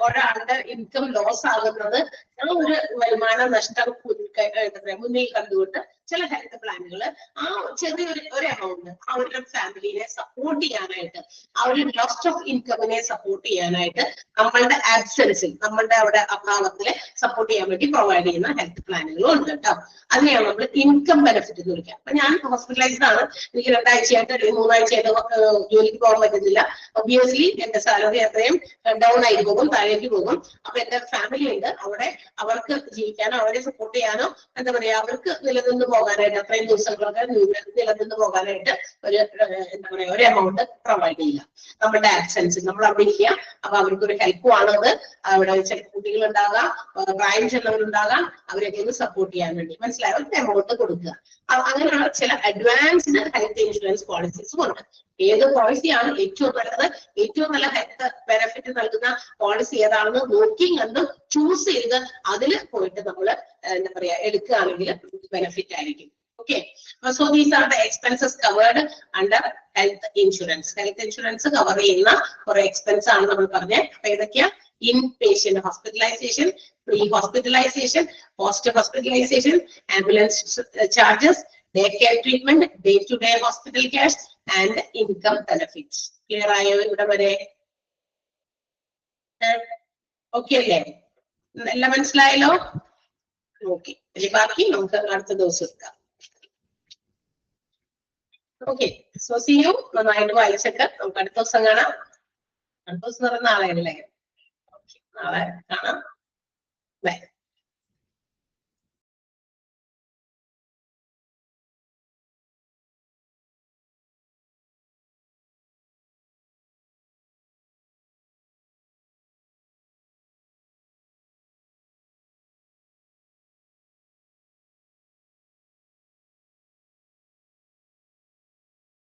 ഒരാളുടെ ഇൻകം ലോസ് ആകുന്നത് ഒരു വരുമാന നഷ്ടം മുന്നിൽ കണ്ടുകൊണ്ട് ചില ഹെൽത്ത് പ്ലാനുകൾ ആ ചെറിയൊരു എമൗണ്ട് അവരുടെ ഫാമിലിനെ സപ്പോർട്ട് ചെയ്യാനായിട്ട്, അവരുടെ ലോസ് ഓഫ് ഇൻകമിനെ സപ്പോർട്ട് ചെയ്യാനായിട്ട്, നമ്മളുടെ ആബ്സെൻസിൽ, നമ്മളുടെ അവിടെ അഭാവത്തില് സപ്പോർട്ട് ചെയ്യാൻ വേണ്ടി പ്രൊവൈഡ് ചെയ്യുന്ന ഹെൽത്ത് പ്ലാനുകളും ഉണ്ട് കേട്ടോ. അതിനെയാണ് നമ്മൾ ഇൻകം ബെനിഫിറ്റ് എന്ന് വിളിക്കുക. അപ്പൊ ഞാൻ ഹോസ്പിറ്റലൈസ്ഡ് ആണ്, എനിക്ക് 2 ആഴ്ചയായിട്ട് 3 ആഴ്ചയായിട്ട് ജോലിക്ക് പോകാൻ പറ്റുന്നില്ല. ഒബ്വിയസ്ലി എന്റെ സാലറി അത്രയും ഡൗൺ ആയി പോകും, താഴേക്ക് പോകും. അപ്പൊ എന്റെ ഫാമിലി ഉണ്ട് അവിടെ, അവർക്ക് ജീവിക്കാനോ അവരെ സപ്പോർട്ട് ചെയ്യാനോ എന്താ പറയാ, അവർക്ക് നിലനിന്ന് പോകാനായിട്ട്, അത്രയും ദിവസങ്ങളൊക്കെ നിലനിന്ന് പോകാനായിട്ട് എന്താ പറയാ ഒരു എമൗണ്ട് പ്രൊവൈഡ് ചെയ്യുക. നമ്മുടെ ആബ്സെൻസ് നമ്മൾ അവിടെ ഇല്ല, അപ്പൊ അവർക്കൊരു ഹെൽപ്പുമാണത്. അവിടെ ചില കുട്ടികൾ ഉണ്ടാകാം, പ്രായം ചെന്നവരുണ്ടാകാം, അവരെയൊക്കെ ഒന്ന് സപ്പോർട്ട് ചെയ്യാൻ വേണ്ടി, മനസ്സിലായോ, ഒരു എമൗണ്ട് കൊടുക്കുക. അങ്ങനെയുള്ള ചില അഡ്വാൻസ്ഡ് ഹെൽത്ത് ഇൻഷുറൻസ് പോളിസീസും ഉണ്ട്. ഏത് പോളിസിയാണ് ഏറ്റവും നല്ലത്, ഏറ്റവും നല്ല ഹെൽത്ത് ബെനിഫിറ്റ് നൽകുന്ന പോളിസി ഏതാണെന്ന് നോക്കി കണ്ട് ചൂസ് ചെയ്ത് അതിൽ പോയിട്ട് നമ്മൾ എന്താ പറയാ എടുക്കുകയാണെങ്കിൽ ബെനിഫിറ്റ് ആയിരിക്കും. Okay, so these are the expenses covered under health insurance. Health insurance cover ചെയ്യുന്ന കുറെ എക്സ്പെൻസ് ആണ് നമ്മൾ പറഞ്ഞത്. അപ്പൊ ഏതൊക്കെയാ? Inpatient hospitalization, pre hospitalization, post hospitalization, ambulance charges, day care treatment, day to day hospital cash and income benefits. Clear ആയോ ഇവിടെ വരെ? ഓക്കെ അല്ലേ? എല്ലാം മനസ്സിലായല്ലോ? ഓക്കെ, ബാക്കി നമുക്ക് അടുത്ത ദിവസം എടുക്കാം. Okay, so see you. നന്നായിട്ട് വായിച്ചിട്ട് നമുക്ക് അടുത്ത ദിവസം കാണാം. അടുത്ത ദിവസം നാളെ അല്ലേ? നാളെ കാണാം. ബൈ.